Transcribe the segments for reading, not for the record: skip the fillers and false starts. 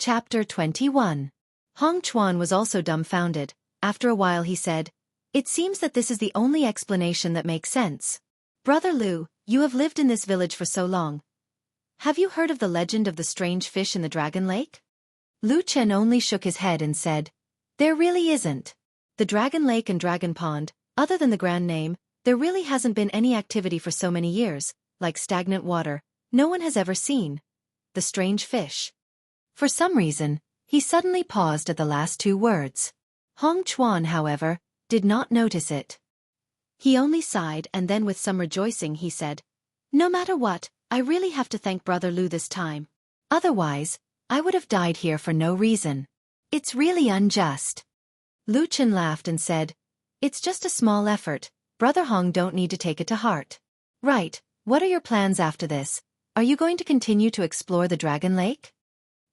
Chapter 21. Hong Chuan was also dumbfounded. After a while he said, "It seems that this is the only explanation that makes sense. Brother Lu, you have lived in this village for so long. Have you heard of the legend of the strange fish in the Dragon Lake?" Lu Chen only shook his head and said, "There really isn't. The Dragon Lake and Dragon Pond, other than the grand name, there really hasn't been any activity for so many years, like stagnant water, no one has ever seen the strange fish." For some reason, he suddenly paused at the last two words. Hong Chuan, however, did not notice it. He only sighed and then with some rejoicing he said, "No matter what, I really have to thank Brother Lu this time. Otherwise, I would have died here for no reason. It's really unjust." Lu Chen laughed and said, "It's just a small effort. Brother Hong don't need to take it to heart. Right, what are your plans after this? Are you going to continue to explore the Dragon Lake?"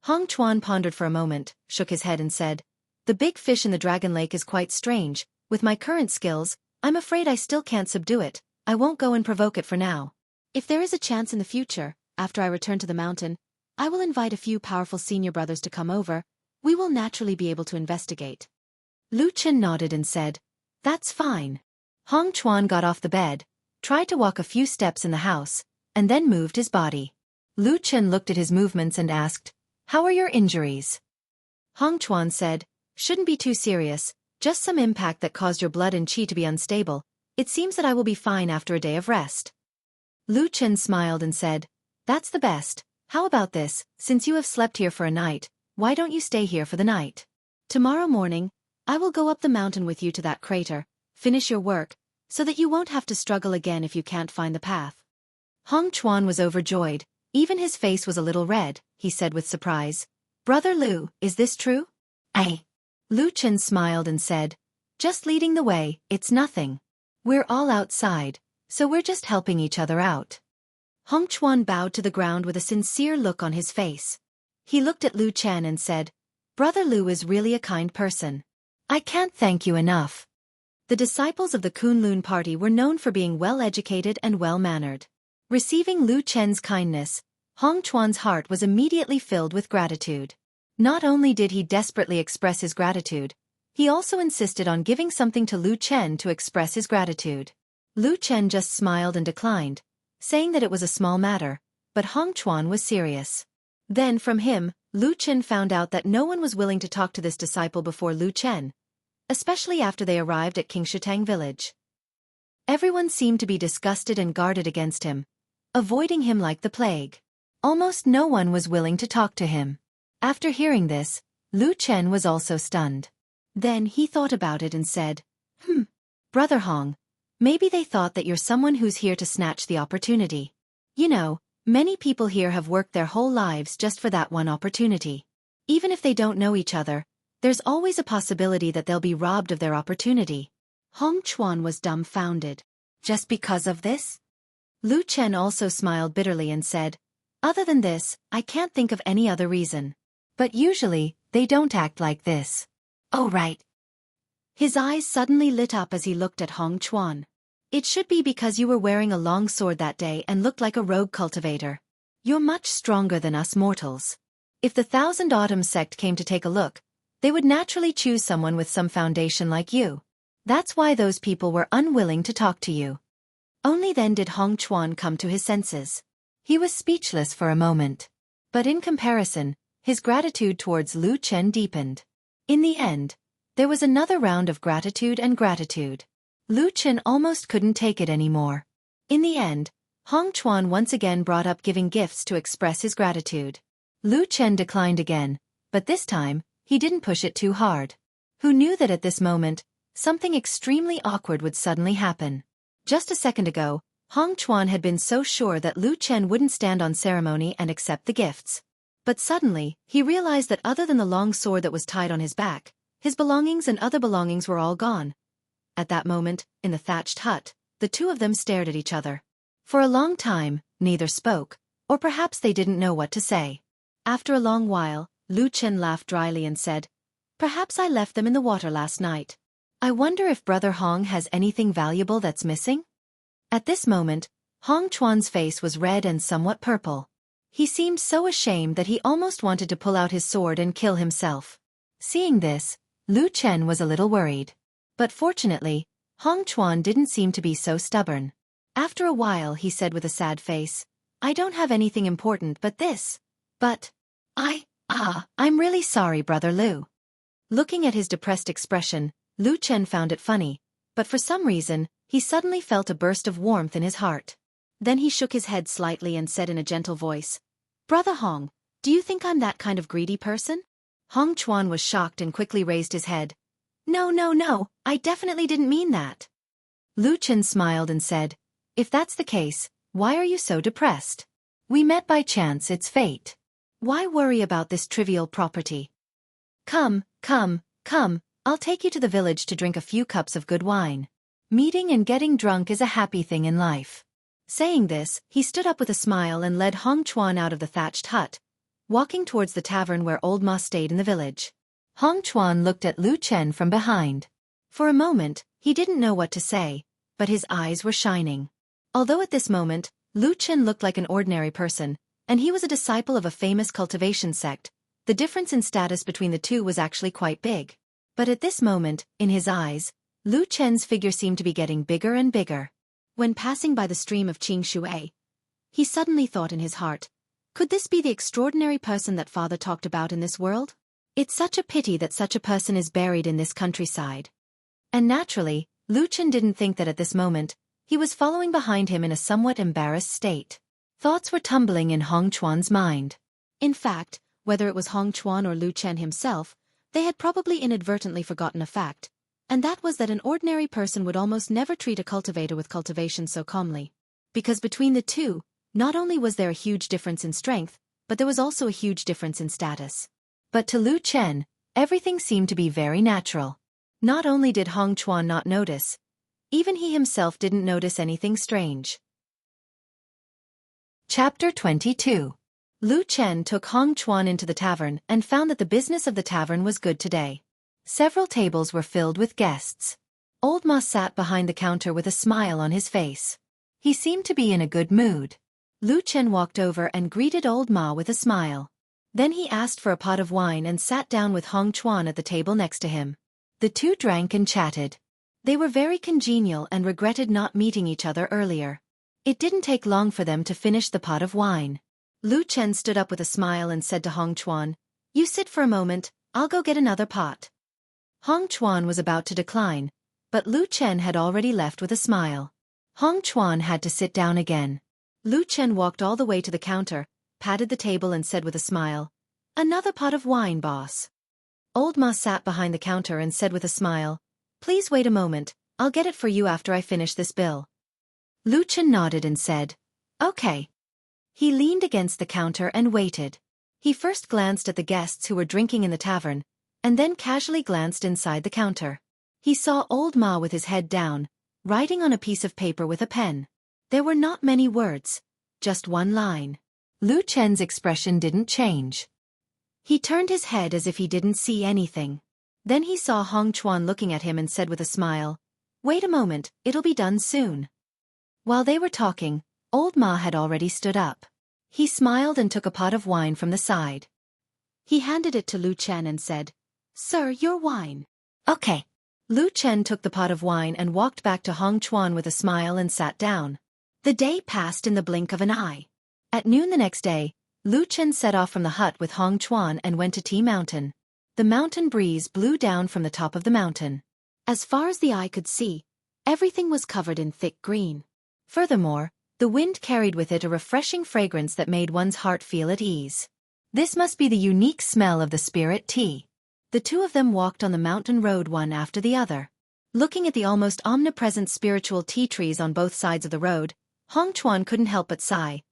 Hong Chuan pondered for a moment, shook his head and said, "The big fish in the Dragon Lake is quite strange. With my current skills, I'm afraid I still can't subdue it. I won't go and provoke it for now. If there is a chance in the future, after I return to the mountain, I will invite a few powerful senior brothers to come over. We will naturally be able to investigate." Lu Chen nodded and said, "That's fine." Hong Chuan got off the bed, tried to walk a few steps in the house, and then moved his body. Lu Chen looked at his movements and asked, "How are your injuries?" Hong Chuan said, "Shouldn't be too serious, just some impact that caused your blood and qi to be unstable. It seems that I will be fine after a day of rest." Lu Chen smiled and said, "That's the best. How about this, since you have slept here for a night, why don't you stay here for the night? Tomorrow morning, I will go up the mountain with you to that crater, finish your work, so that you won't have to struggle again if you can't find the path." Hong Chuan was overjoyed, even his face was a little red. He said with surprise, "Brother Lu, is this true?" "Aye." Lu Chen smiled and said, "Just leading the way, it's nothing. We're all outside, so we're just helping each other out." Hong Chuan bowed to the ground with a sincere look on his face. He looked at Lu Chen and said, "Brother Lu is really a kind person. I can't thank you enough." The disciples of the Kunlun party were known for being well-educated and well-mannered. Receiving Lu Chen's kindness, Hong Chuan's heart was immediately filled with gratitude. Not only did he desperately express his gratitude, he also insisted on giving something to Lu Chen to express his gratitude. Lu Chen just smiled and declined, saying that it was a small matter, but Hong Chuan was serious. Then from him, Lu Chen found out that no one was willing to talk to this disciple before Lu Chen, especially after they arrived at Xianxia village. Everyone seemed to be disgusted and guarded against him, avoiding him like the plague. Almost no one was willing to talk to him. After hearing this, Lu Chen was also stunned. Then he thought about it and said, Brother Hong, maybe they thought that you're someone who's here to snatch the opportunity. You know, many people here have worked their whole lives just for that one opportunity. Even if they don't know each other, there's always a possibility that they'll be robbed of their opportunity." Hong Chuan was dumbfounded. "Just because of this?" Lu Chen also smiled bitterly and said, "Other than this, I can't think of any other reason. But usually, they don't act like this." "Oh right." His eyes suddenly lit up as he looked at Hong Chuan. "It should be because you were wearing a long sword that day and looked like a rogue cultivator. You're much stronger than us mortals. If the Thousand Autumn sect came to take a look, they would naturally choose someone with some foundation like you. That's why those people were unwilling to talk to you." Only then did Hong Chuan come to his senses. He was speechless for a moment. But in comparison, his gratitude towards Lu Chen deepened. In the end, there was another round of gratitude and gratitude. Lu Chen almost couldn't take it anymore. In the end, Hong Chuan once again brought up giving gifts to express his gratitude. Lu Chen declined again, but this time, he didn't push it too hard. Who knew that at this moment, something extremely awkward would suddenly happen? Just a second ago, Hong Chuan had been so sure that Lu Chen wouldn't stand on ceremony and accept the gifts. But suddenly, he realized that other than the long sword that was tied on his back, his belongings and other belongings were all gone. At that moment, in the thatched hut, the two of them stared at each other. For a long time, neither spoke, or perhaps they didn't know what to say. After a long while, Lu Chen laughed dryly and said, "Perhaps I left them in the water last night. I wonder if Brother Hong has anything valuable that's missing?" At this moment, Hong Chuan's face was red and somewhat purple. He seemed so ashamed that he almost wanted to pull out his sword and kill himself. Seeing this, Lu Chen was a little worried. But fortunately, Hong Chuan didn't seem to be so stubborn. After a while he said with a sad face, "I don't have anything important but this. But, I'm really sorry, Brother Lu." Looking at his depressed expression, Lu Chen found it funny, but for some reason, he suddenly felt a burst of warmth in his heart. Then he shook his head slightly and said in a gentle voice, "Brother Hong, do you think I'm that kind of greedy person?" Hong Chuan was shocked and quickly raised his head. No, I definitely didn't mean that." Lu Chen smiled and said, "If that's the case, why are you so depressed? We met by chance, it's fate. Why worry about this trivial property? Come, I'll take you to the village to drink a few cups of good wine. Meeting and getting drunk is a happy thing in life." Saying this, he stood up with a smile and led Hong Chuan out of the thatched hut, walking towards the tavern where old Ma stayed in the village. Hong Chuan looked at Lu Chen from behind. For a moment, he didn't know what to say, but his eyes were shining. Although at this moment, Lu Chen looked like an ordinary person, and he was a disciple of a famous cultivation sect, the difference in status between the two was actually quite big. But at this moment, in his eyes, Lu Chen's figure seemed to be getting bigger and bigger. When passing by the stream of Xianxia, he suddenly thought in his heart, could this be the extraordinary person that father talked about in this world? It's such a pity that such a person is buried in this countryside. And naturally, Lu Chen didn't think that at this moment, he was following behind him in a somewhat embarrassed state. Thoughts were tumbling in Hong Chuan's mind. In fact, whether it was Hong Chuan or Lu Chen himself, they had probably inadvertently forgotten a fact, and that was that an ordinary person would almost never treat a cultivator with cultivation so calmly. Because between the two, not only was there a huge difference in strength, but there was also a huge difference in status. But to Lu Chen, everything seemed to be very natural. Not only did Hong Chuan not notice, even he himself didn't notice anything strange. Chapter 22. Lu Chen took Hong Chuan into the tavern and found that the business of the tavern was good today. Several tables were filled with guests. Old Ma sat behind the counter with a smile on his face. He seemed to be in a good mood. Lu Chen walked over and greeted Old Ma with a smile. Then he asked for a pot of wine and sat down with Hong Chuan at the table next to him. The two drank and chatted. They were very congenial and regretted not meeting each other earlier. It didn't take long for them to finish the pot of wine. Lu Chen stood up with a smile and said to Hong Chuan, "You sit for a moment, I'll go get another pot." Hong Chuan was about to decline, but Lu Chen had already left with a smile. Hong Chuan had to sit down again. Lu Chen walked all the way to the counter, patted the table and said with a smile, "Another pot of wine, boss." Old Ma sat behind the counter and said with a smile, "Please wait a moment, I'll get it for you after I finish this bill." Lu Chen nodded and said, "Okay." He leaned against the counter and waited. He first glanced at the guests who were drinking in the tavern, and then casually glanced inside the counter. He saw Old Ma with his head down, writing on a piece of paper with a pen. There were not many words, just one line. Lu Chen's expression didn't change. He turned his head as if he didn't see anything. Then he saw Hong Chuan looking at him and said with a smile, "Wait a moment, it'll be done soon." While they were talking, Old Ma had already stood up. He smiled and took a pot of wine from the side. He handed it to Lu Chen and said, "Sir, your wine." "Okay." Lu Chen took the pot of wine and walked back to Hong Chuan with a smile and sat down. The day passed in the blink of an eye. At noon the next day, Lu Chen set off from the hut with Hong Chuan and went to Tea Mountain. The mountain breeze blew down from the top of the mountain. As far as the eye could see, everything was covered in thick green. Furthermore, the wind carried with it a refreshing fragrance that made one's heart feel at ease. This must be the unique smell of the spirit tea. The two of them walked on the mountain road one after the other. Looking at the almost omnipresent spiritual tea trees on both sides of the road, Hong Chuan couldn't help but sigh.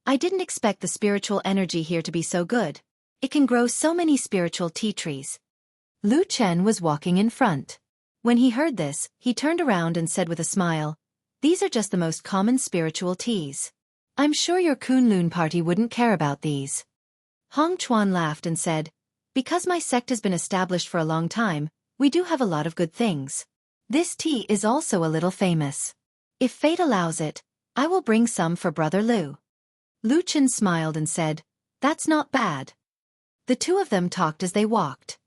"I didn't expect the spiritual energy here to be so good. It can grow so many spiritual tea trees." Lu Chen was walking in front. When he heard this, he turned around and said with a smile, "These are just the most common spiritual teas. I'm sure your Kunlun party wouldn't care about these." Hong Chuan laughed and said, "Because my sect has been established for a long time, we do have a lot of good things. This tea is also a little famous. If fate allows it, I will bring some for Brother Lu." Lu Chen smiled and said, "That's not bad." The two of them talked as they walked.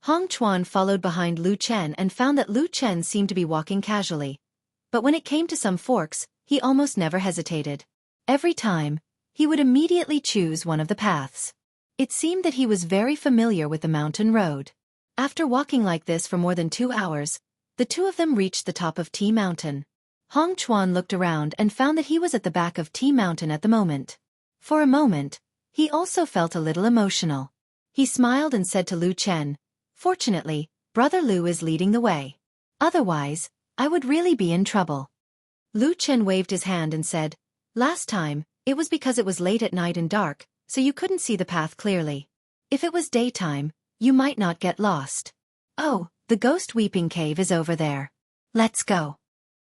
Hong Chuan followed behind Lu Chen and found that Lu Chen seemed to be walking casually. But when it came to some forks, he almost never hesitated. Every time, he would immediately choose one of the paths. It seemed that he was very familiar with the mountain road. After walking like this for more than 2 hours, the two of them reached the top of T Mountain. Hong Chuan looked around and found that he was at the back of T Mountain at the moment. For a moment, he also felt a little emotional. He smiled and said to Lu Chen, "Fortunately, Brother Lu is leading the way. Otherwise, I would really be in trouble." Lu Chen waved his hand and said, "Last time, it was because it was late at night and dark, so you couldn't see the path clearly. If it was daytime, you might not get lost. Oh, the ghost weeping cave is over there. Let's go."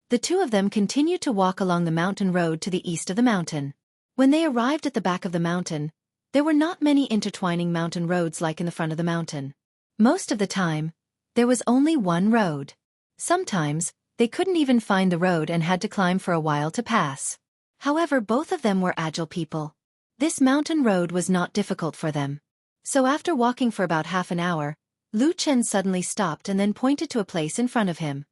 The two of them continued to walk along the mountain road to the east of the mountain. When they arrived at the back of the mountain, there were not many intertwining mountain roads like in the front of the mountain. Most of the time, there was only one road. Sometimes, they couldn't even find the road and had to climb for a while to pass. However, both of them were agile people. This mountain road was not difficult for them. So after walking for about half an hour, Lu Chen suddenly stopped and then pointed to a place in front of him.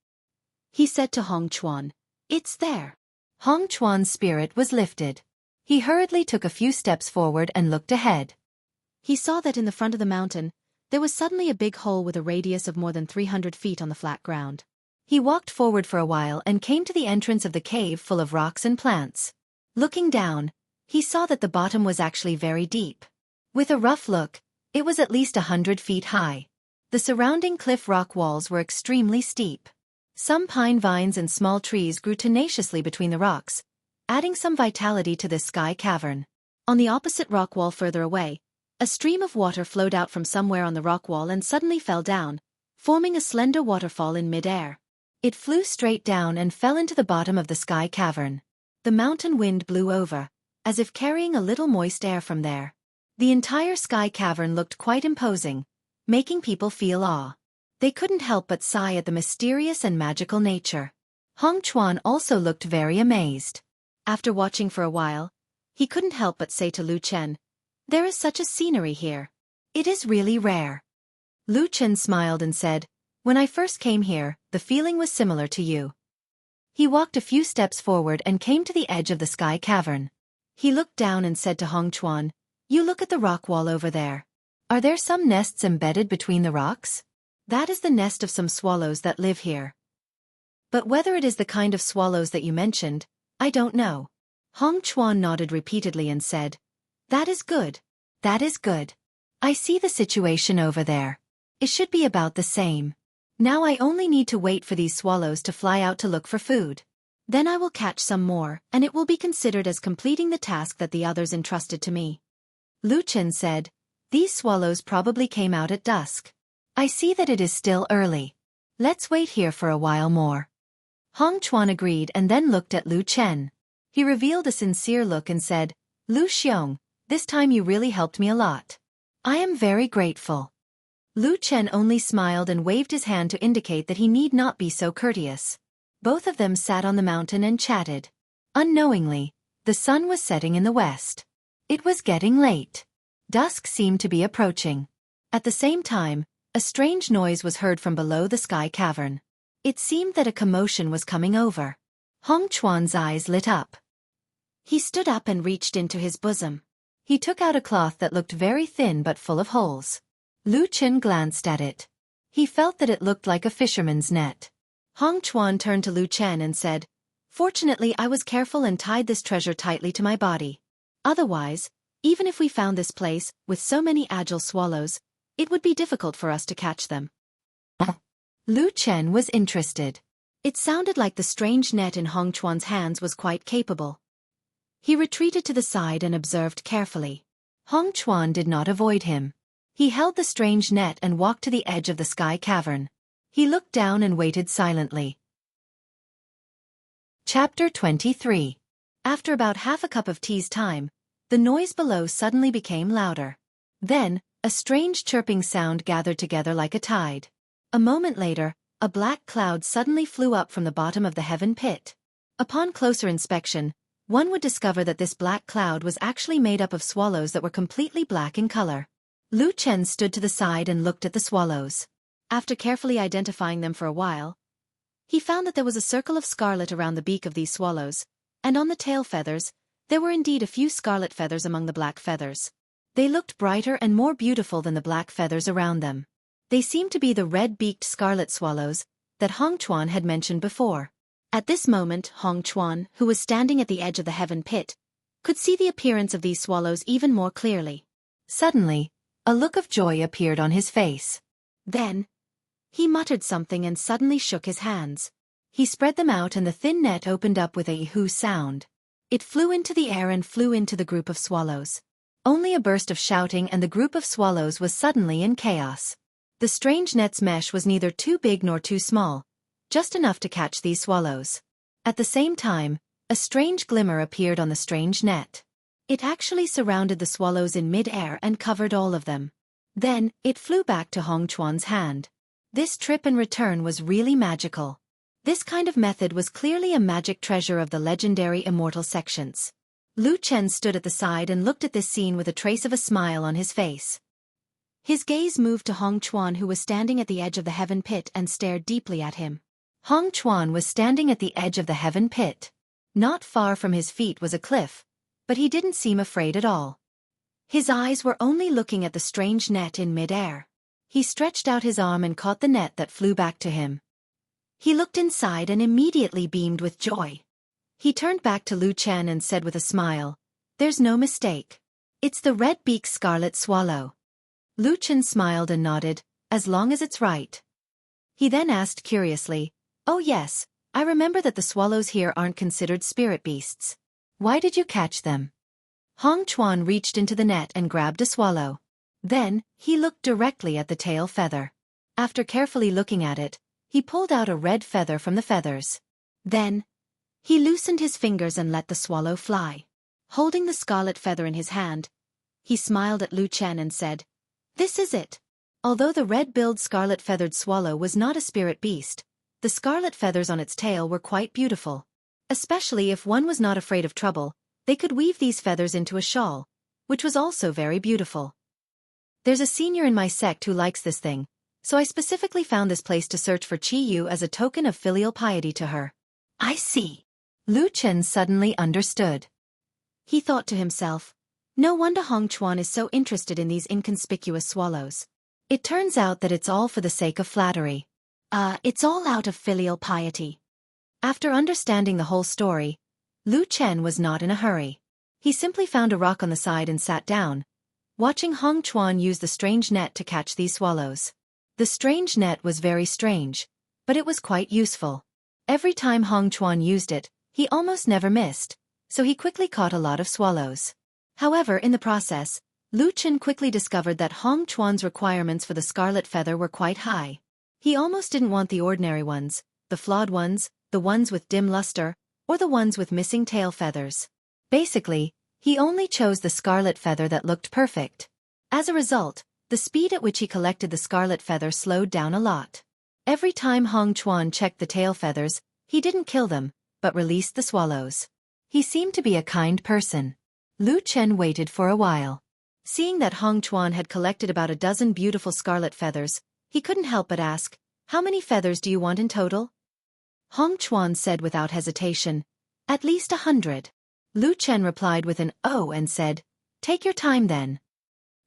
He said to Hong Chuan, "It's there." Hong Chuan's spirit was lifted. He hurriedly took a few steps forward and looked ahead. He saw that in the front of the mountain, there was suddenly a big hole with a radius of more than 300 feet on the flat ground. He walked forward for a while and came to the entrance of the cave full of rocks and plants. Looking down, he saw that the bottom was actually very deep. With a rough look, it was at least 100 feet high. The surrounding cliff rock walls were extremely steep. Some pine vines and small trees grew tenaciously between the rocks, adding some vitality to this sky cavern. On the opposite rock wall further away, a stream of water flowed out from somewhere on the rock wall and suddenly fell down, forming a slender waterfall in mid-air. It flew straight down and fell into the bottom of the sky cavern. The mountain wind blew over, as if carrying a little moist air from there. The entire sky cavern looked quite imposing, making people feel awe. They couldn't help but sigh at the mysterious and magical nature. Hong Chuan also looked very amazed. After watching for a while, he couldn't help but say to Lu Chen, "There is such a scenery here. It is really rare." Lu Chen smiled and said, "When I first came here, the feeling was similar to you." He walked a few steps forward and came to the edge of the sky cavern. He looked down and said to Hong Chuan, "You look at the rock wall over there. Are there some nests embedded between the rocks? That is the nest of some swallows that live here. But whether it is the kind of swallows that you mentioned, I don't know." Hong Chuan nodded repeatedly and said, "That is good. That is good. I see the situation over there. It should be about the same. Now I only need to wait for these swallows to fly out to look for food. Then I will catch some more, and it will be considered as completing the task that the others entrusted to me." Lu Chen said, "These swallows probably came out at dusk. I see that it is still early. Let's wait here for a while more." Hong Chuan agreed and then looked at Lu Chen. He revealed a sincere look and said, "Lu Xiong, this time you really helped me a lot. I am very grateful." Lu Chen only smiled and waved his hand to indicate that he need not be so courteous. Both of them sat on the mountain and chatted. Unknowingly, the sun was setting in the west. It was getting late. Dusk seemed to be approaching. At the same time, a strange noise was heard from below the sky cavern. It seemed that a commotion was coming over. Hong Chuan's eyes lit up. He stood up and reached into his bosom. He took out a cloth that looked very thin but full of holes. Lu Chen glanced at it. He felt that it looked like a fisherman's net. Hong Chuan turned to Lu Chen and said, "Fortunately I was careful and tied this treasure tightly to my body. Otherwise, even if we found this place, with so many agile swallows, it would be difficult for us to catch them." Lu Chen was interested. It sounded like the strange net in Hong Chuan's hands was quite capable. He retreated to the side and observed carefully. Hong Chuan did not avoid him. He held the strange net and walked to the edge of the sky cavern. He looked down and waited silently. Chapter 23. After about half a cup of tea's time, the noise below suddenly became louder. Then, a strange chirping sound gathered together like a tide. A moment later, a black cloud suddenly flew up from the bottom of the heaven pit. Upon closer inspection, one would discover that this black cloud was actually made up of swallows that were completely black in color. Lu Chen stood to the side and looked at the swallows. After carefully identifying them for a while, he found that there was a circle of scarlet around the beak of these swallows, and on the tail feathers, there were indeed a few scarlet feathers among the black feathers. They looked brighter and more beautiful than the black feathers around them. They seemed to be the red-beaked scarlet swallows that Hong Chuan had mentioned before. At this moment, Hong Chuan, who was standing at the edge of the heaven pit, could see the appearance of these swallows even more clearly. Suddenly, a look of joy appeared on his face. Then, he muttered something and suddenly shook his hands. He spread them out and the thin net opened up with a hoo sound. It flew into the air and flew into the group of swallows. Only a burst of shouting and the group of swallows was suddenly in chaos. The strange net's mesh was neither too big nor too small, just enough to catch these swallows. At the same time, a strange glimmer appeared on the strange net. It actually surrounded the swallows in mid-air and covered all of them. Then, it flew back to Hong Chuan's hand. This trip and return was really magical. This kind of method was clearly a magic treasure of the legendary immortal sections. Lu Chen stood at the side and looked at this scene with a trace of a smile on his face. His gaze moved to Hong Chuan, who was standing at the edge of the heaven pit, and stared deeply at him. Hong Chuan was standing at the edge of the heaven pit. Not far from his feet was a cliff, but he didn't seem afraid at all. His eyes were only looking at the strange net in mid-air. He stretched out his arm and caught the net that flew back to him. He looked inside and immediately beamed with joy. He turned back to Lu Chen and said with a smile, "There's no mistake. It's the red-beaked scarlet swallow." Lu Chen smiled and nodded, "As long as it's right." He then asked curiously, "Oh yes, I remember that the swallows here aren't considered spirit beasts. Why did you catch them?" Hong Chuan reached into the net and grabbed a swallow. Then, he looked directly at the tail feather. After carefully looking at it, he pulled out a red feather from the feathers. Then, he loosened his fingers and let the swallow fly. Holding the scarlet feather in his hand, he smiled at Lu Chen and said, "This is it." Although the red-billed scarlet-feathered swallow was not a spirit beast, the scarlet feathers on its tail were quite beautiful. Especially if one was not afraid of trouble, they could weave these feathers into a shawl, which was also very beautiful. There's a senior in my sect who likes this thing, so I specifically found this place to search for Qi Yu as a token of filial piety to her. I see. Lu Chen suddenly understood. He thought to himself, no wonder Hong Chuan is so interested in these inconspicuous swallows. It turns out that it's all for the sake of flattery. It's all out of filial piety. After understanding the whole story, Lu Chen was not in a hurry. He simply found a rock on the side and sat down, watching Hong Chuan use the strange net to catch these swallows. The strange net was very strange, but it was quite useful. Every time Hong Chuan used it, he almost never missed, so he quickly caught a lot of swallows. However, in the process, Lu Chen quickly discovered that Hong Chuan's requirements for the scarlet feather were quite high. He almost didn't want the ordinary ones, the flawed ones, the ones with dim luster, or the ones with missing tail feathers. Basically, he only chose the scarlet feather that looked perfect. As a result, the speed at which he collected the scarlet feather slowed down a lot. Every time Hong Chuan checked the tail feathers, he didn't kill them, but released the swallows. He seemed to be a kind person. Lu Chen waited for a while. Seeing that Hong Chuan had collected about a dozen beautiful scarlet feathers, he couldn't help but ask, "How many feathers do you want in total?" Hong Chuan said without hesitation, "At least 100. Lu Chen replied with an "Oh" and said, "Take your time then."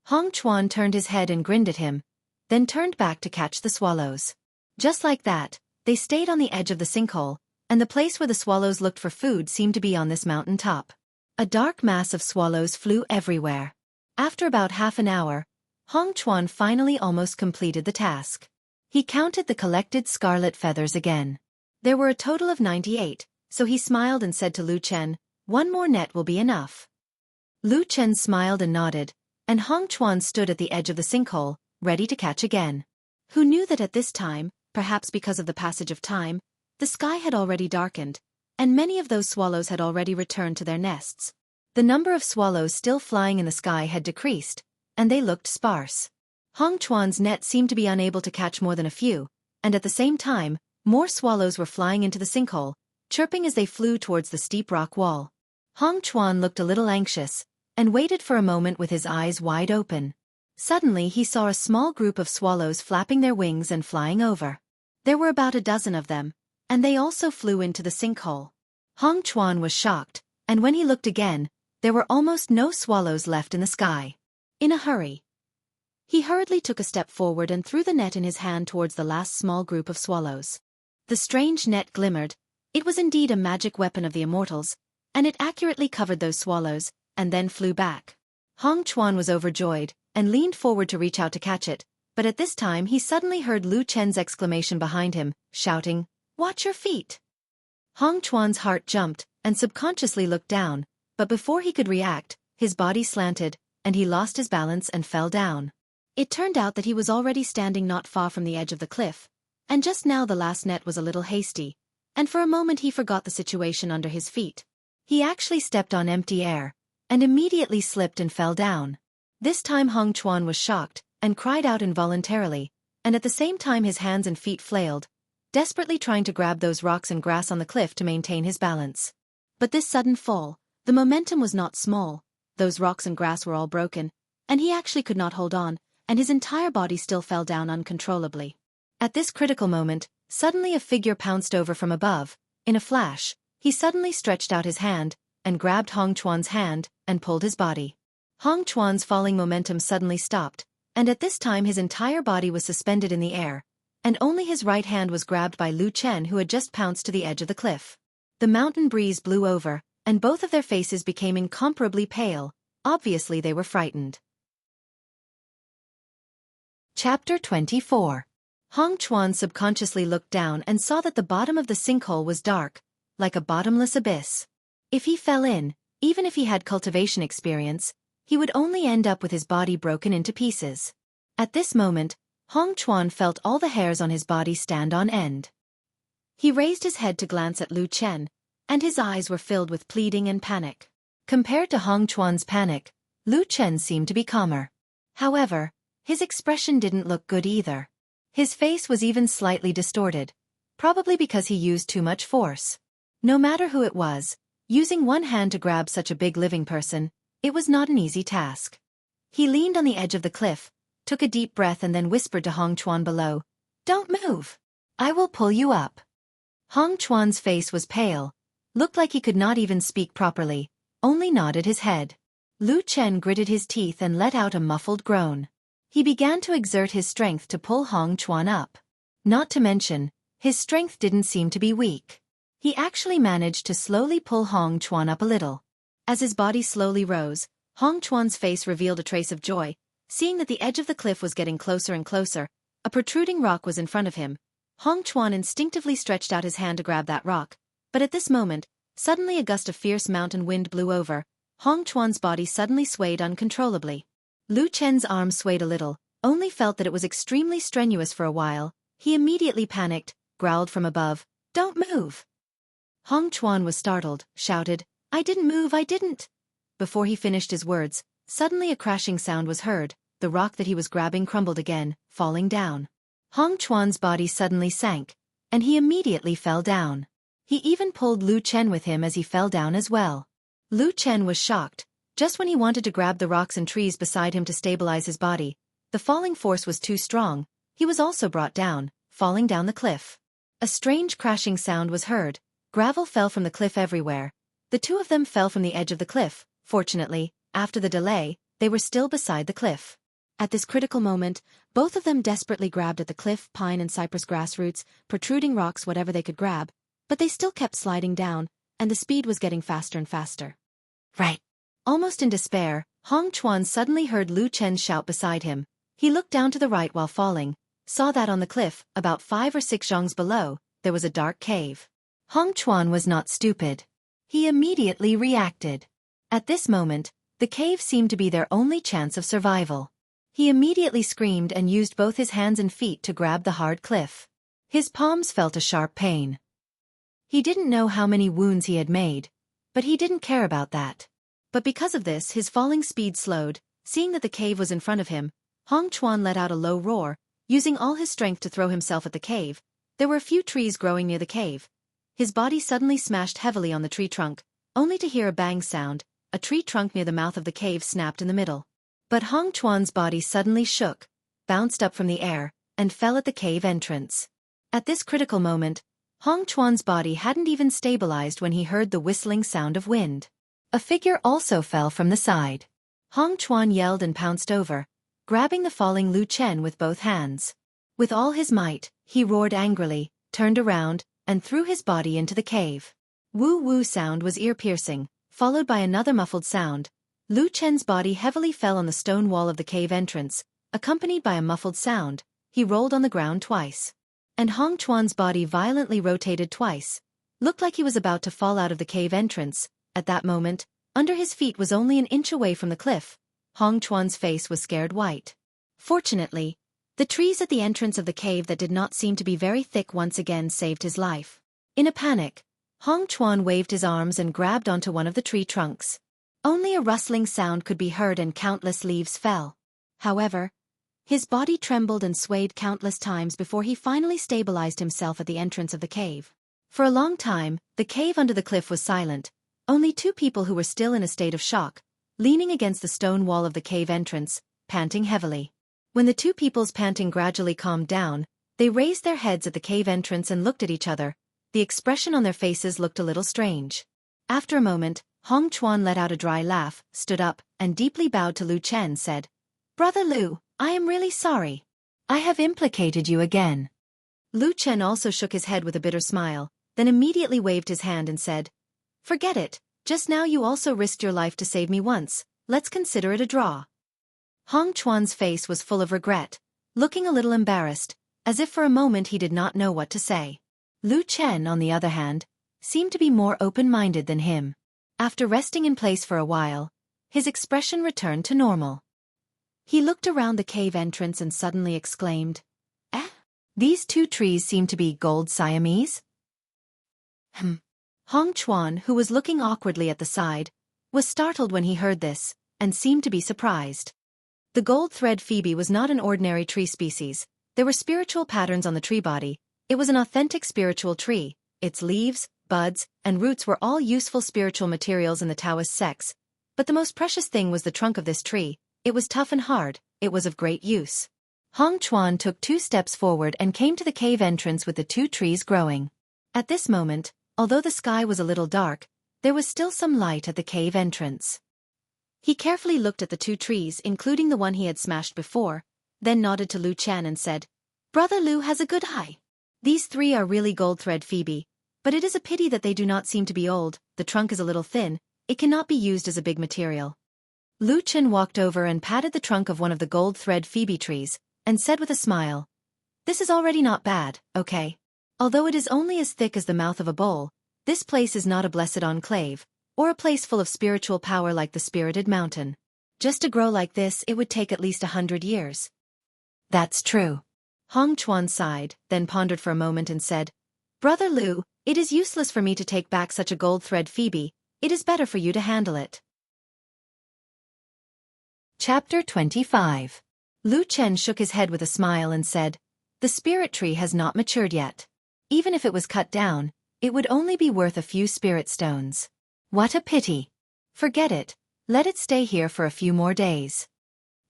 Hong Chuan turned his head and grinned at him, then turned back to catch the swallows. Just like that, they stayed on the edge of the sinkhole, and the place where the swallows looked for food seemed to be on this mountain top. A dark mass of swallows flew everywhere. After about half an hour, Hong Chuan finally almost completed the task. He counted the collected scarlet feathers again. There were a total of 98, so he smiled and said to Lu Chen, "One more net will be enough." Lu Chen smiled and nodded, and Hong Chuan stood at the edge of the sinkhole, ready to catch again. Who knew that at this time, perhaps because of the passage of time, the sky had already darkened, and many of those swallows had already returned to their nests. The number of swallows still flying in the sky had decreased, and they looked sparse. Hong Chuan's net seemed to be unable to catch more than a few, and at the same time, more swallows were flying into the sinkhole, chirping as they flew towards the steep rock wall. Hong Chuan looked a little anxious, and waited for a moment with his eyes wide open. Suddenly he saw a small group of swallows flapping their wings and flying over. There were about a dozen of them, and they also flew into the sinkhole. Hong Chuan was shocked, and when he looked again, there were almost no swallows left in the sky. In a hurry, he hurriedly took a step forward and threw the net in his hand towards the last small group of swallows. The strange net glimmered. It was indeed a magic weapon of the immortals, and it accurately covered those swallows, and then flew back. Hong Chuan was overjoyed, and leaned forward to reach out to catch it, but at this time he suddenly heard Lu Chen's exclamation behind him, shouting, "Watch your feet!" Hong Chuan's heart jumped, and subconsciously looked down, but before he could react, his body slanted, and he lost his balance and fell down. It turned out that he was already standing not far from the edge of the cliff, and just now the last net was a little hasty, and for a moment he forgot the situation under his feet. He actually stepped on empty air, and immediately slipped and fell down. This time Hong Chuan was shocked, and cried out involuntarily, and at the same time his hands and feet flailed, desperately trying to grab those rocks and grass on the cliff to maintain his balance. But this sudden fall, the momentum was not small, those rocks and grass were all broken, and he actually could not hold on, and his entire body still fell down uncontrollably. At this critical moment, suddenly a figure pounced over from above. In a flash, he suddenly stretched out his hand, and grabbed Hong Chuan's hand, and pulled his body. Hong Chuan's falling momentum suddenly stopped, and at this time his entire body was suspended in the air, and only his right hand was grabbed by Lu Chen, who had just pounced to the edge of the cliff. The mountain breeze blew over, and both of their faces became incomparably pale. Obviously they were frightened. Chapter 24. Hong Chuan subconsciously looked down and saw that the bottom of the sinkhole was dark, like a bottomless abyss. If he fell in, even if he had cultivation experience, he would only end up with his body broken into pieces. At this moment, Hong Chuan felt all the hairs on his body stand on end. He raised his head to glance at Lu Chen, and his eyes were filled with pleading and panic. Compared to Hong Chuan's panic, Lu Chen seemed to be calmer. However, his expression didn't look good either. His face was even slightly distorted, probably because he used too much force. No matter who it was, using one hand to grab such a big living person, it was not an easy task. He leaned on the edge of the cliff, took a deep breath and then whispered to Hong Chuan below, "Don't move. I will pull you up." Hong Chuan's face was pale, looked like he could not even speak properly, only nodded his head. Lu Chen gritted his teeth and let out a muffled groan. He began to exert his strength to pull Hong Chuan up. Not to mention, his strength didn't seem to be weak. He actually managed to slowly pull Hong Chuan up a little. As his body slowly rose, Hong Chuan's face revealed a trace of joy, seeing that the edge of the cliff was getting closer and closer. A protruding rock was in front of him. Hong Chuan instinctively stretched out his hand to grab that rock, but at this moment, suddenly a gust of fierce mountain wind blew over. Hong Chuan's body suddenly swayed uncontrollably. Lu Chen's arm swayed a little, only felt that it was extremely strenuous for a while. He immediately panicked, growled from above, "Don't move!" Hong Chuan was startled, shouted, "I didn't move, I didn't!" Before he finished his words, suddenly a crashing sound was heard. The rock that he was grabbing crumbled again, falling down. Hong Chuan's body suddenly sank, and he immediately fell down. He even pulled Lu Chen with him as he fell down as well. Lu Chen was shocked. Just when he wanted to grab the rocks and trees beside him to stabilize his body, the falling force was too strong. He was also brought down, falling down the cliff. A strange crashing sound was heard. Gravel fell from the cliff everywhere. The two of them fell from the edge of the cliff. Fortunately, after the delay, they were still beside the cliff. At this critical moment, both of them desperately grabbed at the cliff, pine and cypress grass roots, protruding rocks, whatever they could grab, but they still kept sliding down, and the speed was getting faster and faster. "Right!" Almost in despair, Hong Chuan suddenly heard Lu Chen shout beside him. He looked down to the right while falling, saw that on the cliff, about 5 or 6 zhongs below, there was a dark cave. Hong Chuan was not stupid. He immediately reacted. At this moment, the cave seemed to be their only chance of survival. He immediately screamed and used both his hands and feet to grab the hard cliff. His palms felt a sharp pain. He didn't know how many wounds he had made, but he didn't care about that. But because of this, his falling speed slowed. Seeing that the cave was in front of him, Hong Chuan let out a low roar, using all his strength to throw himself at the cave. There were a few trees growing near the cave. His body suddenly smashed heavily on the tree trunk, only to hear a bang sound. A tree trunk near the mouth of the cave snapped in the middle. But Hong Chuan's body suddenly shook, bounced up from the air, and fell at the cave entrance. At this critical moment, Hong Chuan's body hadn't even stabilized when he heard the whistling sound of wind. A figure also fell from the side. Hong Chuan yelled and pounced over, grabbing the falling Lu Chen with both hands. With all his might, he roared angrily, turned around, and threw his body into the cave. Woo-woo sound was ear-piercing, followed by another muffled sound. Lu Chen's body heavily fell on the stone wall of the cave entrance, accompanied by a muffled sound. He rolled on the ground twice. And Hong Chuan's body violently rotated twice. Looked like he was about to fall out of the cave entrance. At that moment, under his feet was only an inch away from the cliff. Hong Chuan's face was scared white. Fortunately, the trees at the entrance of the cave that did not seem to be very thick once again saved his life. In a panic, Hong Chuan waved his arms and grabbed onto one of the tree trunks. Only a rustling sound could be heard and countless leaves fell. However, his body trembled and swayed countless times before he finally stabilized himself at the entrance of the cave. For a long time, the cave under the cliff was silent. Only two people who were still in a state of shock, leaning against the stone wall of the cave entrance, panting heavily. When the two people's panting gradually calmed down, they raised their heads at the cave entrance and looked at each other. The expression on their faces looked a little strange. After a moment, Hong Chuan let out a dry laugh, stood up, and deeply bowed to Lu Chen, said, "Brother Lu, I am really sorry. I have implicated you again." Lu Chen also shook his head with a bitter smile, then immediately waved his hand and said, "Forget it, just now you also risked your life to save me once, let's consider it a draw." Hong Chuan's face was full of regret, looking a little embarrassed, as if for a moment he did not know what to say. Lu Chen, on the other hand, seemed to be more open-minded than him. After resting in place for a while, his expression returned to normal. He looked around the cave entrance and suddenly exclaimed, "Eh? These two trees seem to be gold Siamese?" Hong Chuan, who was looking awkwardly at the side, was startled when he heard this, and seemed to be surprised. The gold thread phoebe was not an ordinary tree species. There were spiritual patterns on the tree body. It was an authentic spiritual tree. Its leaves, buds, and roots were all useful spiritual materials in the Taoist sects. But the most precious thing was the trunk of this tree. It was tough and hard. It was of great use. Hong Chuan took 2 steps forward and came to the cave entrance with the 2 trees growing. At this moment, although the sky was a little dark, there was still some light at the cave entrance. He carefully looked at the 2 trees, including the one he had smashed before, then nodded to Lu Chen and said, "Brother Lu has a good eye. These 3 are really gold thread phoebe, but it is a pity that they do not seem to be old. The trunk is a little thin. It cannot be used as a big material." Lu Chen walked over and patted the trunk of one of the gold thread phoebe trees, and said with a smile, "This is already not bad, okay? Although it is only as thick as the mouth of a bowl, this place is not a blessed enclave, or a place full of spiritual power like the spirited mountain. Just to grow like this, it would take at least 100 years. "That's true." Hong Chuan sighed, then pondered for a moment and said, "Brother Lu, it is useless for me to take back such a gold thread phoebe. It is better for you to handle it." Chapter 25. Lu Chen shook his head with a smile and said, "The spirit tree has not matured yet. Even if it was cut down, it would only be worth a few spirit stones. What a pity. Forget it. Let it stay here for a few more days."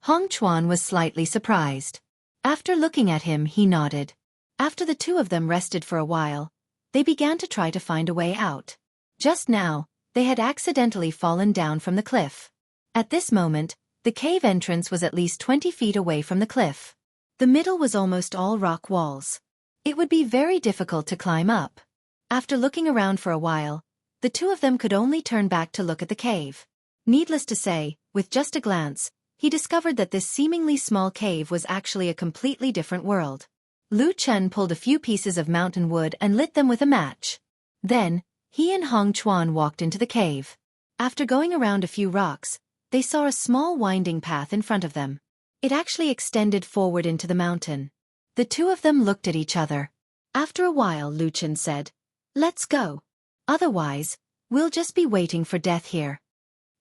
Hong Chuan was slightly surprised. After looking at him, he nodded. After the 2 of them rested for a while, they began to try to find a way out. Just now, they had accidentally fallen down from the cliff. At this moment, the cave entrance was at least 20 feet away from the cliff. The middle was almost all rock walls. It would be very difficult to climb up. After looking around for a while, the 2 of them could only turn back to look at the cave. Needless to say, with just a glance, he discovered that this seemingly small cave was actually a completely different world. Lu Chen pulled a few pieces of mountain wood and lit them with a match. Then, he and Hong Chuan walked into the cave. After going around a few rocks, they saw a small winding path in front of them. It actually extended forward into the mountain. The 2 of them looked at each other. After a while, Lu Chen said, "Let's go. Otherwise, we'll just be waiting for death here."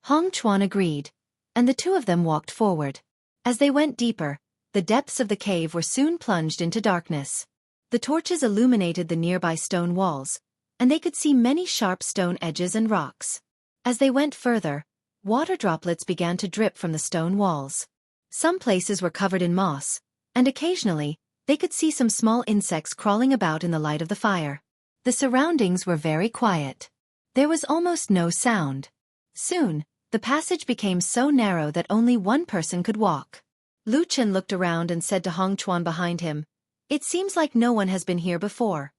Hong Chuan agreed, and the 2 of them walked forward. As they went deeper, the depths of the cave were soon plunged into darkness. The torches illuminated the nearby stone walls, and they could see many sharp stone edges and rocks. As they went further, water droplets began to drip from the stone walls. Some places were covered in moss, and occasionally, they could see some small insects crawling about in the light of the fire. The surroundings were very quiet. There was almost no sound. Soon, the passage became so narrow that only one person could walk. Lu Chen looked around and said to Hong Chuan behind him, "It seems like no one has been here before."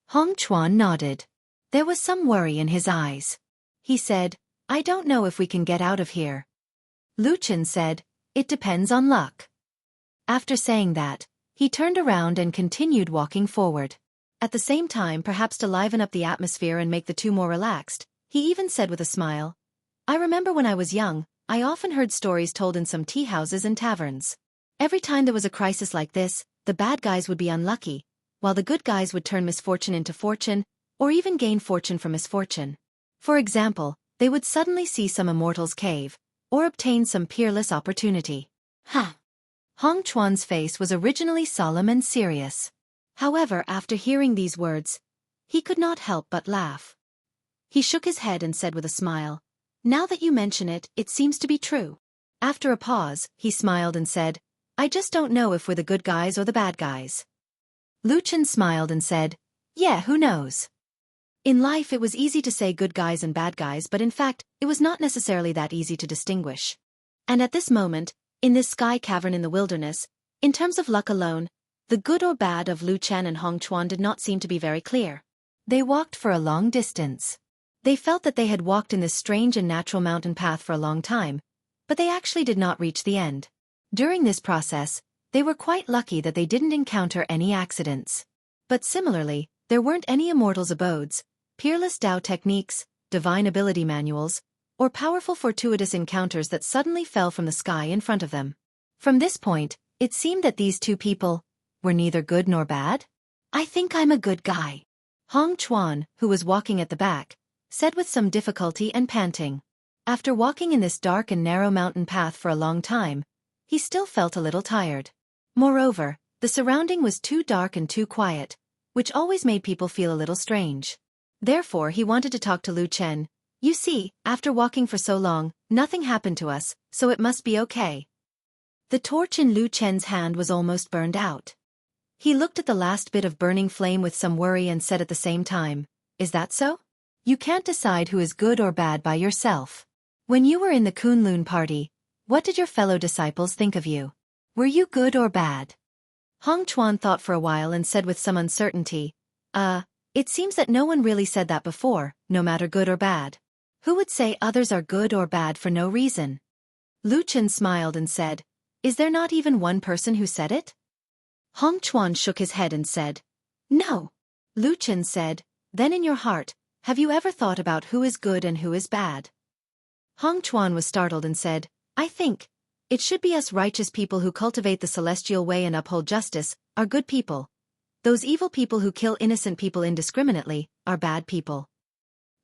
Hong Chuan nodded. There was some worry in his eyes. He said, "I don't know if we can get out of here." Lu Chen said, "It depends on luck." After saying that, he turned around and continued walking forward. At the same time, perhaps to liven up the atmosphere and make the two more relaxed, he even said with a smile, "I remember when I was young, I often heard stories told in some tea houses and taverns. Every time there was a crisis like this, the bad guys would be unlucky, while the good guys would turn misfortune into fortune, or even gain fortune from misfortune. For example, they would suddenly see some immortal's cave, or obtain some peerless opportunity." Hong Chuan's face was originally solemn and serious. However, after hearing these words, he could not help but laugh. He shook his head and said with a smile, "Now that you mention it, it seems to be true." After a pause, he smiled and said, "I just don't know if we're the good guys or the bad guys." Lu Chen smiled and said, "Yeah, who knows?" In life it was easy to say good guys and bad guys, but in fact, it was not necessarily that easy to distinguish. And at this moment, in this sky cavern in the wilderness, in terms of luck alone, the good or bad of Lu Chen and Hong Chuan did not seem to be very clear. They walked for a long distance. They felt that they had walked in this strange and natural mountain path for a long time, but they actually did not reach the end. During this process, they were quite lucky that they didn't encounter any accidents. But similarly, there weren't any immortals' abodes, peerless Tao techniques, divine ability manuals, or powerful fortuitous encounters that suddenly fell from the sky in front of them. From this point, it seemed that these two people were neither good nor bad. "I think I'm a good guy," Hong Chuan, who was walking at the back, said with some difficulty and panting. After walking in this dark and narrow mountain path for a long time, he still felt a little tired. Moreover, the surrounding was too dark and too quiet, which always made people feel a little strange. Therefore he wanted to talk to Lu Chen. "You see, after walking for so long, nothing happened to us, so it must be okay." The torch in Lu Chen's hand was almost burned out. He looked at the last bit of burning flame with some worry and said at the same time, "Is that so? You can't decide who is good or bad by yourself. When you were in the Kunlun party, what did your fellow disciples think of you? Were you good or bad?" Hong Chuan thought for a while and said with some uncertainty, It seems that no one really said that before, no matter good or bad. Who would say others are good or bad for no reason?" Lu Chen smiled and said, "Is there not even one person who said it?" Hong Chuan shook his head and said, "No." Lu Chen said, "Then in your heart, have you ever thought about who is good and who is bad?" Hong Chuan was startled and said, "I think it should be us righteous people who cultivate the celestial way and uphold justice, are good people. Those evil people who kill innocent people indiscriminately are bad people."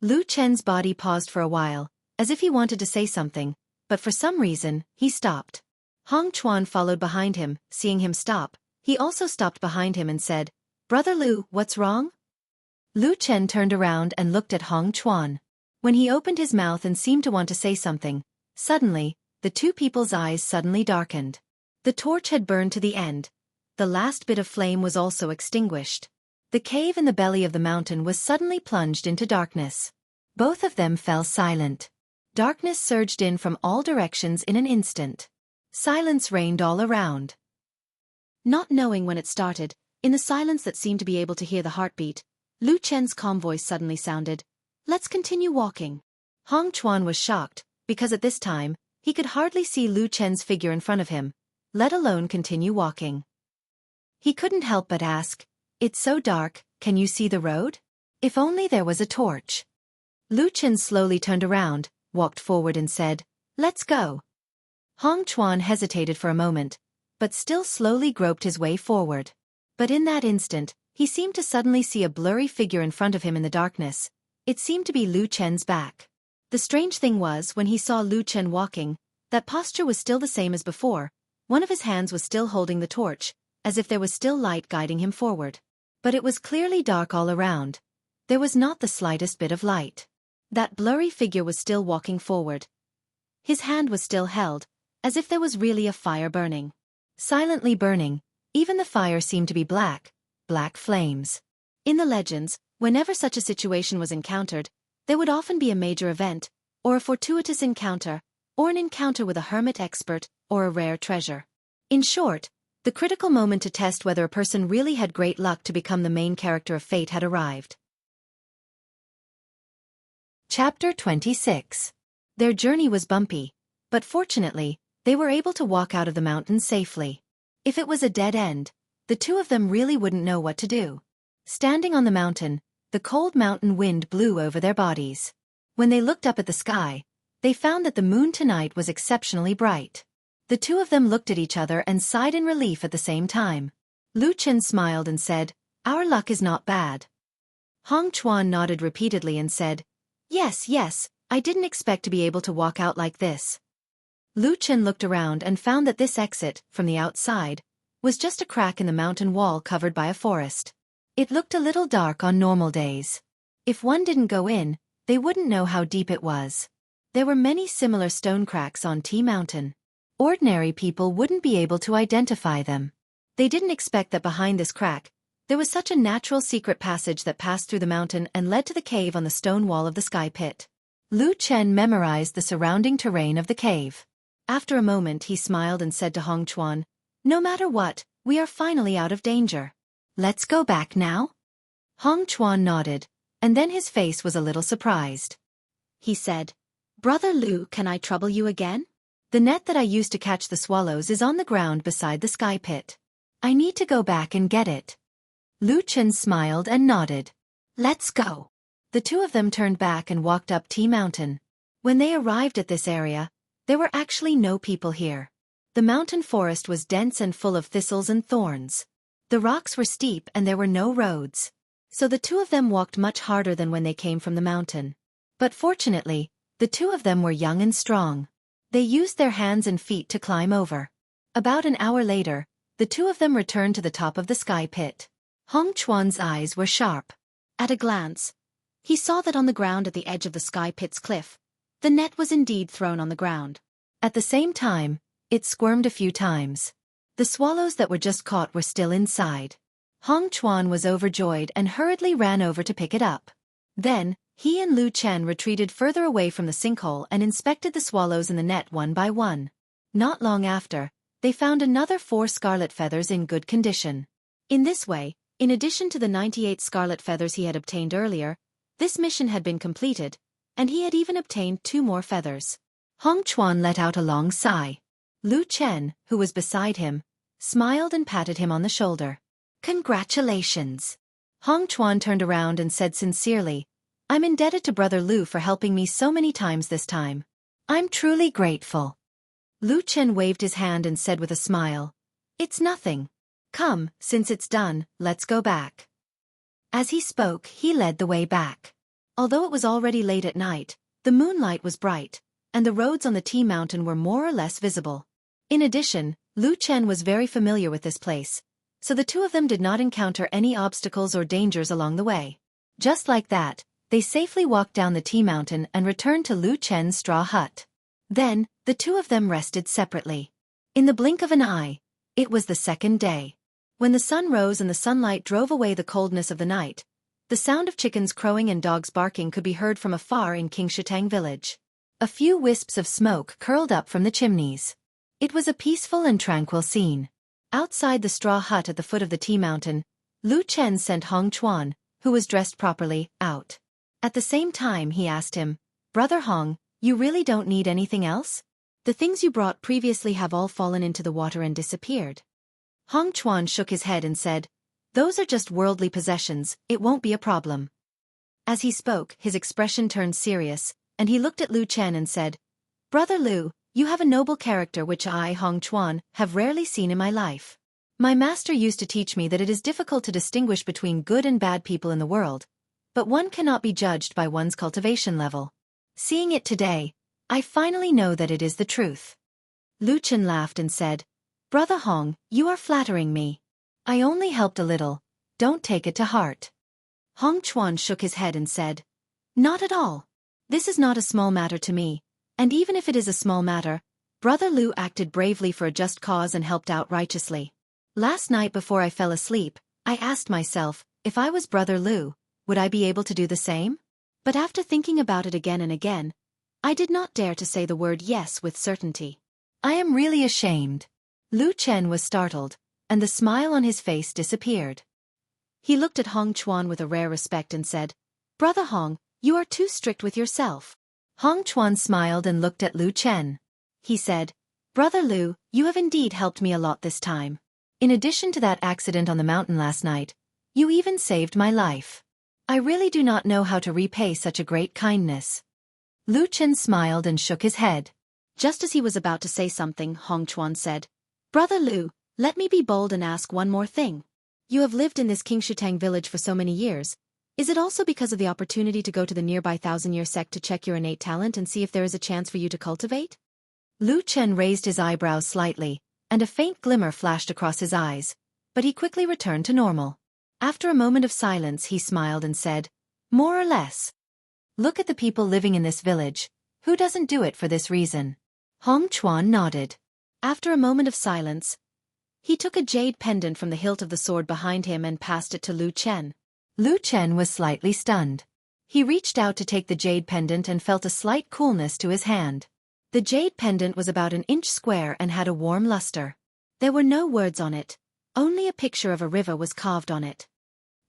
Lu Chen's body paused for a while, as if he wanted to say something, but for some reason, he stopped. Hong Chuan followed behind him. Seeing him stop, he also stopped behind him and said, "Brother Lu, what's wrong?" Lu Chen turned around and looked at Hong Chuan. When he opened his mouth and seemed to want to say something, suddenly, the two people's eyes suddenly darkened. The torch had burned to the end. The last bit of flame was also extinguished. The cave in the belly of the mountain was suddenly plunged into darkness. Both of them fell silent. Darkness surged in from all directions in an instant. Silence reigned all around. Not knowing when it started, in the silence that seemed to be able to hear the heartbeat, Lu Chen's calm voice suddenly sounded, "Let's continue walking." Hong Chuan was shocked, because at this time, he could hardly see Lu Chen's figure in front of him, let alone continue walking. He couldn't help but ask, "It's so dark, can you see the road? If only there was a torch." Lu Chen slowly turned around, walked forward and said, "Let's go." Hong Chuan hesitated for a moment, but still slowly groped his way forward. But in that instant, he seemed to suddenly see a blurry figure in front of him in the darkness. It seemed to be Lu Chen's back. The strange thing was, when he saw Lu Chen walking, that posture was still the same as before. One of his hands was still holding the torch, as if there was still light guiding him forward. But it was clearly dark all around. There was not the slightest bit of light. That blurry figure was still walking forward. His hand was still held, as if there was really a fire burning. Silently burning, even the fire seemed to be black flames. In the legends, whenever such a situation was encountered, there would often be a major event, or a fortuitous encounter, or an encounter with a hermit expert, or a rare treasure. In short, the critical moment to test whether a person really had great luck to become the main character of fate had arrived. Chapter 26. Their journey was bumpy, but fortunately, they were able to walk out of the mountain safely. If it was a dead end, the two of them really wouldn't know what to do. Standing on the mountain, the cold mountain wind blew over their bodies. When they looked up at the sky, they found that the moon tonight was exceptionally bright. The two of them looked at each other and sighed in relief at the same time. Lu Chen smiled and said, "Our luck is not bad." Hong Chuan nodded repeatedly and said, Yes, I didn't expect to be able to walk out like this." Lu Chen looked around and found that this exit, from the outside, was just a crack in the mountain wall covered by a forest. It looked a little dark on normal days. If one didn't go in, they wouldn't know how deep it was. There were many similar stone cracks on T Mountain. Ordinary people wouldn't be able to identify them. They didn't expect that behind this crack, there was such a natural secret passage that passed through the mountain and led to the cave on the stone wall of the sky pit. Lu Chen memorized the surrounding terrain of the cave. After a moment he smiled and said to Hong Chuan, "No matter what, we are finally out of danger. Let's go back now?" Hong Chuan nodded, and then his face was a little surprised. He said, "Brother Lu, can I trouble you again? The net that I used to catch the swallows is on the ground beside the sky pit. I need to go back and get it." Lu Chen smiled and nodded. "Let's go." The two of them turned back and walked up T Mountain. When they arrived at this area, there were actually no people here. The mountain forest was dense and full of thistles and thorns. The rocks were steep and there were no roads. So the two of them walked much harder than when they came from the mountain. But fortunately, the two of them were young and strong. They used their hands and feet to climb over. About an hour later, the two of them returned to the top of the sky pit. Hong Chuan's eyes were sharp. At a glance, he saw that on the ground at the edge of the sky pit's cliff, the net was indeed thrown on the ground. At the same time, it squirmed a few times. The swallows that were just caught were still inside. Hong Chuan was overjoyed and hurriedly ran over to pick it up. Then, he and Lu Chen retreated further away from the sinkhole and inspected the swallows in the net one by one. Not long after, they found another 4 scarlet feathers in good condition. In this way, in addition to the 98 scarlet feathers he had obtained earlier, this mission had been completed, and he had even obtained 2 more feathers. Hong Chuan let out a long sigh. Lu Chen, who was beside him, smiled and patted him on the shoulder. "Congratulations." Hong Chuan turned around and said sincerely, "I'm indebted to Brother Lu for helping me so many times this time. I'm truly grateful." Lu Chen waved his hand and said with a smile, "It's nothing. Come, since it's done, let's go back." As he spoke, he led the way back. Although it was already late at night, the moonlight was bright, and the roads on the T Mountain were more or less visible. In addition, Lu Chen was very familiar with this place, so the two of them did not encounter any obstacles or dangers along the way. Just like that, they safely walked down the T Mountain and returned to Lu Chen's straw hut. Then, the two of them rested separately. In the blink of an eye, it was the second day. When the sun rose and the sunlight drove away the coldness of the night, the sound of chickens crowing and dogs barking could be heard from afar in Xianxia village. A few wisps of smoke curled up from the chimneys. It was a peaceful and tranquil scene. Outside the straw hut at the foot of the T Mountain, Lu Chen sent Hong Chuan, who was dressed properly, out. At the same time he asked him, "Brother Hong, you really don't need anything else? The things you brought previously have all fallen into the water and disappeared." Hong Chuan shook his head and said, "Those are just worldly possessions, it won't be a problem." As he spoke, his expression turned serious, and he looked at Lu Chen and said, "Brother Lu, you have a noble character which I, Hong Chuan, have rarely seen in my life. My master used to teach me that it is difficult to distinguish between good and bad people in the world, but one cannot be judged by one's cultivation level. Seeing it today, I finally know that it is the truth." Lu Chen laughed and said, "Brother Hong, you are flattering me. I only helped a little, don't take it to heart." Hong Chuan shook his head and said, "Not at all. This is not a small matter to me, and even if it is a small matter, Brother Lu acted bravely for a just cause and helped out righteously. Last night before I fell asleep, I asked myself, if I was Brother Lu, would I be able to do the same? But after thinking about it again and again, I did not dare to say the word yes with certainty. I am really ashamed. Lu Chen was startled, and the smile on his face disappeared. He looked at Hong Chuan with a rare respect and said, Brother Hong, you are too strict with yourself. Hong Chuan smiled and looked at Lu Chen. He said, Brother Lu, you have indeed helped me a lot this time. In addition to that accident on the mountain last night, you even saved my life. I really do not know how to repay such a great kindness. Lu Chen smiled and shook his head. Just as he was about to say something, Hong Chuan said, Brother Lu, let me be bold and ask one more thing. You have lived in this Xianxia village for so many years. Is it also because of the opportunity to go to the nearby 1,000-year sect to check your innate talent and see if there is a chance for you to cultivate? Lu Chen raised his eyebrows slightly, and a faint glimmer flashed across his eyes, but he quickly returned to normal. After a moment of silence he smiled and said, More or less. Look at the people living in this village. Who doesn't do it for this reason? Hong Chuan nodded. After a moment of silence, he took a jade pendant from the hilt of the sword behind him and passed it to Lu Chen. Lu Chen was slightly stunned. He reached out to take the jade pendant and felt a slight coolness to his hand. The jade pendant was about an inch square and had a warm luster. There were no words on it. Only a picture of a river was carved on it.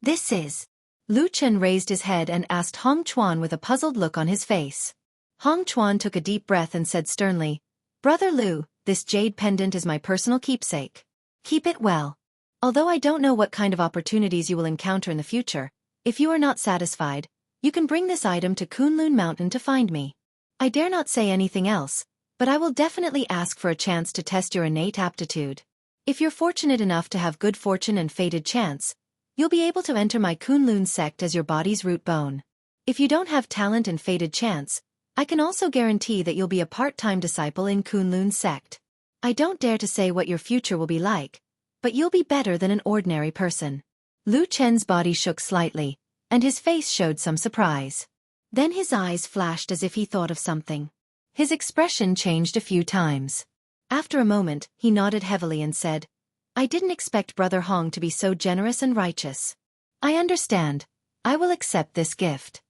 This is... Lu Chen raised his head and asked Hong Chuan with a puzzled look on his face. Hong Chuan took a deep breath and said sternly, Brother Lu, this jade pendant is my personal keepsake. Keep it well. Although I don't know what kind of opportunities you will encounter in the future, if you are not satisfied, you can bring this item to Kunlun Mountain to find me. I dare not say anything else, but I will definitely ask for a chance to test your innate aptitude. If you're fortunate enough to have good fortune and fated chance, you'll be able to enter my Kunlun sect as your body's root bone. If you don't have talent and fated chance, I can also guarantee that you'll be a part-time disciple in Kunlun sect. I don't dare to say what your future will be like, but you'll be better than an ordinary person. Lu Chen's body shook slightly, and his face showed some surprise. Then his eyes flashed as if he thought of something. His expression changed a few times. After a moment, he nodded heavily and said, I didn't expect Brother Hong to be so generous and righteous. I understand. I will accept this gift.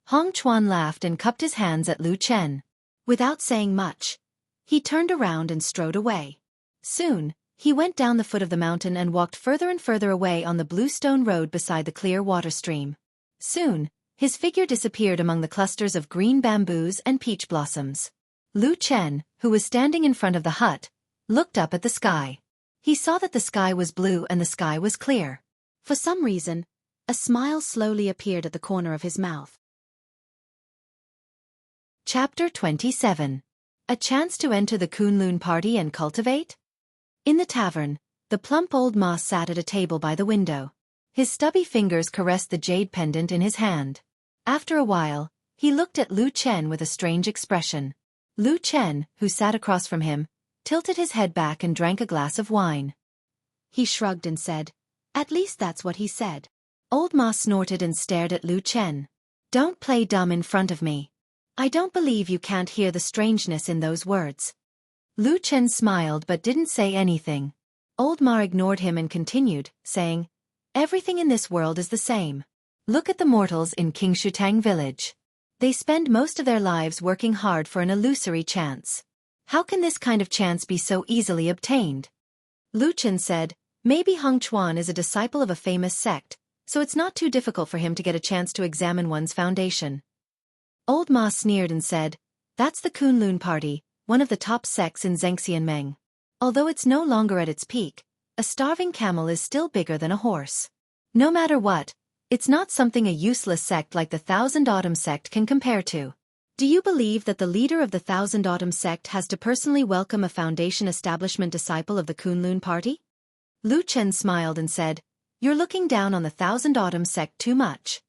Hong Chuan laughed and cupped his hands at Lu Chen. Without saying much, he turned around and strode away. Soon, he went down the foot of the mountain and walked further and further away on the blue stone road beside the clear water stream. Soon, his figure disappeared among the clusters of green bamboos and peach blossoms. Lu Chen, who was standing in front of the hut, looked up at the sky. He saw that the sky was blue and the sky was clear. For some reason, a smile slowly appeared at the corner of his mouth. Chapter 27. A chance to enter the Kunlun party and cultivate? In the tavern, the plump old ma sat at a table by the window. His stubby fingers caressed the jade pendant in his hand. After a while, he looked at Lu Chen with a strange expression. Lu Chen, who sat across from him, tilted his head back and drank a glass of wine. He shrugged and said, At least that's what he said. Old Ma snorted and stared at Lu Chen. Don't play dumb in front of me. I don't believe you can't hear the strangeness in those words. Lu Chen smiled but didn't say anything. Old Ma ignored him and continued, saying, Everything in this world is the same. Look at the mortals in Xianxia village. They spend most of their lives working hard for an illusory chance. How can this kind of chance be so easily obtained? Lu Chen said, Maybe Hong Chuan is a disciple of a famous sect, so it's not too difficult for him to get a chance to examine one's foundation. Old Ma sneered and said, That's the Kunlun party, one of the top sects in Xianxia. Although it's no longer at its peak, a starving camel is still bigger than a horse. No matter what, it's not something a useless sect like the Thousand Autumn sect can compare to. Do you believe that the leader of the Thousand Autumn sect has to personally welcome a foundation establishment disciple of the Kunlun party? Lu Chen smiled and said, You're looking down on the Thousand Autumn sect too much.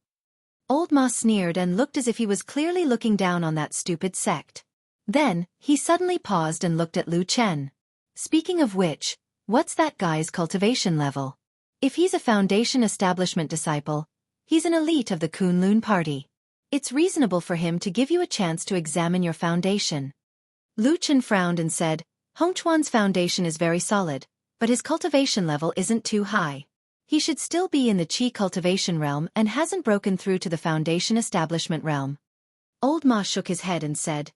Old Ma sneered and looked as if he was clearly looking down on that stupid sect. Then, he suddenly paused and looked at Lu Chen. Speaking of which, what's that guy's cultivation level? If he's a foundation establishment disciple, he's an elite of the Kunlun party. it's reasonable for him to give you a chance to examine your foundation. Lu Chen frowned and said, Hongchuan's foundation is very solid, but his cultivation level isn't too high. He should still be in the Qi cultivation realm and hasn't broken through to the foundation establishment realm. Old Ma shook his head and said,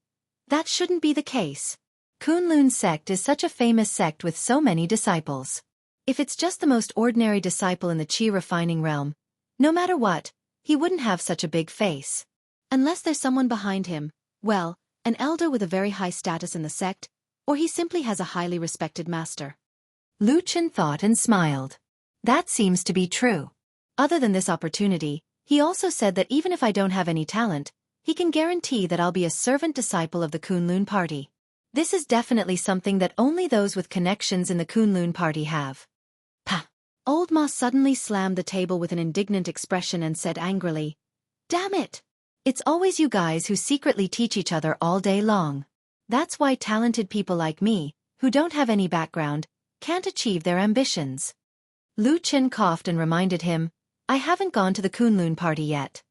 that shouldn't be the case. Kunlun sect is such a famous sect with so many disciples. If it's just the most ordinary disciple in the Qi refining realm, no matter what, he wouldn't have such a big face. Unless there's someone behind him, well, an elder with a very high status in the sect, or he simply has a highly respected master. Lu Chen thought and smiled. That seems to be true. Other than this opportunity, he also said that even if I don't have any talent, he can guarantee that I'll be a servant disciple of the Kunlun party. This is definitely something that only those with connections in the Kunlun party have. Pah! Old Ma suddenly slammed the table with an indignant expression and said angrily, damn it! It's always you guys who secretly teach each other all day long. That's why talented people like me, who don't have any background, can't achieve their ambitions. Lu Chen coughed and reminded him, I haven't gone to the Kunlun party yet.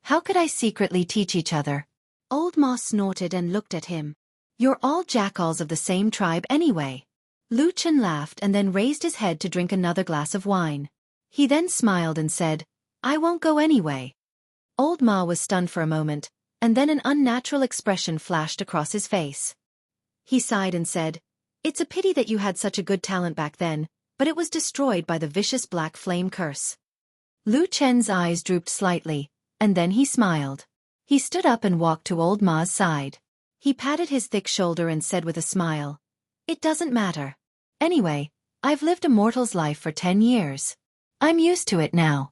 How could I secretly teach each other? Old Ma snorted and looked at him. You're all jackals of the same tribe anyway. Lu Chen laughed and then raised his head to drink another glass of wine. He then smiled and said, I won't go anyway. Old Ma was stunned for a moment, and then an unnatural expression flashed across his face. He sighed and said, it's a pity that you had such a good talent back then, but it was destroyed by the vicious black flame curse. Lu Chen's eyes drooped slightly, and then he smiled. He stood up and walked to Old Ma's side. He patted his thick shoulder and said with a smile, it doesn't matter. Anyway, I've lived a mortal's life for 10 years. I'm used to it now.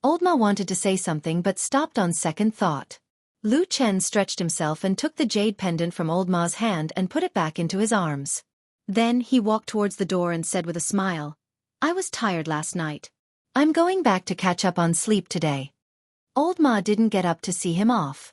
Old Ma wanted to say something but stopped on second thought. Lu Chen stretched himself and took the jade pendant from Old Ma's hand and put it back into his arms. Then he walked towards the door and said with a smile, I was tired last night. I'm going back to catch up on sleep today. Old Ma didn't get up to see him off.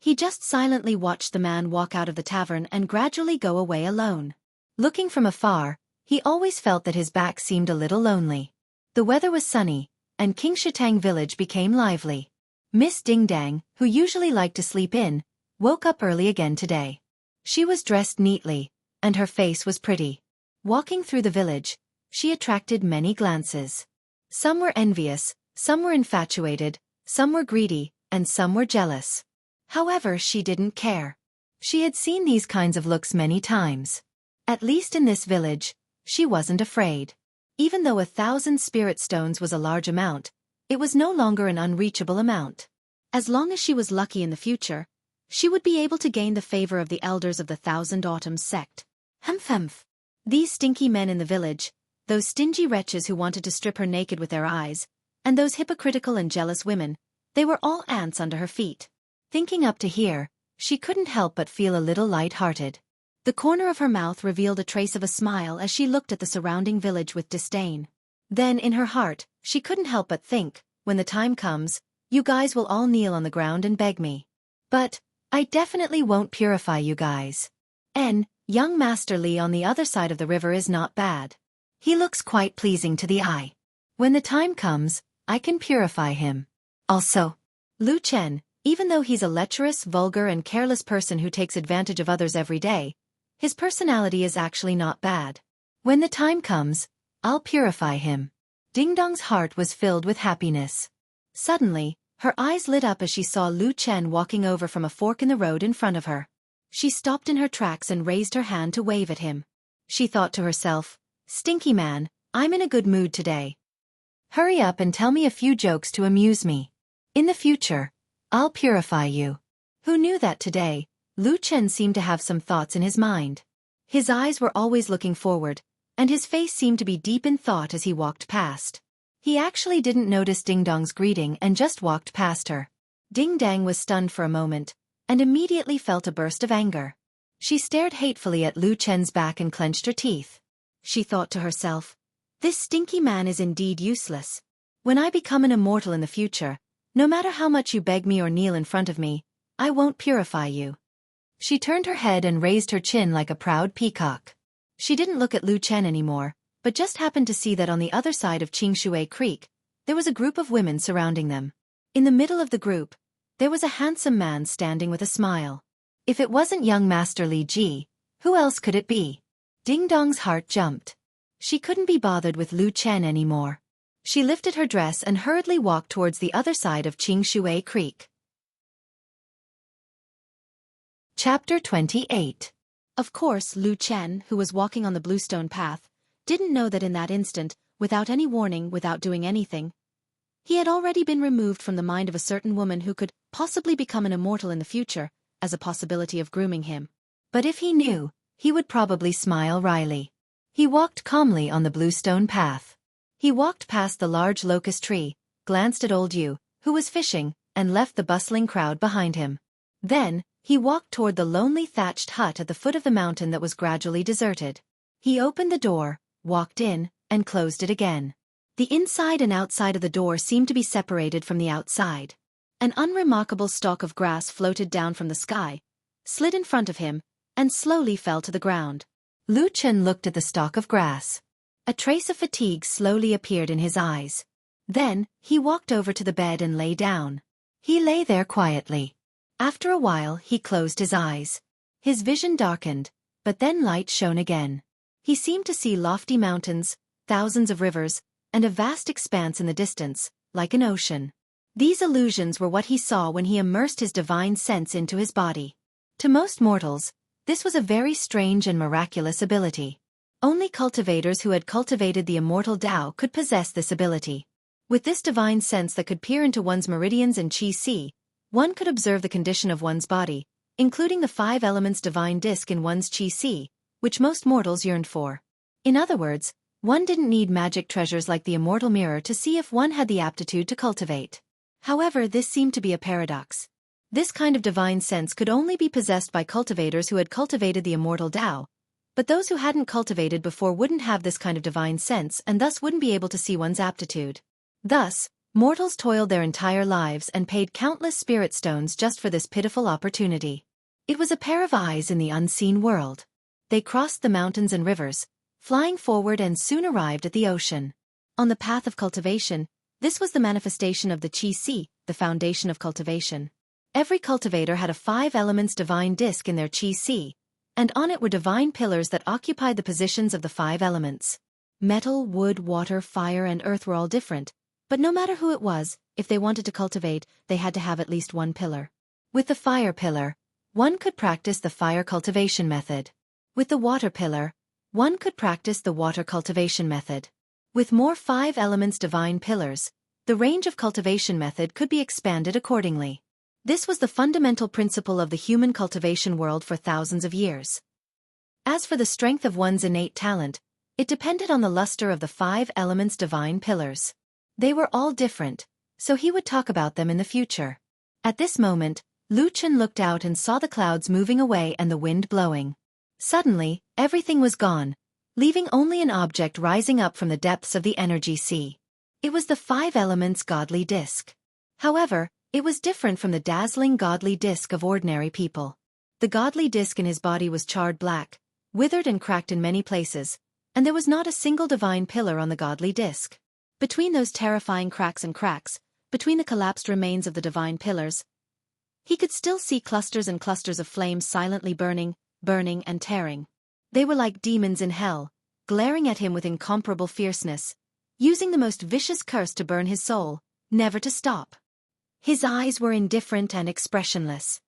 He just silently watched the man walk out of the tavern and gradually go away alone. Looking from afar, he always felt that his back seemed a little lonely. The weather was sunny, and Qingshitang village became lively. Miss Ding Dang, who usually liked to sleep in, woke up early again today. She was dressed neatly, and her face was pretty. Walking through the village, she attracted many glances. Some were envious, some were infatuated, some were greedy, and some were jealous. However, she didn't care. She had seen these kinds of looks many times. At least in this village, she wasn't afraid. Even though 1,000 spirit stones was a large amount, it was no longer an unreachable amount. As long as she was lucky in the future, she would be able to gain the favor of the elders of the Thousand Autumns sect. Humph. These stinky men in the village, those stingy wretches who wanted to strip her naked with their eyes, and those hypocritical and jealous women, they were all ants under her feet. Thinking up to here, she couldn't help but feel a little light-hearted. The corner of her mouth revealed a trace of a smile as she looked at the surrounding village with disdain. Then in her heart, she couldn't help but think, when the time comes, you guys will all kneel on the ground and beg me. But I definitely won't purify you guys. Young Master Li on the other side of the river is not bad. He looks quite pleasing to the eye. When the time comes, I can purify him. Also, Lu Chen, even though he's a lecherous, vulgar and careless person who takes advantage of others every day, his personality is actually not bad. When the time comes, I'll purify him. Ding Dong's heart was filled with happiness. Suddenly, her eyes lit up as she saw Lu Chen walking over from a fork in the road in front of her. She stopped in her tracks and raised her hand to wave at him. She thought to herself, stinky man, I'm in a good mood today. Hurry up and tell me a few jokes to amuse me. In the future, I'll purify you. Who knew that today, Lu Chen seemed to have some thoughts in his mind. His eyes were always looking forward, and his face seemed to be deep in thought as he walked past. He actually didn't notice Ding Dong's greeting and just walked past her. Ding Dang was stunned for a moment, and immediately felt a burst of anger. She stared hatefully at Lu Chen's back and clenched her teeth. She thought to herself, this stinky man is indeed useless. When I become an immortal in the future, no matter how much you beg me or kneel in front of me, I won't purify you. She turned her head and raised her chin like a proud peacock. She didn't look at Lu Chen anymore, but just happened to see that on the other side of Qingshui Creek, there was a group of women surrounding them. In the middle of the group, there was a handsome man standing with a smile. If it wasn't young Master Li Ji, who else could it be? Ding Dong's heart jumped. She couldn't be bothered with Lu Chen anymore. She lifted her dress and hurriedly walked towards the other side of Qingshui Creek. Chapter 28. Of course, Lu Chen, who was walking on the bluestone path, didn't know that in that instant, without any warning, without doing anything, he had already been removed from the mind of a certain woman who could possibly become an immortal in the future, as a possibility of grooming him. But if he knew, he would probably smile wryly. He walked calmly on the bluestone path. He walked past the large locust tree, glanced at old Yu, who was fishing, and left the bustling crowd behind him. Then, he walked toward the lonely thatched hut at the foot of the mountain that was gradually deserted. He opened the door, walked in, and closed it again. The inside and outside of the door seemed to be separated from the outside. An unremarkable stalk of grass floated down from the sky, slid in front of him, and slowly fell to the ground. Lu Chen looked at the stalk of grass. A trace of fatigue slowly appeared in his eyes. Then, he walked over to the bed and lay down. He lay there quietly. After a while, he closed his eyes. His vision darkened, but then light shone again. He seemed to see lofty mountains, thousands of rivers, and a vast expanse in the distance, like an ocean. These illusions were what he saw when he immersed his divine sense into his body. To most mortals, this was a very strange and miraculous ability. Only cultivators who had cultivated the immortal Tao could possess this ability. With this divine sense that could peer into one's meridians and qi, one could observe the condition of one's body, including the 5 elements divine disk in one's qi, which most mortals yearned for. In other words, one didn't need magic treasures like the immortal mirror to see if one had the aptitude to cultivate. However, this seemed to be a paradox. This kind of divine sense could only be possessed by cultivators who had cultivated the immortal Tao, but those who hadn't cultivated before wouldn't have this kind of divine sense and thus wouldn't be able to see one's aptitude. Thus, mortals toiled their entire lives and paid countless spirit stones just for this pitiful opportunity. It was a pair of eyes in the unseen world. They crossed the mountains and rivers, flying forward and soon arrived at the ocean. On the path of cultivation, this was the manifestation of the qi, the foundation of cultivation. Every cultivator had a 5 elements divine disk in their qi, and on it were divine pillars that occupied the positions of the 5 elements. Metal, wood, water, fire, and earth were all different, but no matter who it was, if they wanted to cultivate, they had to have at least one pillar. With the fire pillar, one could practice the fire cultivation method. With the water pillar, one could practice the water cultivation method. With more 5 elements divine pillars, the range of cultivation method could be expanded accordingly. This was the fundamental principle of the human cultivation world for thousands of years. As for the strength of one's innate talent, it depended on the luster of the 5 elements divine pillars. They were all different, so he would talk about them in the future. At this moment, Lu Chen looked out and saw the clouds moving away and the wind blowing. Suddenly, everything was gone, leaving only an object rising up from the depths of the energy sea. It was the 5 elements godly disk. However, it was different from the dazzling godly disk of ordinary people. The godly disk in his body was charred black, withered and cracked in many places, and there was not a single divine pillar on the godly disk. Between those terrifying cracks, between the collapsed remains of the divine pillars, he could still see clusters and clusters of flames silently burning and tearing. They were like demons in hell, glaring at him with incomparable fierceness, using the most vicious curse to burn his soul, never to stop. His eyes were indifferent and expressionless.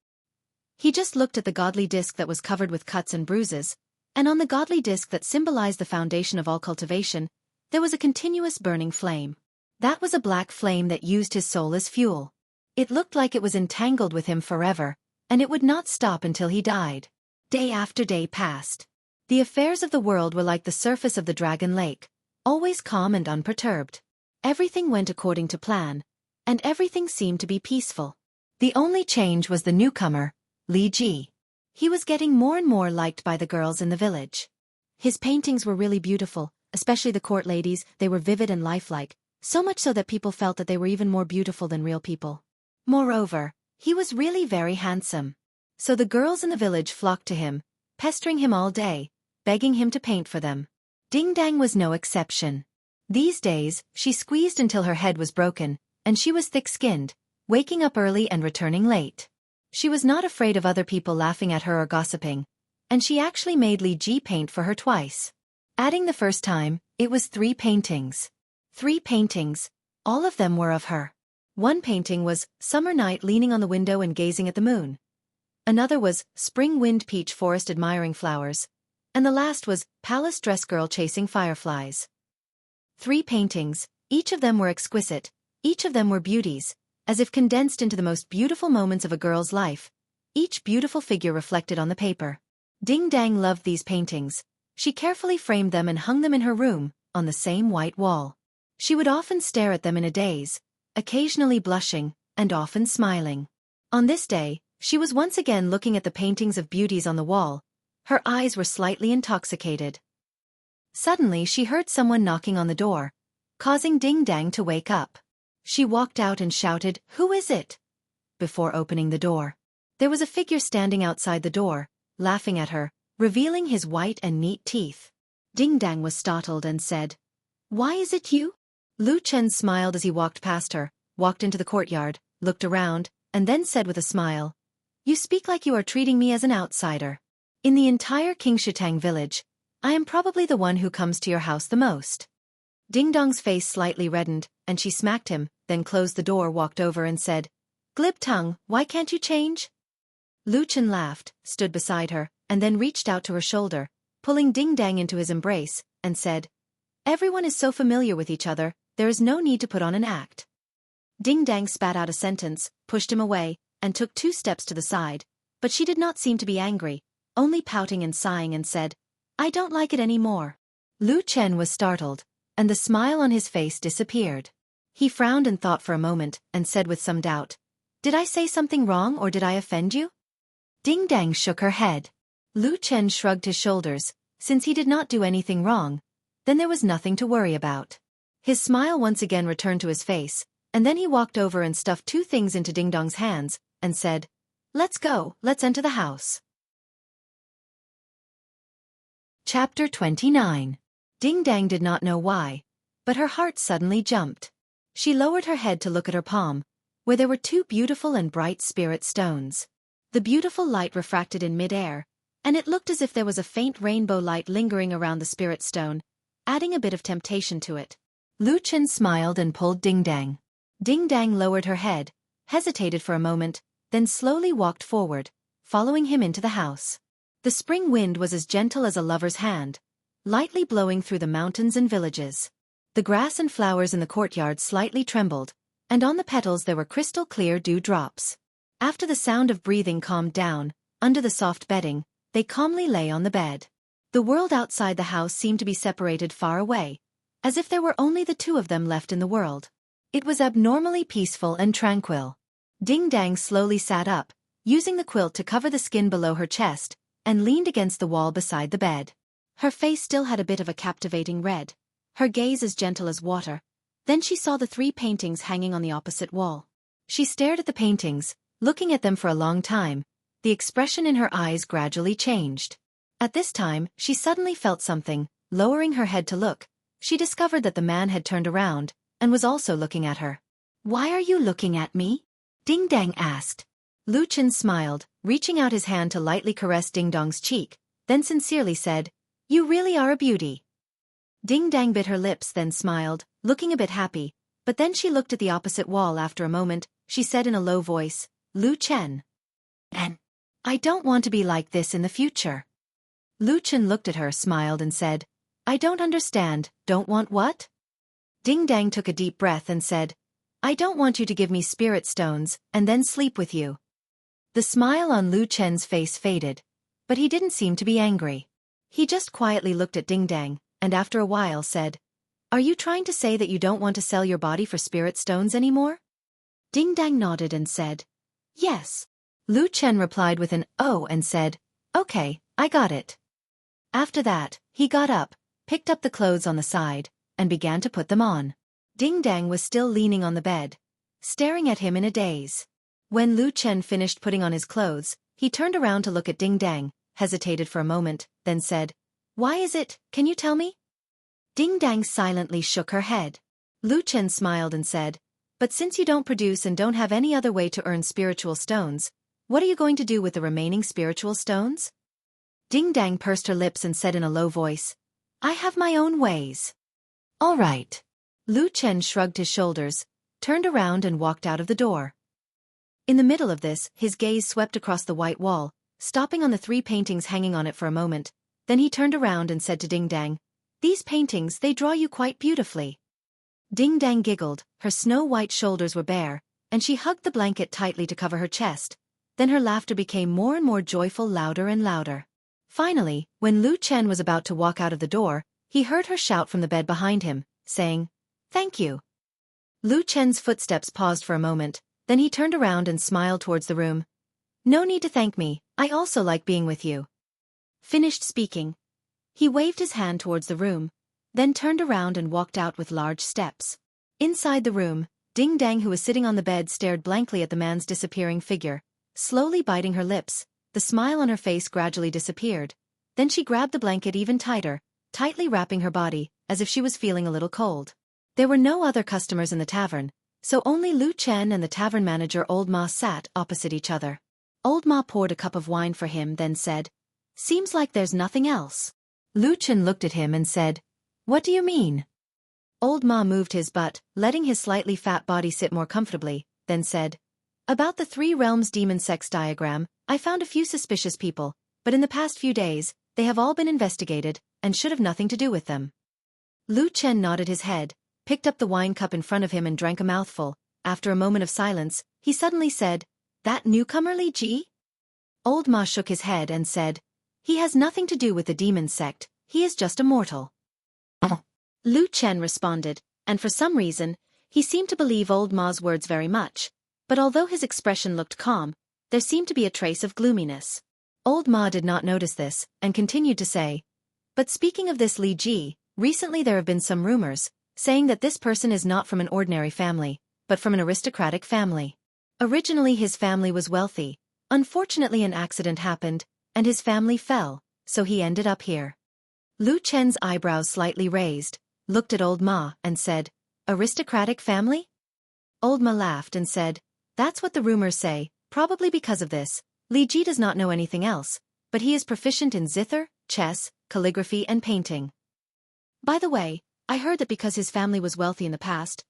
He just looked at the godly disk that was covered with cuts and bruises, and on the godly disk that symbolized the foundation of all cultivation, there was a continuous burning flame. That was a black flame that used his soul as fuel. It looked like it was entangled with him forever, and it would not stop until he died. Day after day passed. The affairs of the world were like the surface of the Dragon Lake, always calm and unperturbed. Everything went according to plan, and everything seemed to be peaceful. The only change was the newcomer, Li Ji. He was getting more and more liked by the girls in the village. His paintings were really beautiful, especially the court ladies. They were vivid and lifelike, so much so that people felt that they were even more beautiful than real people. Moreover, he was really very handsome. So the girls in the village flocked to him, pestering him all day, begging him to paint for them. Ding Dang was no exception. These days, she squeezed until her head was broken, and she was thick-skinned, waking up early and returning late. She was not afraid of other people laughing at her or gossiping, and she actually made Li Ji paint for her twice. Adding the first time, it was 3 paintings. 3 paintings, all of them were of her. One painting was Summer Night leaning on the window and gazing at the moon. Another was Spring Wind Peach Forest admiring flowers. And the last was Palace Dress Girl chasing fireflies. 3 paintings, each of them were exquisite, each of them were beauties, as if condensed into the most beautiful moments of a girl's life, each beautiful figure reflected on the paper. Ding Dang loved these paintings. She carefully framed them and hung them in her room, on the same white wall. She would often stare at them in a daze, occasionally blushing, and often smiling. On this day, she was once again looking at the paintings of beauties on the wall. Her eyes were slightly intoxicated. Suddenly she heard someone knocking on the door, causing Ding Dang to wake up. She walked out and shouted, "Who is it?" before opening the door. There was a figure standing outside the door, laughing at her, revealing his white and neat teeth. Ding Dang was startled and said, "Why is it you?" Lu Chen smiled as he walked past her, walked into the courtyard, looked around, and then said with a smile, "You speak like you are treating me as an outsider. In the entire Qingshitang village, I am probably the one who comes to your house the most." Ding Dong's face slightly reddened, and she smacked him, then closed the door, walked over and said, "Glib tongue, why can't you change?" Lu Chen laughed, stood beside her, and then reached out to her shoulder, pulling Ding Dang into his embrace, and said, "Everyone is so familiar with each other, there is no need to put on an act." Ding Dang spat out a sentence, pushed him away, and took 2 steps to the side, but she did not seem to be angry, only pouting and sighing, and said, "I don't like it any more." Lu Chen was startled, and the smile on his face disappeared. He frowned and thought for a moment, and said with some doubt, "Did I say something wrong or did I offend you?" Ding Dang shook her head. Lu Chen shrugged his shoulders. Since he did not do anything wrong, then there was nothing to worry about. His smile once again returned to his face, and then he walked over and stuffed 2 things into Ding Dong's hands, and said, "Let's go, let's enter the house." Chapter 29. Ding Dang did not know why, but her heart suddenly jumped. She lowered her head to look at her palm, where there were 2 beautiful and bright spirit stones. The beautiful light refracted in mid-air, and it looked as if there was a faint rainbow light lingering around the spirit stone, adding a bit of temptation to it. Lu Chen smiled and pulled Ding Dang. Ding Dang lowered her head, hesitated for a moment, then slowly walked forward, following him into the house. The spring wind was as gentle as a lover's hand, lightly blowing through the mountains and villages. The grass and flowers in the courtyard slightly trembled, and on the petals there were crystal-clear dew-drops. After the sound of breathing calmed down, under the soft bedding, they calmly lay on the bed. The world outside the house seemed to be separated far away, as if there were only the 2 of them left in the world. It was abnormally peaceful and tranquil. Ding Dang slowly sat up, using the quilt to cover the skin below her chest, and leaned against the wall beside the bed. Her face still had a bit of a captivating red, her gaze as gentle as water. Then she saw the 3 paintings hanging on the opposite wall. She stared at the paintings, looking at them for a long time. The expression in her eyes gradually changed. At this time, she suddenly felt something. Lowering her head to look, she discovered that the man had turned around, and was also looking at her. "Why are you looking at me?" Ding Dang asked. Lu Chen smiled, reaching out his hand to lightly caress Ding Dong's cheek, then sincerely said, "You really are a beauty." Ding Dang bit her lips, then smiled, looking a bit happy, but then she looked at the opposite wall. After a moment, she said in a low voice, "Lu Chen. And I don't want to be like this in the future." Lu Chen looked at her, smiled, and said, "I don't understand, don't want what?" Ding Dang took a deep breath and said, "I don't want you to give me spirit stones, and then sleep with you." The smile on Lu Chen's face faded, but he didn't seem to be angry. He just quietly looked at Ding Dang, and after a while said, "Are you trying to say that you don't want to sell your body for spirit stones anymore?" Ding Dang nodded and said, "Yes." Lu Chen replied with an "oh" and said, "Okay, I got it." After that, he got up, picked up the clothes on the side, and began to put them on. Ding Dang was still leaning on the bed, staring at him in a daze. When Lu Chen finished putting on his clothes, he turned around to look at Ding Dang, hesitated for a moment, then said, "Why is it, can you tell me?" Ding Dang silently shook her head. Lu Chen smiled and said, But since you don't produce and don't have any other way to earn spiritual stones, what are you going to do with the remaining spiritual stones? Ding Dang pursed her lips and said in a low voice, I have my own ways. All right. Lu Chen shrugged his shoulders, turned around and walked out of the door. In the middle of this, his gaze swept across the white wall, stopping on the 3 paintings hanging on it for a moment. Then he turned around and said to Ding Dang, These paintings, they draw you quite beautifully. Ding Dang giggled, her snow-white shoulders were bare, and she hugged the blanket tightly to cover her chest. Then her laughter became more and more joyful, louder and louder. Finally, when Lu Chen was about to walk out of the door, he heard her shout from the bed behind him, saying, Thank you. Lu Chen's footsteps paused for a moment, then he turned around and smiled towards the room. No need to thank me, I also like being with you. Finished speaking. He waved his hand towards the room, then turned around and walked out with large steps. Inside the room, Ding Dang, who was sitting on the bed, stared blankly at the man's disappearing figure. Slowly biting her lips, the smile on her face gradually disappeared. Then she grabbed the blanket even tighter, tightly wrapping her body, as if she was feeling a little cold. There were no other customers in the tavern, so only Lu Chen and the tavern manager Old Ma sat opposite each other. Old Ma poured a cup of wine for him, then said, Seems like there's nothing else. Lu Chen looked at him and said, What do you mean? Old Ma moved his butt, letting his slightly fat body sit more comfortably, then said, About the 3 realms demon sex diagram, I found a few suspicious people, but in the past few days, they have all been investigated, and should have nothing to do with them. Lu Chen nodded his head, picked up the wine cup in front of him and drank a mouthful. After a moment of silence, he suddenly said, That newcomer Li Ji? Old Ma shook his head and said, He has nothing to do with the demon sect, he is just a mortal. Lu Chen responded, and for some reason, he seemed to believe Old Ma's words very much, but although his expression looked calm, there seemed to be a trace of gloominess. Old Ma did not notice this, and continued to say, But speaking of this Li Ji, recently there have been some rumors, saying that this person is not from an ordinary family, but from an aristocratic family. Originally his family was wealthy. Unfortunately an accident happened, and his family fell, so he ended up here. Lu Chen's eyebrows slightly raised, looked at Old Ma, and said, Aristocratic family? Old Ma laughed and said, That's what the rumors say, probably because of this. Li Ji does not know anything else, but he is proficient in zither, chess, calligraphy and painting. By the way, I heard that because his family was wealthy in the past,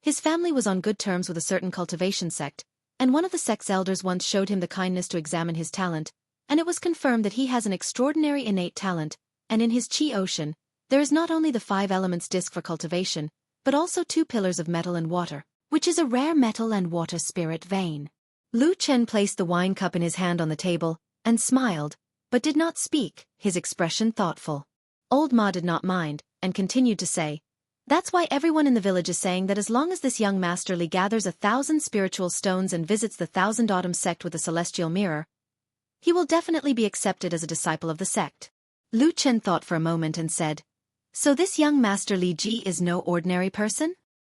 his family was on good terms with a certain cultivation sect, and one of the sect's elders once showed him the kindness to examine his talent, and it was confirmed that he has an extraordinary innate talent, and in his chi ocean, there is not only the 5 elements disc for cultivation, but also 2 pillars of metal and water, which is a rare metal and water spirit vein. Lu Chen placed the wine cup in his hand on the table, and smiled, but did not speak, his expression thoughtful. Old Ma did not mind, and continued to say, That's why everyone in the village is saying that as long as this young Master Li gathers 1,000 spiritual stones and visits the Thousand Autumn sect with a celestial mirror, he will definitely be accepted as a disciple of the sect. Lu Chen thought for a moment and said, So this young Master Li Ji is no ordinary person?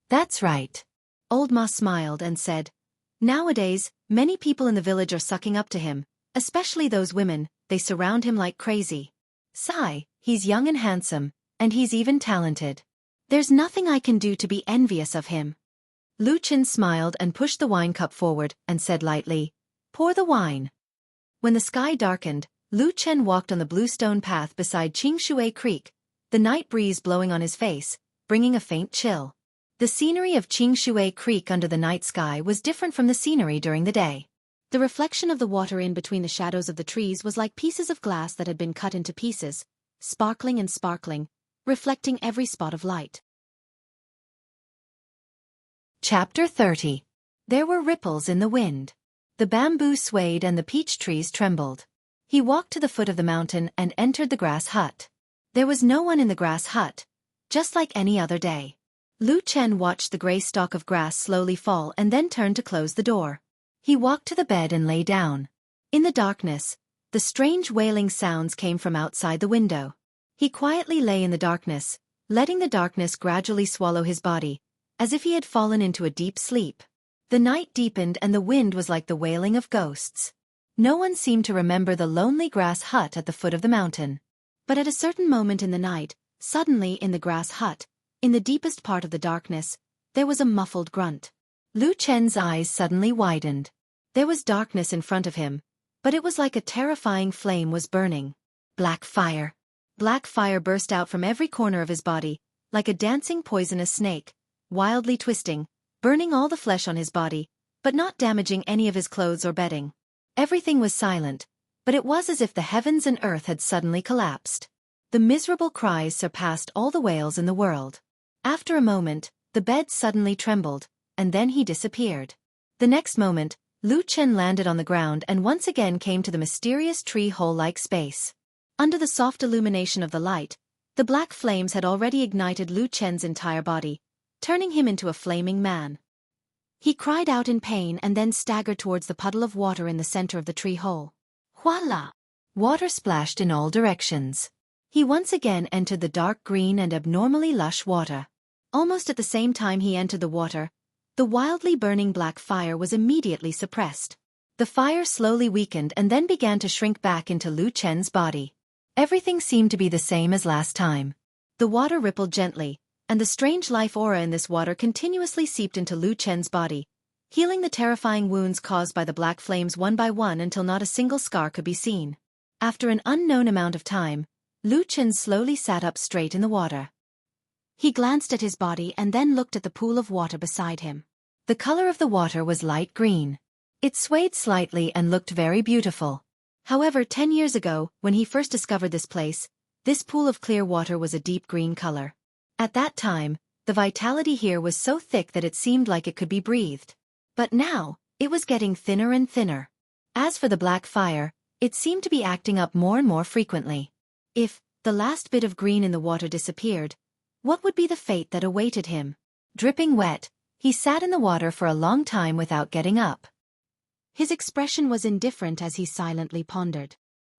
That's right. Old Ma smiled and said, Nowadays, many people in the village are sucking up to him, especially those women, they surround him like crazy. Sigh, he's young and handsome, and he's even talented. There's nothing I can do to be envious of him. Lu Chen smiled and pushed the wine cup forward and said lightly, Pour the wine. When the sky darkened, Lu Chen walked on the blue stone path beside Xianxia Creek, the night breeze blowing on his face, bringing a faint chill. The scenery of Xianxia Creek under the night sky was different from the scenery during the day. The reflection of the water in between the shadows of the trees was like pieces of glass that had been cut into pieces, sparkling and sparkling, reflecting every spot of light. Chapter 30. There were ripples in the wind. The bamboo swayed and the peach trees trembled. He walked to the foot of the mountain and entered the grass hut. There was no one in the grass hut, just like any other day. Lu Chen watched the gray stalk of grass slowly fall and then turned to close the door. He walked to the bed and lay down. In the darkness, the strange wailing sounds came from outside the window. He quietly lay in the darkness, letting the darkness gradually swallow his body, as if he had fallen into a deep sleep. The night deepened and the wind was like the wailing of ghosts. No one seemed to remember the lonely grass hut at the foot of the mountain. But at a certain moment in the night, suddenly in the grass hut, in the deepest part of the darkness, there was a muffled grunt. Lu Chen's eyes suddenly widened. There was darkness in front of him, but it was like a terrifying flame was burning. Black fire. Black fire burst out from every corner of his body, like a dancing poisonous snake, wildly twisting, burning all the flesh on his body, but not damaging any of his clothes or bedding. Everything was silent, but it was as if the heavens and earth had suddenly collapsed. The miserable cries surpassed all the wails in the world. After a moment, the bed suddenly trembled, and then he disappeared. The next moment, Lu Chen landed on the ground and once again came to the mysterious tree hole-like space. Under the soft illumination of the light, the black flames had already ignited Lu Chen's entire body, turning him into a flaming man. He cried out in pain and then staggered towards the puddle of water in the center of the tree hole. Voila! Water splashed in all directions. He once again entered the dark green and abnormally lush water. Almost at the same time he entered the water, the wildly burning black fire was immediately suppressed. The fire slowly weakened and then began to shrink back into Lu Chen's body. Everything seemed to be the same as last time. The water rippled gently, and the strange life aura in this water continuously seeped into Lu Chen's body, healing the terrifying wounds caused by the black flames one by one until not a single scar could be seen. After an unknown amount of time, Lu Chen slowly sat up straight in the water. He glanced at his body and then looked at the pool of water beside him. The color of the water was light green. It swayed slightly and looked very beautiful. However, 10 years ago, when he first discovered this place, this pool of clear water was a deep green color. At that time, the vitality here was so thick that it seemed like it could be breathed. But now, it was getting thinner and thinner. As for the black fire, it seemed to be acting up more and more frequently. If the last bit of green in the water disappeared, what would be the fate that awaited him? Dripping wet, he sat in the water for a long time without getting up. His expression was indifferent as he silently pondered.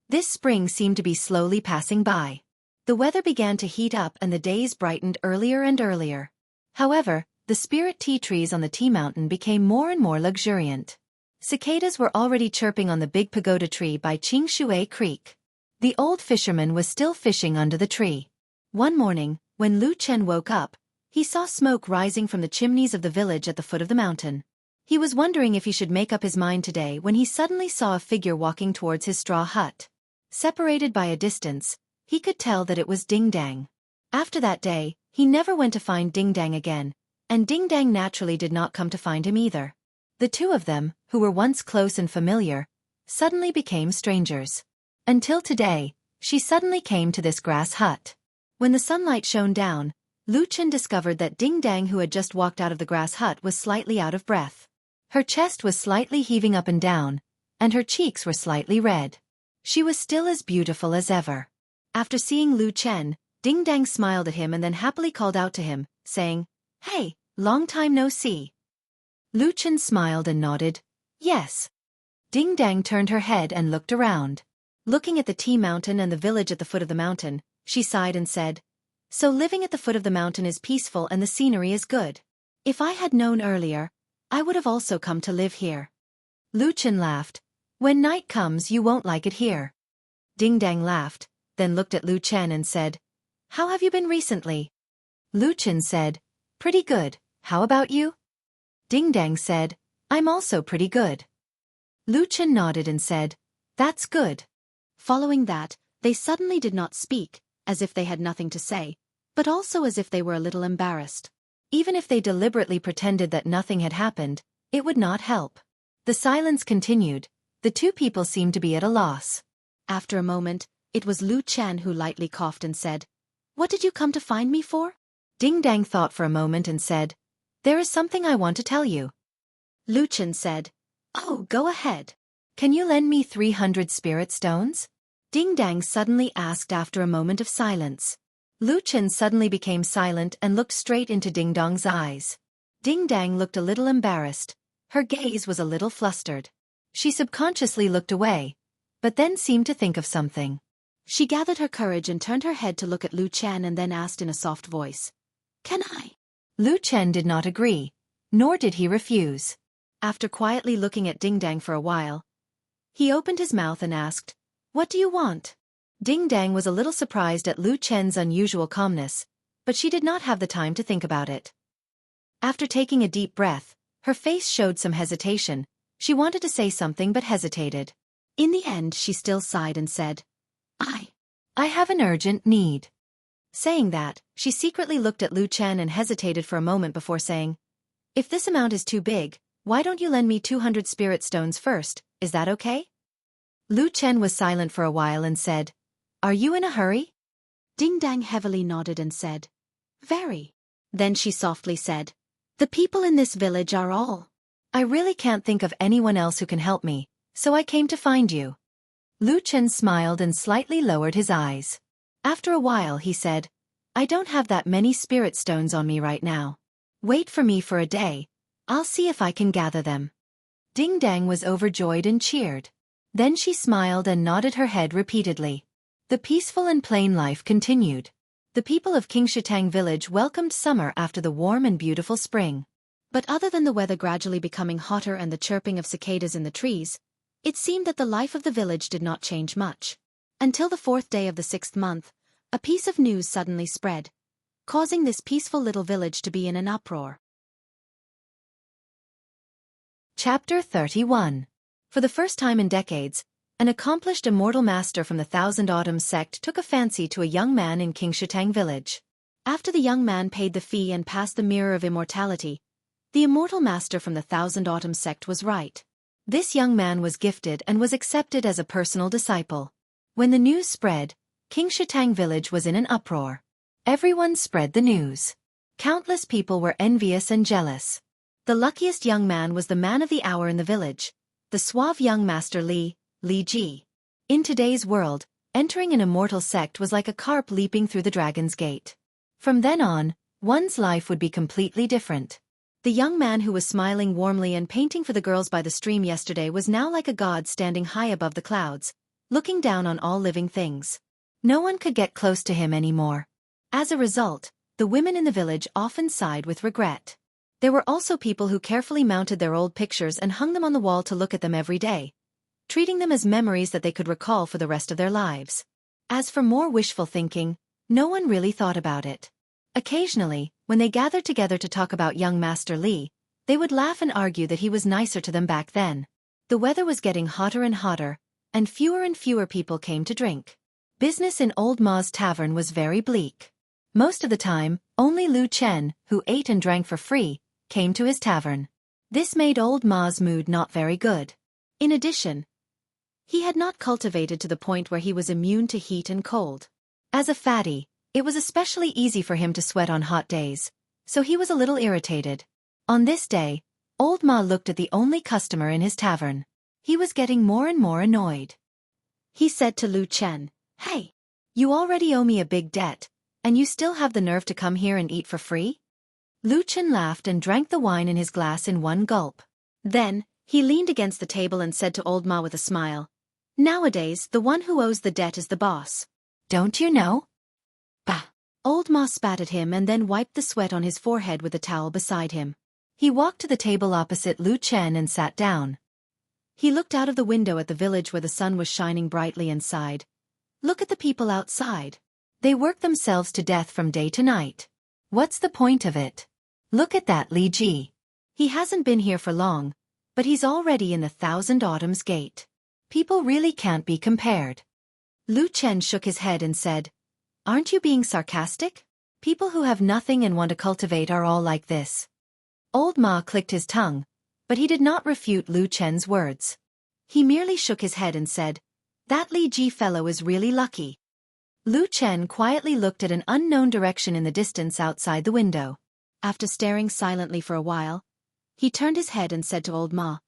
This spring seemed to be slowly passing by. The weather began to heat up and the days brightened earlier and earlier. However, the spirit tea trees on the tea mountain became more and more luxuriant. Cicadas were already chirping on the big pagoda tree by Qingshui Creek. The old fisherman was still fishing under the tree. One morning, when Lu Chen woke up, he saw smoke rising from the chimneys of the village at the foot of the mountain. He was wondering if he should make up his mind today when he suddenly saw a figure walking towards his straw hut. Separated by a distance, he could tell that it was Ding Dang. After that day, he never went to find Ding Dang again, and Ding Dang naturally did not come to find him either. The two of them, who were once close and familiar, suddenly became strangers. Until today, she suddenly came to this grass hut. When the sunlight shone down, Lu Chen discovered that Ding Dang, who had just walked out of the grass hut, was slightly out of breath. Her chest was slightly heaving up and down, and her cheeks were slightly red. She was still as beautiful as ever. After seeing Lu Chen, Ding Dang smiled at him and then happily called out to him, saying, "Hey, long time no see." Lu Chen smiled and nodded, "Yes." Ding Dang turned her head and looked around. Looking at the tea mountain and the village at the foot of the mountain, she sighed and said, "So living at the foot of the mountain is peaceful and the scenery is good. If I had known earlier, I would have also come to live here." Lu Chen laughed, "When night comes you won't like it here." Ding Dang laughed, then looked at Lu Chen and said, "How have you been recently?" Lu Chen said, "Pretty good, how about you?" Ding Dang said, "I'm also pretty good." Lu Chen nodded and said, "That's good." Following that, they suddenly did not speak, as if they had nothing to say, but also as if they were a little embarrassed. Even if they deliberately pretended that nothing had happened, it would not help. The silence continued. The two people seemed to be at a loss. After a moment, it was Lu Chen who lightly coughed and said, "What did you come to find me for?" Ding Dang thought for a moment and said, "There is something I want to tell you." Lu Chen said, "Oh, go ahead. Can you lend me 300 spirit stones?" Ding Dang suddenly asked after a moment of silence. Lu Chen suddenly became silent and looked straight into Ding Dong's eyes. Ding Dang looked a little embarrassed. Her gaze was a little flustered. She subconsciously looked away, but then seemed to think of something. She gathered her courage and turned her head to look at Lu Chen and then asked in a soft voice, "Can I?" Lu Chen did not agree, nor did he refuse. After quietly looking at Ding Dang for a while, he opened his mouth and asked, "What do you want?" Ding Dang was a little surprised at Lu Chen's unusual calmness, but she did not have the time to think about it. After taking a deep breath, Her face showed some hesitation. She wanted to say something but hesitated. In the end she still sighed and said, I have an urgent need. Saying that, she secretly looked at Lu Chen and hesitated for a moment before saying, if this amount is too big, why don't you lend me 200 spirit stones first, is that okay? Lu Chen was silent for a while and said, are you in a hurry? Ding Dang heavily nodded and said, very. Then she softly said, the people in this village are all. I really can't think of anyone else who can help me, so I came to find you. Lu Chen smiled and slightly lowered his eyes. After a while he said, I don't have that many spirit stones on me right now. Wait for me for a day, I'll see if I can gather them. Ding Dang was overjoyed and cheered. Then she smiled and nodded her head repeatedly. The peaceful and plain life continued. The people of Xianxia village welcomed summer after the warm and beautiful spring. But other than the weather gradually becoming hotter and the chirping of cicadas in the trees, it seemed that the life of the village did not change much. Until the 4th day of the 6th month, a piece of news suddenly spread, causing this peaceful little village to be in an uproar. Chapter 31. For the first time in decades, an accomplished immortal master from the Thousand Autumns sect took a fancy to a young man in Xianxia village. After the young man paid the fee and passed the mirror of immortality, the immortal master from the Thousand Autumns sect was right. This young man was gifted and was accepted as a personal disciple. When the news spread, Xianxia village was in an uproar. Everyone spread the news. Countless people were envious and jealous. The luckiest young man was the man of the hour in the village, the suave young master Li Ji. In today's world, entering an immortal sect was like a carp leaping through the dragon's gate. From then on, one's life would be completely different. The young man who was smiling warmly and painting for the girls by the stream yesterday was now like a god standing high above the clouds, looking down on all living things. No one could get close to him anymore. As a result, the women in the village often sighed with regret. There were also people who carefully mounted their old pictures and hung them on the wall to look at them every day, treating them as memories that they could recall for the rest of their lives. As for more wishful thinking, no one really thought about it. Occasionally, when they gathered together to talk about young Master Li, they would laugh and argue that he was nicer to them back then. The weather was getting hotter and fewer people came to drink. Business in Old Ma's tavern was very bleak. Most of the time, only Lu Chen, who ate and drank for free, came to his tavern. This made Old Ma's mood not very good. In addition, he had not cultivated to the point where he was immune to heat and cold. As a fatty, it was especially easy for him to sweat on hot days, so he was a little irritated. On this day, Old Ma looked at the only customer in his tavern. He was getting more and more annoyed. He said to Lu Chen, "Hey, you already owe me a big debt, and you still have the nerve to come here and eat for free?" Lu Chen laughed and drank the wine in his glass in one gulp. Then, he leaned against the table and said to Old Ma with a smile, "Nowadays, the one who owes the debt is the boss. Don't you know?" Bah! Old Ma spat at him and then wiped the sweat on his forehead with a towel beside him. He walked to the table opposite Lu Chen and sat down. He looked out of the window at the village where the sun was shining brightly and sighed. Look at the people outside. They work themselves to death from day to night. What's the point of it? Look at that Li Ji. He hasn't been here for long, but he's already in the Thousand Autumns Gate. People really can't be compared. Lu Chen shook his head and said, "Aren't you being sarcastic? People who have nothing and want to cultivate are all like this." Old Ma clicked his tongue, but he did not refute Lu Chen's words. He merely shook his head and said, "That Li Ji fellow is really lucky." Lu Chen quietly looked at an unknown direction in the distance outside the window. After staring silently for a while, he turned his head and said to Old Ma,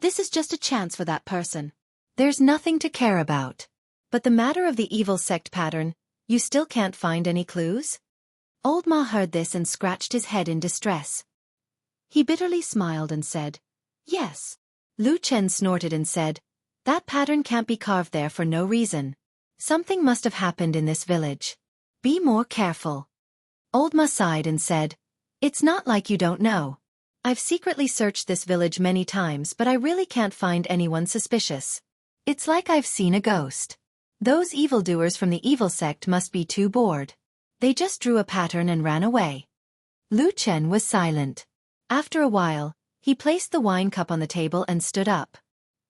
"This is just a chance for that person. There's nothing to care about. But the matter of the evil sect pattern, you still can't find any clues?" Old Ma heard this and scratched his head in distress. He bitterly smiled and said, "Yes." Lu Chen snorted and said, "That pattern can't be carved there for no reason. Something must have happened in this village. Be more careful." Old Ma sighed and said, "It's not like you don't know. I've secretly searched this village many times but I really can't find anyone suspicious. It's like I've seen a ghost. Those evildoers from the evil sect must be too bored. They just drew a pattern and ran away." Lu Chen was silent. After a while, He placed the wine cup on the table and stood up.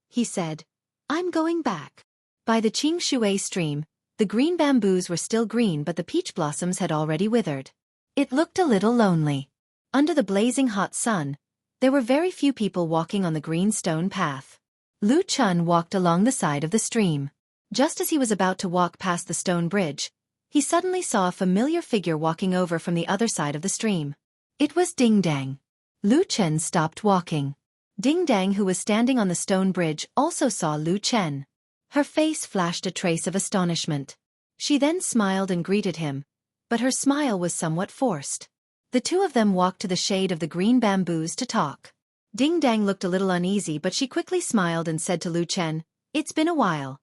He said, "I'm going back." By the Qingshui stream, the green bamboos were still green but the peach blossoms had already withered. It looked a little lonely. Under the blazing hot sun, there were very few people walking on the green stone path. Lu Chun walked along the side of the stream. Just as he was about to walk past the stone bridge, he suddenly saw a familiar figure walking over from the other side of the stream. It was Ding Dang. Lu Chen stopped walking. Ding Dang, who was standing on the stone bridge, also saw Lu Chen. Her face flashed a trace of astonishment. She then smiled and greeted him, but her smile was somewhat forced. The two of them walked to the shade of the green bamboos to talk. Ding Dang looked a little uneasy but she quickly smiled and said to Lu Chen, "It's been a while."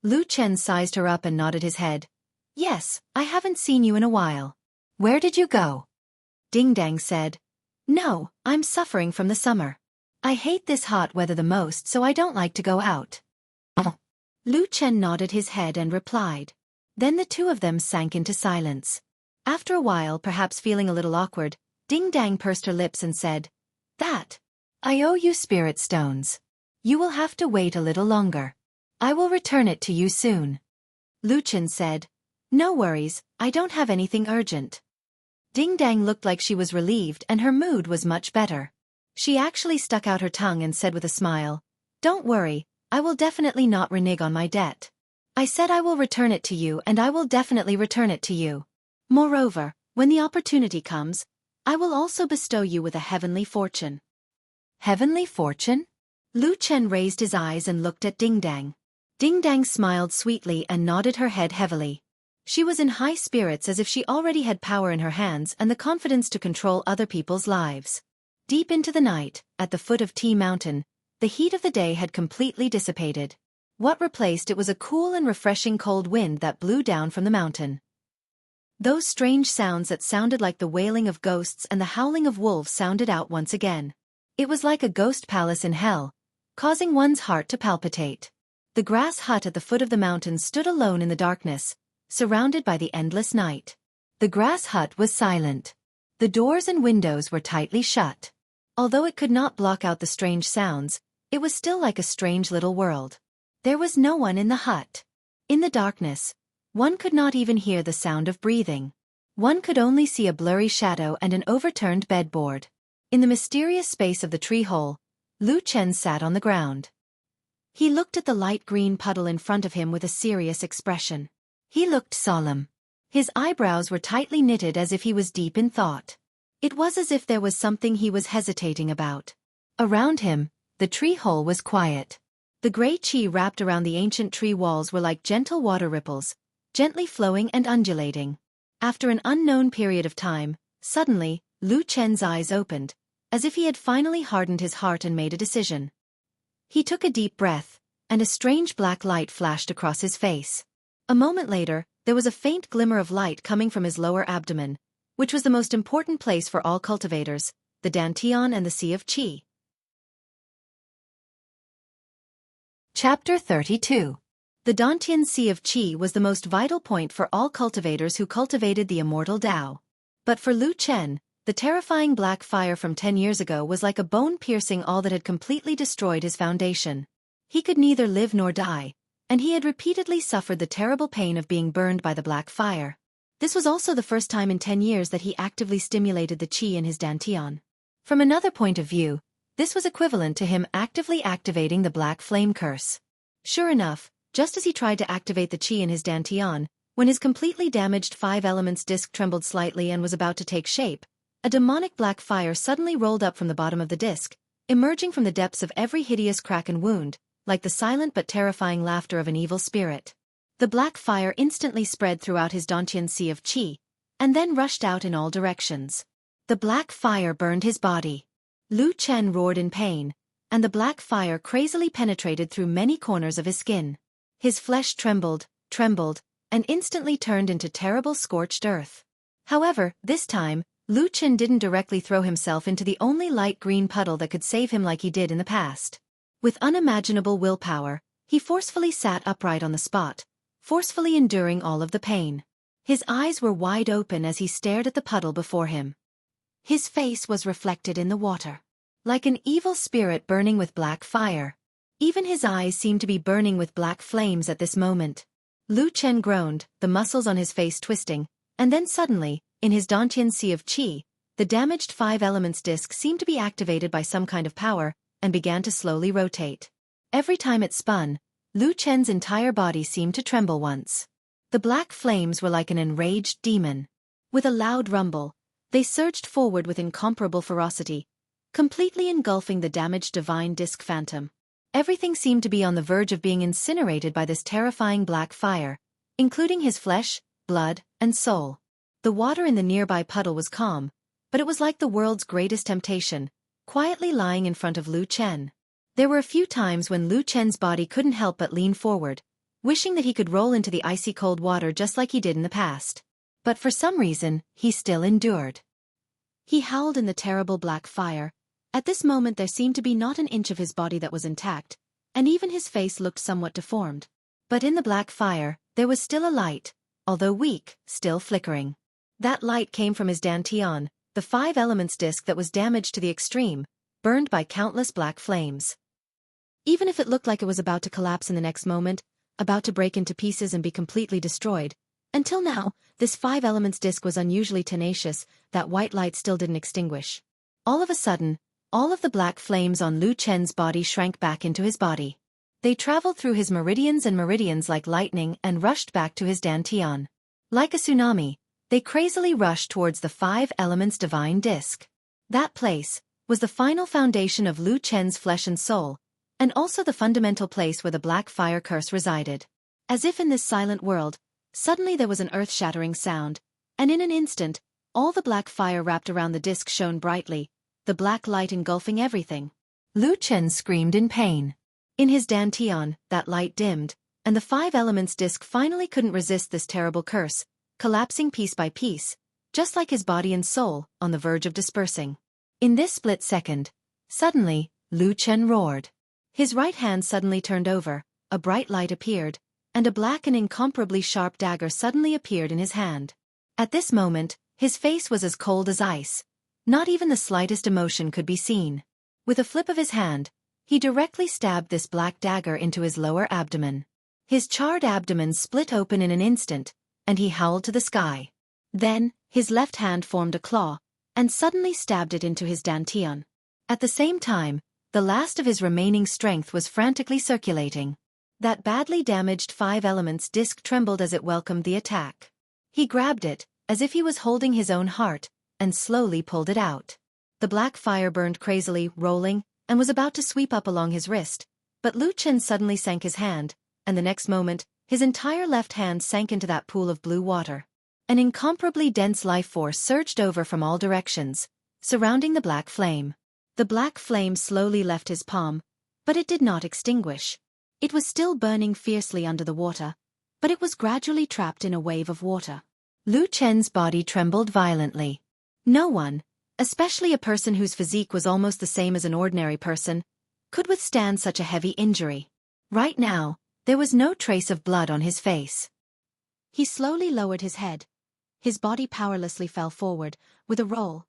Lu Chen sized her up and nodded his head. "Yes, I haven't seen you in a while. Where did you go?" Ding Dang said, "No, I'm suffering from the summer. I hate this hot weather the most, so I don't like to go out." Lu Chen nodded his head and replied. Then the two of them sank into silence. After a while, perhaps feeling a little awkward, Ding Dang pursed her lips and said, I owe you spirit stones. You will have to wait a little longer. I will return it to you soon." Lu Chen said, "No worries, I don't have anything urgent." Ding Dang looked like she was relieved and her mood was much better. She actually stuck out her tongue and said with a smile, "Don't worry, I will definitely not renege on my debt. I said I will return it to you and I will definitely return it to you. Moreover, when the opportunity comes, I will also bestow you with a heavenly fortune." Heavenly fortune? Lu Chen raised his eyes and looked at Ding Dang. Ding Dang smiled sweetly and nodded her head heavily. She was in high spirits as if she already had power in her hands and the confidence to control other people's lives. Deep into the night, at the foot of Tea Mountain, the heat of the day had completely dissipated. What replaced it was a cool and refreshing cold wind that blew down from the mountain. Those strange sounds that sounded like the wailing of ghosts and the howling of wolves sounded out once again. It was like a ghost palace in hell, causing one's heart to palpitate. The grass hut at the foot of the mountain stood alone in the darkness, surrounded by the endless night. The grass hut was silent. The doors and windows were tightly shut. Although it could not block out the strange sounds, it was still like a strange little world. There was no one in the hut. In the darkness, one could not even hear the sound of breathing. One could only see a blurry shadow and an overturned bedboard. In the mysterious space of the tree hole, Lu Chen sat on the ground. He looked at the light green puddle in front of him with a serious expression. He looked solemn. His eyebrows were tightly knitted as if he was deep in thought. It was as if there was something he was hesitating about. Around him, the tree hole was quiet. The gray qi wrapped around the ancient tree walls were like gentle water ripples, gently flowing and undulating. After an unknown period of time, suddenly, Lu Chen's eyes opened, as if he had finally hardened his heart and made a decision. He took a deep breath, and a strange black light flashed across his face. A moment later, there was a faint glimmer of light coming from his lower abdomen, which was the most important place for all cultivators, the Dantian and the Sea of Qi. Chapter 32. The Dantian Sea of Qi was the most vital point for all cultivators who cultivated the immortal Tao. But for Lu Chen, the terrifying black fire from 10 years ago was like a bone piercing all that had completely destroyed his foundation. He could neither live nor die, and he had repeatedly suffered the terrible pain of being burned by the black fire. This was also the first time in 10 years that he actively stimulated the qi in his dantian. From another point of view, this was equivalent to him actively activating the black flame curse. Sure enough, just as he tried to activate the qi in his dantian, when his completely damaged 5 elements disc trembled slightly and was about to take shape, a demonic black fire suddenly rolled up from the bottom of the disc, emerging from the depths of every hideous crack and wound, like the silent but terrifying laughter of an evil spirit. The black fire instantly spread throughout his Dantian Sea of Qi, and then rushed out in all directions. The black fire burned his body. Lu Chen roared in pain, and the black fire crazily penetrated through many corners of his skin. His flesh trembled, and instantly turned into terrible scorched earth. However, this time, Lu Chen didn't directly throw himself into the only light green puddle that could save him like he did in the past. With unimaginable willpower, he forcefully sat upright on the spot, forcefully enduring all of the pain. His eyes were wide open as he stared at the puddle before him. His face was reflected in the water. like an evil spirit burning with black fire. Even his eyes seemed to be burning with black flames at this moment. Lu Chen groaned, the muscles on his face twisting, and then suddenly, in his Dantian sea of qi, the damaged five elements disc seemed to be activated by some kind of power, and began to slowly rotate. Every time it spun, Lu Chen's entire body seemed to tremble once. The black flames were like an enraged demon. With a loud rumble, they surged forward with incomparable ferocity, completely engulfing the damaged divine disc phantom. Everything seemed to be on the verge of being incinerated by this terrifying black fire, including his flesh, blood, and soul. The water in the nearby puddle was calm, but it was like the world's greatest temptation, quietly lying in front of Lu Chen. There were a few times when Lu Chen's body couldn't help but lean forward, wishing that he could roll into the icy cold water just like he did in the past. But for some reason, he still endured. He howled in the terrible black fire. At this moment there seemed to be not an inch of his body that was intact, and even his face looked somewhat deformed. But in the black fire, there was still a light, although weak, still flickering. That light came from his dantian, the five elements disc that was damaged to the extreme, burned by countless black flames. Even if it looked like it was about to collapse in the next moment, about to break into pieces and be completely destroyed, until now, this five elements disc was unusually tenacious, that white light still didn't extinguish. All of a sudden, all of the black flames on Lu Chen's body shrank back into his body. They traveled through his meridians like lightning and rushed back to his dantian. Like a tsunami, they crazily rushed towards the five elements divine disc. That place was the final foundation of Lu Chen's flesh and soul, and also the fundamental place where the black fire curse resided. As if in this silent world, suddenly there was an earth-shattering sound, and in an instant, all the black fire wrapped around the disc shone brightly, the black light engulfing everything. Lu Chen screamed in pain. In his dantian, that light dimmed, and the five elements disc finally couldn't resist this terrible curse, collapsing piece by piece, just like his body and soul, on the verge of dispersing. In this split second, suddenly, Lu Chen roared. His right hand suddenly turned over, a bright light appeared, and a black and incomparably sharp dagger suddenly appeared in his hand. At this moment, his face was as cold as ice. Not even the slightest emotion could be seen. With a flip of his hand, he directly stabbed this black dagger into his lower abdomen. His charred abdomen split open in an instant, and he howled to the sky. Then, his left hand formed a claw, and suddenly stabbed it into his dantian. At the same time, the last of his remaining strength was frantically circulating. That badly damaged five elements disc trembled as it welcomed the attack. He grabbed it, as if he was holding his own heart, and slowly pulled it out. The black fire burned crazily, rolling, and was about to sweep up along his wrist, but Lu Chen suddenly sank his hand, and the next moment, his entire left hand sank into that pool of blue water. An incomparably dense life force surged over from all directions, surrounding the black flame. The black flame slowly left his palm, but it did not extinguish. It was still burning fiercely under the water, but it was gradually trapped in a wave of water. Lu Chen's body trembled violently. No one, especially a person whose physique was almost the same as an ordinary person, could withstand such a heavy injury. Right now, there was no trace of blood on his face. He slowly lowered his head. His body powerlessly fell forward, with a roll.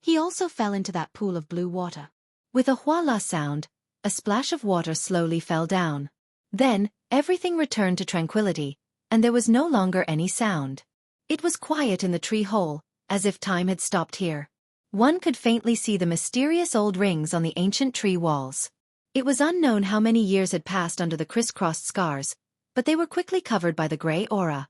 He also fell into that pool of blue water. With a voila sound, a splash of water slowly fell down. Then, everything returned to tranquility, and there was no longer any sound. It was quiet in the tree hole, as if time had stopped here. One could faintly see the mysterious old rings on the ancient tree walls. It was unknown how many years had passed under the crisscrossed scars, but they were quickly covered by the gray aura.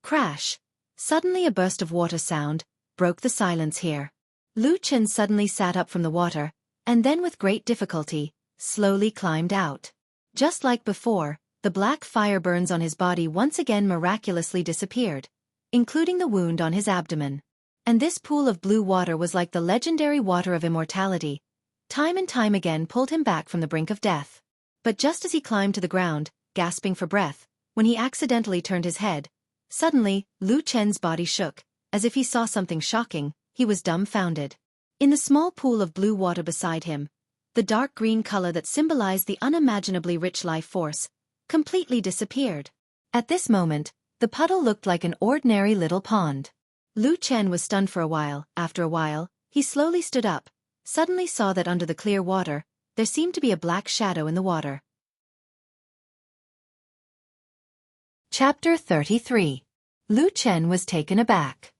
Crash! Suddenly a burst of water sound broke the silence here. Lu Chen suddenly sat up from the water, and then with great difficulty, slowly climbed out. Just like before, the black fire burns on his body once again miraculously disappeared, including the wound on his abdomen. And this pool of blue water was like the legendary water of immortality. Time and time again pulled him back from the brink of death. But just as he climbed to the ground, gasping for breath, when he accidentally turned his head, suddenly, Lu Chen's body shook, as if he saw something shocking. He was dumbfounded. In the small pool of blue water beside him, the dark green color that symbolized the unimaginably rich life force completely disappeared. At this moment, the puddle looked like an ordinary little pond. Lu Chen was stunned for a while. After a while, he slowly stood up, suddenly saw that under the clear water, there seemed to be a black shadow in the water. Chapter 33. Lu Chen was taken aback.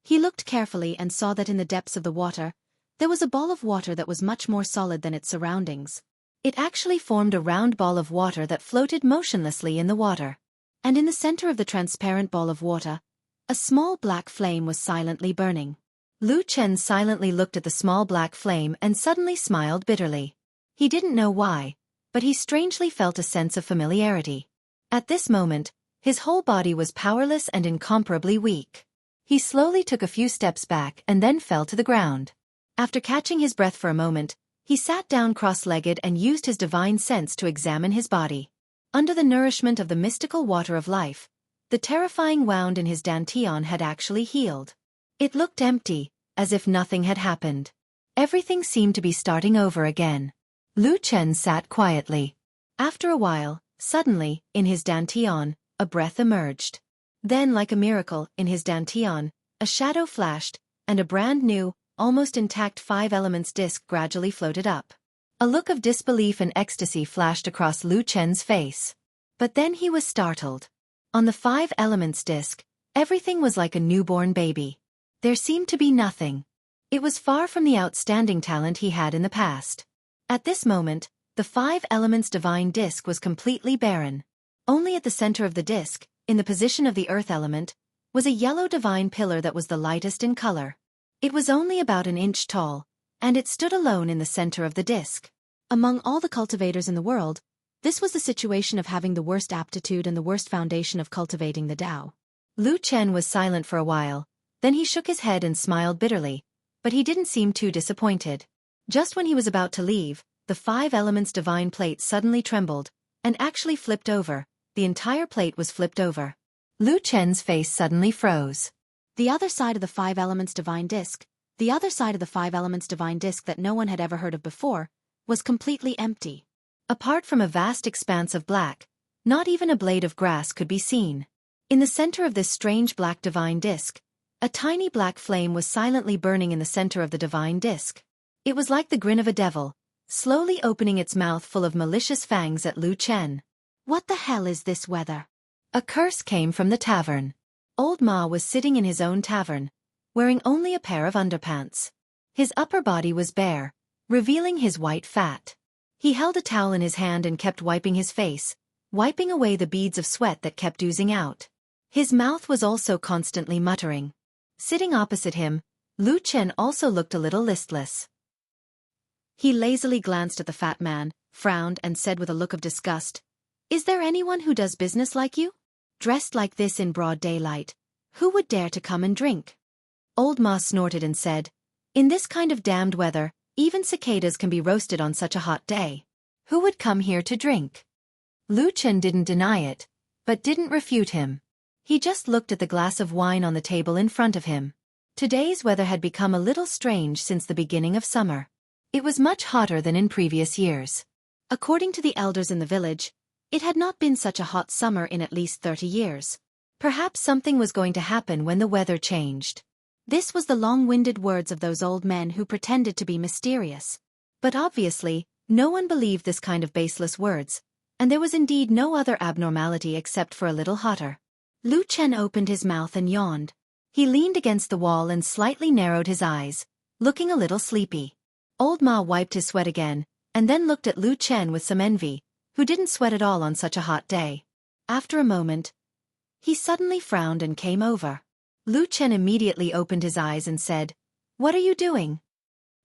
He looked carefully and saw that in the depths of the water, there was a ball of water that was much more solid than its surroundings. It actually formed a round ball of water that floated motionlessly in the water. And in the center of the transparent ball of water, a small black flame was silently burning. Lu Chen silently looked at the small black flame and suddenly smiled bitterly. He didn't know why, but he strangely felt a sense of familiarity. At this moment, his whole body was powerless and incomparably weak. He slowly took a few steps back and then fell to the ground. After catching his breath for a moment, he sat down cross-legged and used his divine sense to examine his body. Under the nourishment of the mystical water of life, the terrifying wound in his dantian had actually healed. It looked empty, as if nothing had happened. Everything seemed to be starting over again. Lu Chen sat quietly. After a while, suddenly, in his dantian, a breath emerged. Then, like a miracle, in his dantian, a shadow flashed, and a brand new, almost intact 5 elements disc gradually floated up. A look of disbelief and ecstasy flashed across Lu Chen's face. But then he was startled. On the 5 elements disc, everything was like a newborn baby. There seemed to be nothing. It was far from the outstanding talent he had in the past. At this moment, the 5 elements divine disc was completely barren. Only at the center of the disc, in the position of the earth element, was a yellow divine pillar that was the lightest in color. It was only about an inch tall, and it stood alone in the center of the disc. Among all the cultivators in the world, this was the situation of having the worst aptitude and the worst foundation of cultivating the Tao. Lu Chen was silent for a while, then he shook his head and smiled bitterly, but he didn't seem too disappointed. Just when he was about to leave, the 5 elements divine plate suddenly trembled, and actually flipped over. The entire plate was flipped over. Lu Chen's face suddenly froze. The other side of the 5 elements divine disc, the other side of the 5 elements divine disc that no one had ever heard of before, was completely empty. Apart from a vast expanse of black, not even a blade of grass could be seen. In the center of this strange black divine disc, a tiny black flame was silently burning in the center of the divine disc. It was like the grin of a devil, slowly opening its mouth full of malicious fangs at Lu Chen. What the hell is this weather? A curse came from the tavern. Old Ma was sitting in his own tavern, wearing only a pair of underpants. His upper body was bare, revealing his white fat. He held a towel in his hand and kept wiping his face, wiping away the beads of sweat that kept oozing out. His mouth was also constantly muttering. Sitting opposite him, Lu Chen also looked a little listless. He lazily glanced at the fat man, frowned and said with a look of disgust, "Is there anyone who does business like you? Dressed like this in broad daylight, who would dare to come and drink?" Old Ma snorted and said, "In this kind of damned weather, even cicadas can be roasted on such a hot day. Who would come here to drink?" Lu Chen didn't deny it, but didn't refute him. He just looked at the glass of wine on the table in front of him. Today's weather had become a little strange since the beginning of summer. It was much hotter than in previous years. According to the elders in the village, it had not been such a hot summer in at least 30 years. Perhaps something was going to happen when the weather changed. This was the long-winded words of those old men who pretended to be mysterious. But obviously, no one believed this kind of baseless words, and there was indeed no other abnormality except for a little hotter. Lu Chen opened his mouth and yawned. He leaned against the wall and slightly narrowed his eyes, looking a little sleepy. Old Ma wiped his sweat again, and then looked at Lu Chen with some envy, who didn't sweat at all on such a hot day. After a moment, he suddenly frowned and came over. Lu Chen immediately opened his eyes and said, "What are you doing?"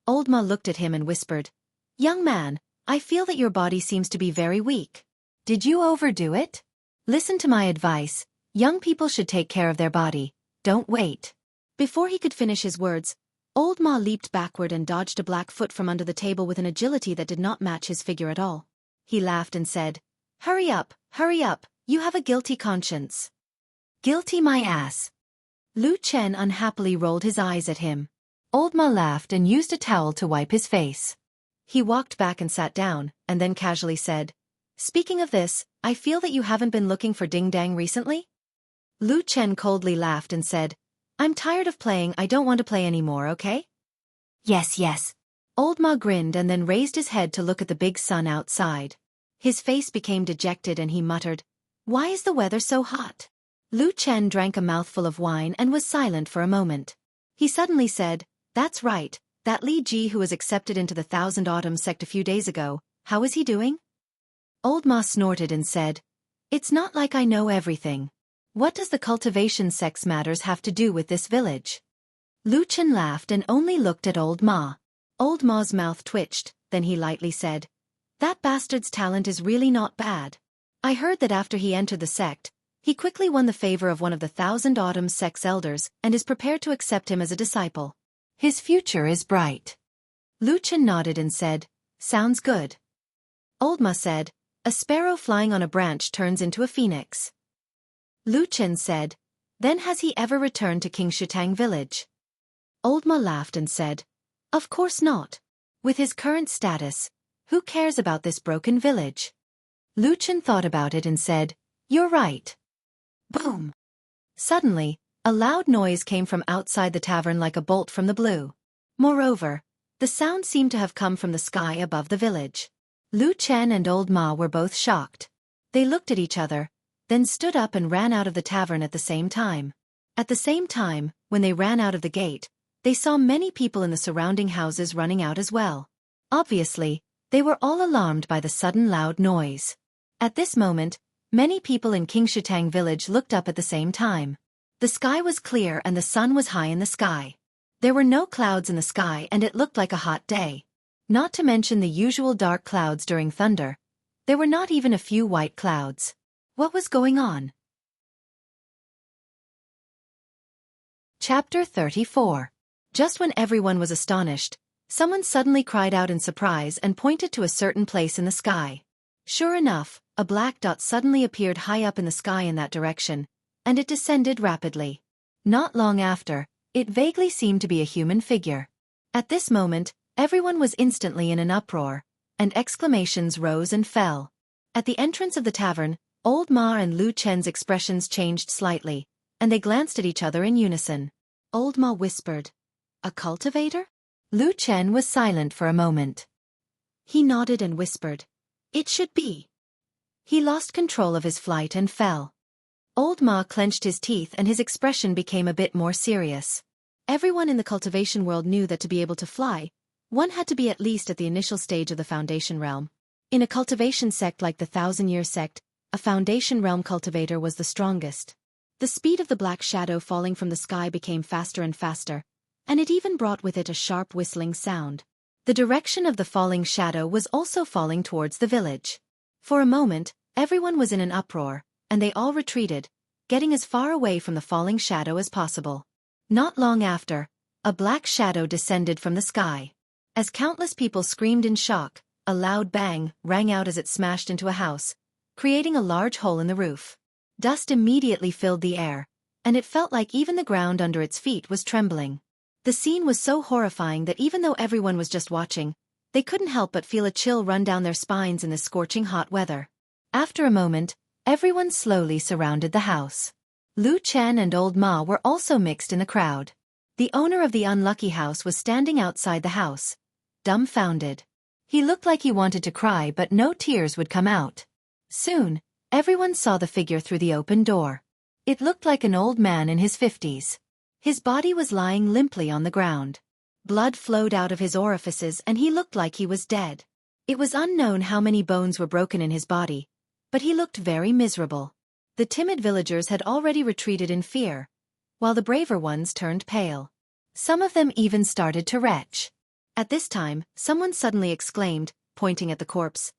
Old Ma looked at him and whispered, "Young man, I feel that your body seems to be very weak. Did you overdo it? Listen to my advice. Young people should take care of their body. Don't wait." Before he could finish his words, Old Ma leaped backward and dodged a black foot from under the table with an agility that did not match his figure at all. He laughed and said, hurry up, you have a guilty conscience." "Guilty my ass." Lu Chen unhappily rolled his eyes at him. Old Ma laughed and used a towel to wipe his face. He walked back and sat down, and then casually said, "Speaking of this, I feel that you haven't been looking for ding-dang recently?" Lu Chen coldly laughed and said, "I'm tired of playing, I don't want to play anymore, okay?" Yes. Old Ma grinned and then raised his head to look at the big sun outside. His face became dejected and he muttered, "Why is the weather so hot?" Lu Chen drank a mouthful of wine and was silent for a moment. He suddenly said, "That's right, that Li Ji who was accepted into the Thousand Autumn sect a few days ago, how is he doing?" Old Ma snorted and said, "It's not like I know everything. What does the cultivation sect's matters have to do with this village?" Lu Chen laughed and only looked at Old Ma. Old Ma's mouth twitched, then he lightly said, "That bastard's talent is really not bad. I heard that after he entered the sect, he quickly won the favor of one of the Thousand Autumn sect's elders and is prepared to accept him as a disciple. His future is bright." Lu Chen nodded and said, "Sounds good." Old Ma said, "A sparrow flying on a branch turns into a phoenix." Lu Chen said, "Then has he ever returned to King Shutang village?" Old Ma laughed and said, "Of course not. With his current status, who cares about this broken village?" Lu Chen thought about it and said, "You're right." Boom! Suddenly, a loud noise came from outside the tavern like a bolt from the blue. Moreover, the sound seemed to have come from the sky above the village. Lu Chen and Old Ma were both shocked. They looked at each other, then stood up and ran out of the tavern at the same time. At the same time, when they ran out of the gate, they saw many people in the surrounding houses running out as well. Obviously, they were all alarmed by the sudden loud noise. At this moment, many people in King Shutang village looked up at the same time. The sky was clear and the sun was high in the sky. There were no clouds in the sky and it looked like a hot day. Not to mention the usual dark clouds during thunder, there were not even a few white clouds. What was going on? Chapter 34. Just when everyone was astonished, someone suddenly cried out in surprise and pointed to a certain place in the sky. Sure enough, a black dot suddenly appeared high up in the sky in that direction, and it descended rapidly. Not long after, it vaguely seemed to be a human figure. At this moment, everyone was instantly in an uproar, and exclamations rose and fell. At the entrance of the tavern, Old Ma and Lu Chen's expressions changed slightly, and they glanced at each other in unison. Old Ma whispered, "A cultivator?" Lu Chen was silent for a moment. He nodded and whispered, "It should be." He lost control of his flight and fell. Old Ma clenched his teeth and his expression became a bit more serious. Everyone in the cultivation world knew that to be able to fly, one had to be at least at the initial stage of the foundation realm. In a cultivation sect like the Thousand-Year sect, a foundation realm cultivator was the strongest. The speed of the black shadow falling from the sky became faster and faster, and it even brought with it a sharp whistling sound. The direction of the falling shadow was also falling towards the village. For a moment, everyone was in an uproar, and they all retreated, getting as far away from the falling shadow as possible. Not long after, a black shadow descended from the sky. As countless people screamed in shock, a loud bang rang out as it smashed into a house, creating a large hole in the roof. Dust immediately filled the air, and it felt like even the ground under its feet was trembling. The scene was so horrifying that even though everyone was just watching, they couldn't help but feel a chill run down their spines in this scorching hot weather. After a moment, everyone slowly surrounded the house. Lu Chen and Old Ma were also mixed in the crowd. The owner of the unlucky house was standing outside the house, dumbfounded. He looked like he wanted to cry but no tears would come out. Soon, everyone saw the figure through the open door. It looked like an old man in his 50s. His body was lying limply on the ground. Blood flowed out of his orifices and he looked like he was dead. It was unknown how many bones were broken in his body, but he looked very miserable. The timid villagers had already retreated in fear, while the braver ones turned pale. Some of them even started to retch. At this time, someone suddenly exclaimed, pointing at the corpse,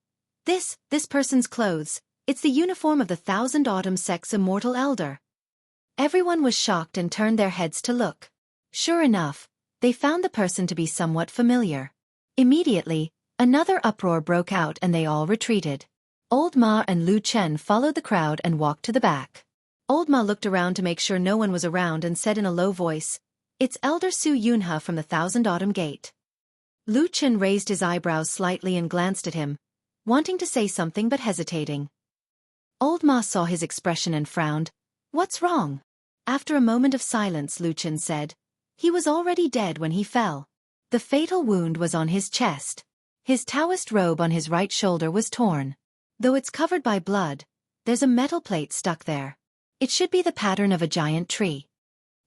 This person's clothes, it's the uniform of the Thousand Autumn sect's immortal elder." Everyone was shocked and turned their heads to look. Sure enough, they found the person to be somewhat familiar. Immediately, another uproar broke out and they all retreated. Old Ma and Lu Chen followed the crowd and walked to the back. Old Ma looked around to make sure no one was around and said in a low voice, "It's Elder Su Yunhe from the Thousand Autumn Gate." Lu Chen raised his eyebrows slightly and glanced at him, wanting to say something but hesitating. Old Ma saw his expression and frowned. "What's wrong?" After a moment of silence, Lu Chen said, "He was already dead when he fell." The fatal wound was on his chest. His Taoist robe on his right shoulder was torn. Though it's covered by blood, there's a metal plate stuck there. It should be the pattern of a giant tree.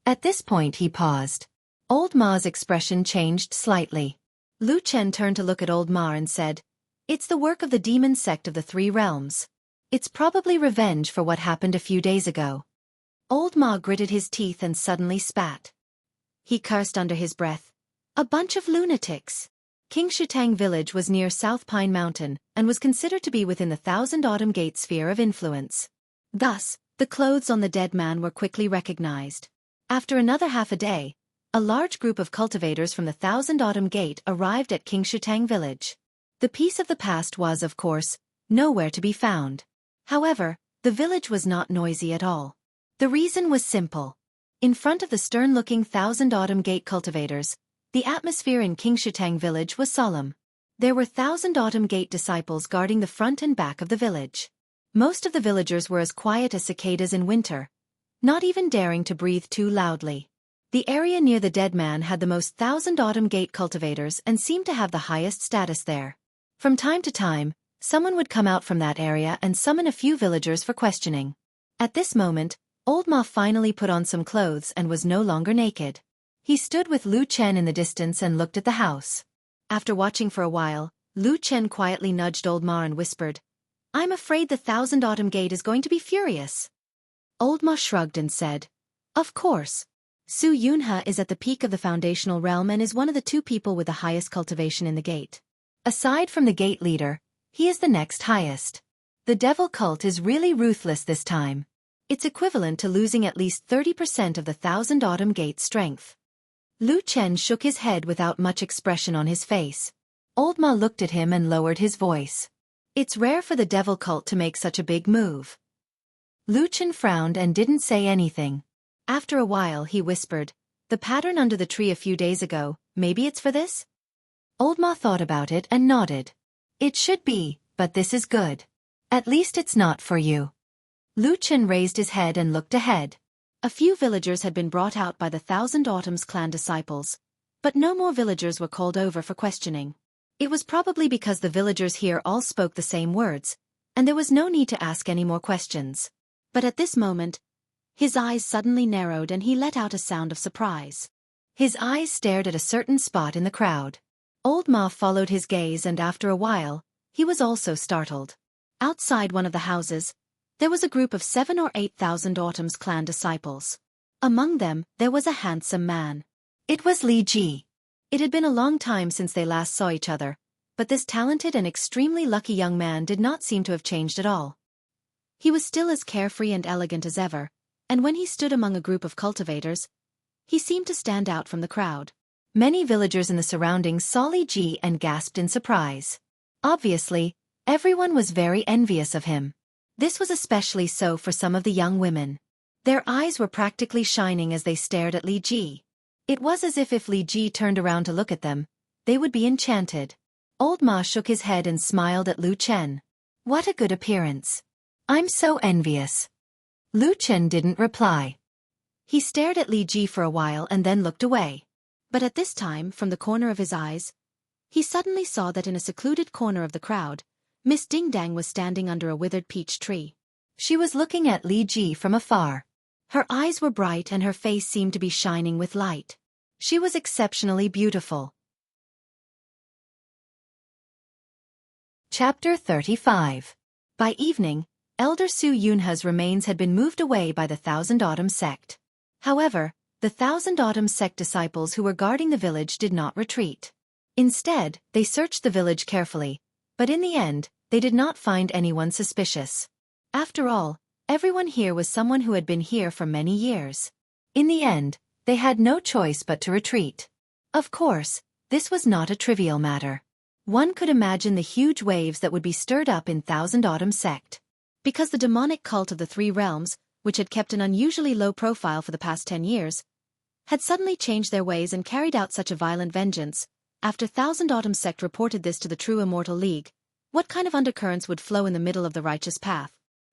At this point he paused. Old Ma's expression changed slightly. Lu Chen turned to look at Old Ma and said, "It's the work of the demon sect of the Three Realms. It's probably revenge for what happened a few days ago." Old Ma gritted his teeth and suddenly spat. He cursed under his breath. A bunch of lunatics. Xianxia village was near South Pine Mountain and was considered to be within the Thousand Autumn Gate sphere of influence. Thus, the clothes on the dead man were quickly recognized. After another half a day, a large group of cultivators from the Thousand Autumn Gate arrived at Xianxia village. The peace of the past was, of course, nowhere to be found. However, the village was not noisy at all. The reason was simple. In front of the stern-looking Thousand Autumn Gate cultivators, the atmosphere in Xianxia village was solemn. There were Thousand Autumn Gate disciples guarding the front and back of the village. Most of the villagers were as quiet as cicadas in winter, not even daring to breathe too loudly. The area near the dead man had the most Thousand Autumn Gate cultivators and seemed to have the highest status there. From time to time, someone would come out from that area and summon a few villagers for questioning. At this moment, Old Ma finally put on some clothes and was no longer naked. He stood with Lu Chen in the distance and looked at the house. After watching for a while, Lu Chen quietly nudged Old Ma and whispered, "I'm afraid the Thousand Autumn Gate is going to be furious." Old Ma shrugged and said, "Of course. Su Yunhe is at the peak of the foundational realm and is one of the two people with the highest cultivation in the gate. Aside from the gate leader, he is the next highest. The devil cult is really ruthless this time. It's equivalent to losing at least 30% of the Thousand Autumn Gate strength." Lu Chen shook his head without much expression on his face. Old Ma looked at him and lowered his voice. "It's rare for the devil cult to make such a big move." Lu Chen frowned and didn't say anything. After a while he whispered, "The pattern under the tree a few days ago, maybe it's for this?" Old Ma thought about it and nodded. "It should be, but this is good. At least it's not for you." Lu Chen raised his head and looked ahead. A few villagers had been brought out by the Thousand Autumn's clan disciples, but no more villagers were called over for questioning. It was probably because the villagers here all spoke the same words, and there was no need to ask any more questions. But at this moment, his eyes suddenly narrowed and he let out a sound of surprise. His eyes stared at a certain spot in the crowd. Old Ma followed his gaze and after a while, he was also startled. Outside one of the houses, there was a group of 7 or 8 Thousand Autumn's clan disciples. Among them, there was a handsome man. It was Li Ji. It had been a long time since they last saw each other, but this talented and extremely lucky young man did not seem to have changed at all. He was still as carefree and elegant as ever, and when he stood among a group of cultivators, he seemed to stand out from the crowd. Many villagers in the surroundings saw Li Ji and gasped in surprise. Obviously, everyone was very envious of him. This was especially so for some of the young women. Their eyes were practically shining as they stared at Li Ji. It was as if Li Ji turned around to look at them, they would be enchanted. Old Ma shook his head and smiled at Lu Chen. "What a good appearance. I'm so envious." Lu Chen didn't reply. He stared at Li Ji for a while and then looked away. But at this time, from the corner of his eyes, he suddenly saw that in a secluded corner of the crowd, Miss Ding Dang was standing under a withered peach tree. She was looking at Li Ji from afar. Her eyes were bright and her face seemed to be shining with light. She was exceptionally beautiful. Chapter 35. By evening, Elder Su Yunhe's remains had been moved away by the Thousand Autumn sect. However, the Thousand Autumn sect disciples who were guarding the village did not retreat. Instead, they searched the village carefully, but in the end, they did not find anyone suspicious. After all, everyone here was someone who had been here for many years. In the end, they had no choice but to retreat. Of course, this was not a trivial matter. One could imagine the huge waves that would be stirred up in Thousand Autumn sect. Because the demonic cult of the Three Realms, which had kept an unusually low profile for the past 10 years, had suddenly changed their ways and carried out such a violent vengeance. After Thousand Autumn sect reported this to the True Immortal League, what kind of undercurrents would flow in the middle of the righteous path?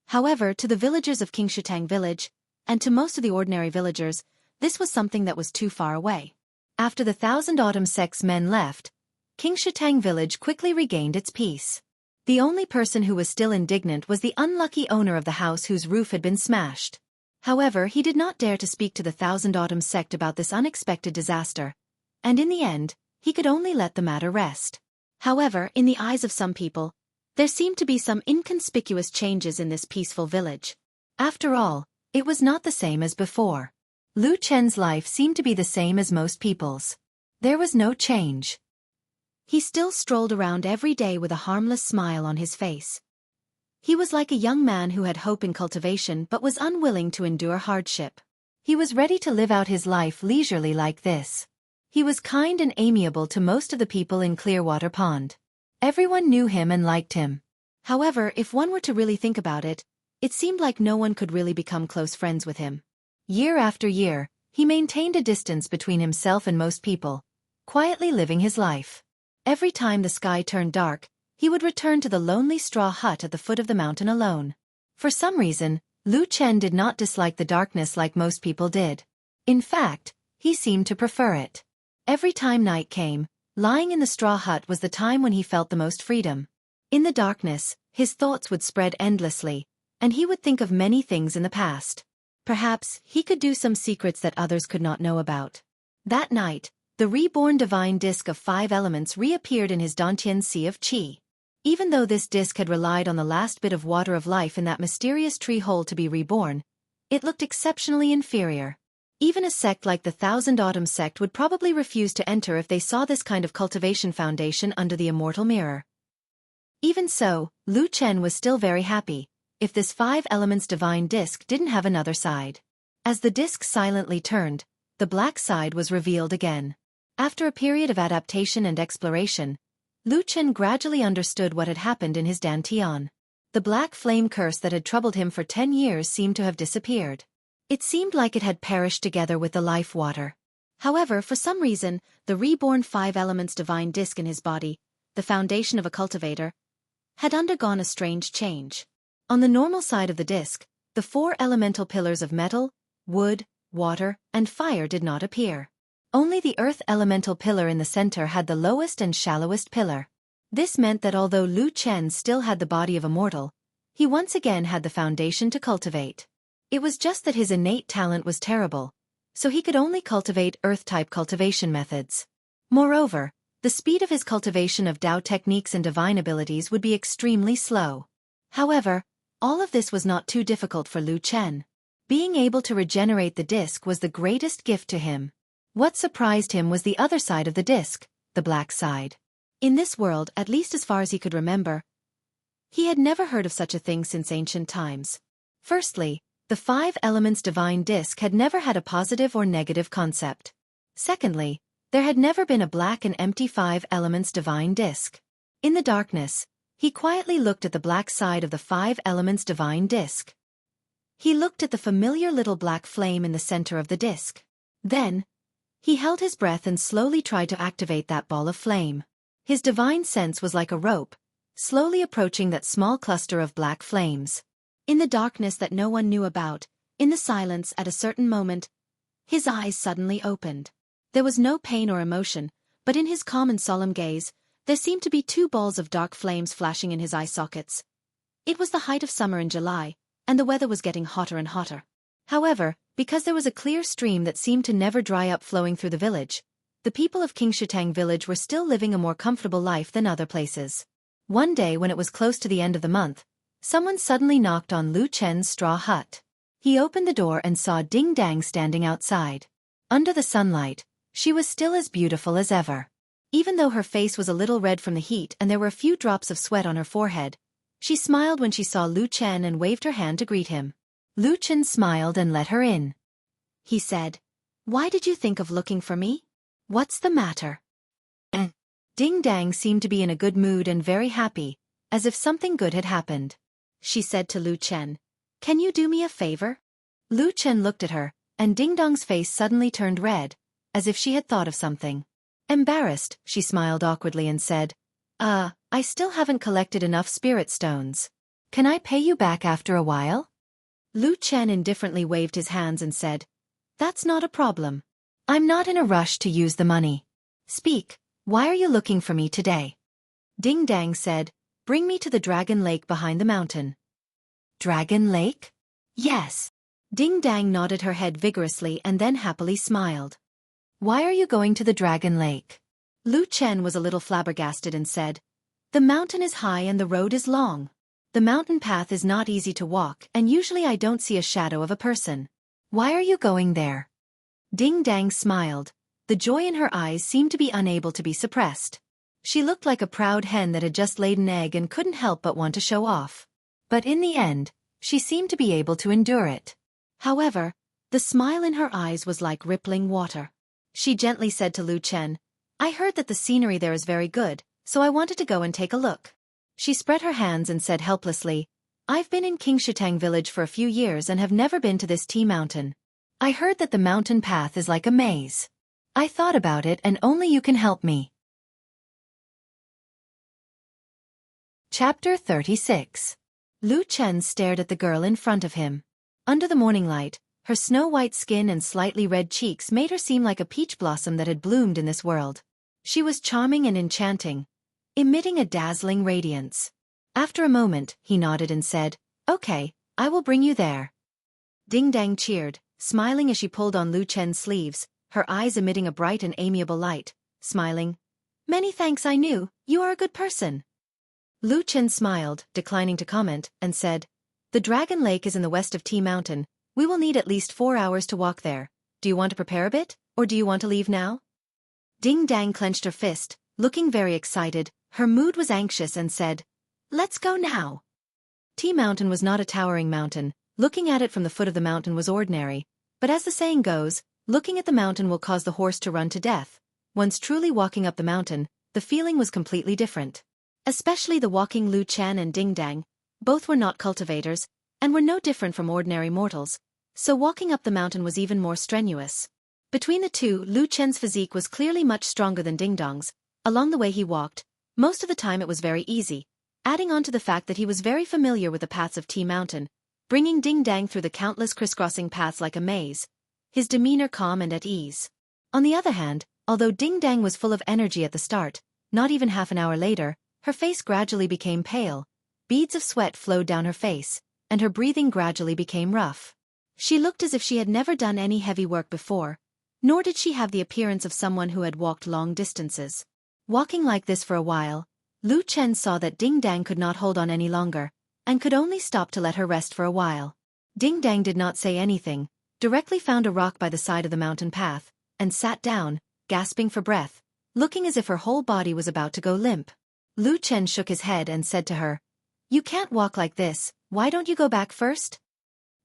However, to the villagers of Xianxia village, and to most of the ordinary villagers, this was something that was too far away. After the 1,000 autumn sect's men left, Xianxia village quickly regained its peace. The only person who was still indignant was the unlucky owner of the house whose roof had been smashed. However, he did not dare to speak to the 1,000 autumn sect about this unexpected disaster, and in the end, he could only let the matter rest. However, in the eyes of some people, there seemed to be some inconspicuous changes in this peaceful village. After all, it was not the same as before. Lu Chen's life seemed to be the same as most people's. There was no change. He still strolled around every day with a harmless smile on his face. He was like a young man who had hope in cultivation but was unwilling to endure hardship. He was ready to live out his life leisurely like this. He was kind and amiable to most of the people in Clearwater Pond. Everyone knew him and liked him. However, if one were to really think about it, it seemed like no one could really become close friends with him. Year after year, he maintained a distance between himself and most people, quietly living his life. Every time the sky turned dark, he would return to the lonely straw hut at the foot of the mountain alone. For some reason, Lu Chen did not dislike the darkness like most people did. In fact, he seemed to prefer it. Every time night came, lying in the straw hut was the time when he felt the most freedom. In the darkness, his thoughts would spread endlessly, and he would think of many things in the past. Perhaps he could do some secrets that others could not know about. That night, the reborn divine disk of 5 elements reappeared in his Dantian Sea of Qi. Even though this disk had relied on the last bit of water of life in that mysterious tree hole to be reborn, it looked exceptionally inferior. Even a sect like the 1,000 Autumn sect would probably refuse to enter if they saw this kind of cultivation foundation under the immortal mirror. Even so, Lu Chen was still very happy, if this 5 elements divine disk didn't have another side. As the disk silently turned, the black side was revealed again. After a period of adaptation and exploration, Lu Chen gradually understood what had happened in his Dantian. The black flame curse that had troubled him for 10 years seemed to have disappeared. It seemed like it had perished together with the life water. However, for some reason, the reborn 5 elements divine disk in his body, the foundation of a cultivator, had undergone a strange change. On the normal side of the disk, the 4 elemental pillars of metal, wood, water, and fire did not appear. Only the earth elemental pillar in the center had the lowest and shallowest pillar. This meant that although Lu Chen still had the body of a mortal, he once again had the foundation to cultivate. It was just that his innate talent was terrible, so he could only cultivate earth-type cultivation methods. Moreover, the speed of his cultivation of Dao techniques and divine abilities would be extremely slow. However, all of this was not too difficult for Lu Chen. Being able to regenerate the disk was the greatest gift to him. What surprised him was the other side of the disk, the black side. In this world, at least as far as he could remember, he had never heard of such a thing since ancient times. Firstly, the 5 elements divine disk had never had a positive or negative concept. Secondly, there had never been a black and empty 5 elements divine disk. In the darkness, he quietly looked at the black side of the 5 elements divine disk. He looked at the familiar little black flame in the center of the disk. Then, he held his breath and slowly tried to activate that ball of flame. His divine sense was like a rope, slowly approaching that small cluster of black flames. In the darkness that no one knew about, in the silence at a certain moment, his eyes suddenly opened. There was no pain or emotion, but in his calm and solemn gaze, there seemed to be 2 balls of dark flames flashing in his eye sockets. It was the height of summer in July, and the weather was getting hotter and hotter. However, because there was a clear stream that seemed to never dry up flowing through the village, the people of Xianxia village were still living a more comfortable life than other places. One day when it was close to the end of the month, someone suddenly knocked on Lu Chen's straw hut. He opened the door and saw Ding Dang standing outside. Under the sunlight, she was still as beautiful as ever. Even though her face was a little red from the heat and there were a few drops of sweat on her forehead, she smiled when she saw Lu Chen and waved her hand to greet him. Lu Chen smiled and let her in. He said, "Why did you think of looking for me? What's the matter?" Ding Dang seemed to be in a good mood and very happy, as if something good had happened. She said to Lu Chen, "Can you do me a favor?" Lu Chen looked at her, and Ding Dong's face suddenly turned red, as if she had thought of something. Embarrassed, she smiled awkwardly and said, I still haven't collected enough spirit stones. Can I pay you back after a while?" Lu Chen indifferently waved his hands and said, "That's not a problem. I'm not in a rush to use the money. Speak, why are you looking for me today? Ding Dang said, bring me to the Dragon Lake behind the mountain. Dragon Lake? Yes. Ding Dang nodded her head vigorously and then happily smiled. Why are you going to the Dragon Lake? Lu Chen was a little flabbergasted and said, the mountain is high and the road is long. The mountain path is not easy to walk and usually I don't see a shadow of a person. Why are you going there? Ding Dang smiled. The joy in her eyes seemed to be unable to be suppressed. She looked like a proud hen that had just laid an egg and couldn't help but want to show off. But in the end, she seemed to be able to endure it. However, the smile in her eyes was like rippling water. She gently said to Lu Chen, I heard that the scenery there is very good, so I wanted to go and take a look. She spread her hands and said helplessly, I've been in Qingshitang village for a few years and have never been to this tea mountain. I heard that the mountain path is like a maze. I thought about it and only you can help me. Chapter 36. Lu Chen stared at the girl in front of him. Under the morning light, her snow-white skin and slightly red cheeks made her seem like a peach blossom that had bloomed in this world. She was charming and enchanting, emitting a dazzling radiance. After a moment, he nodded and said, okay, I will bring you there. Ding Dang cheered, smiling as she pulled on Lu Chen's sleeves, her eyes emitting a bright and amiable light, smiling. Many thanks, I knew, you are a good person. Lu Chen smiled, declining to comment, and said, the Dragon Lake is in the west of Tea Mountain. We will need at least 4 hours to walk there. Do you want to prepare a bit, or do you want to leave now? Ding Dang clenched her fist, looking very excited. Her mood was anxious and said, let's go now. Tea Mountain was not a towering mountain. Looking at it from the foot of the mountain was ordinary. But as the saying goes, looking at the mountain will cause the horse to run to death. Once truly walking up the mountain, the feeling was completely different. Especially the walking Lu Chen and Ding Dang. Both were not cultivators, and were no different from ordinary mortals. So walking up the mountain was even more strenuous. Between the two, Lu Chen's physique was clearly much stronger than Ding Dong's. Along the way he walked, most of the time it was very easy, adding on to the fact that he was very familiar with the paths of Tea Mountain, bringing Ding Dang through the countless crisscrossing paths like a maze, his demeanor calm and at ease. On the other hand, although Ding Dang was full of energy at the start, not even half an hour later, her face gradually became pale, beads of sweat flowed down her face, and her breathing gradually became rough. She looked as if she had never done any heavy work before, nor did she have the appearance of someone who had walked long distances. Walking like this for a while, Lu Chen saw that Ding Dang could not hold on any longer, and could only stop to let her rest for a while. Ding Dang did not say anything, directly found a rock by the side of the mountain path, and sat down, gasping for breath, looking as if her whole body was about to go limp. Lu Chen shook his head and said to her, you can't walk like this, why don't you go back first?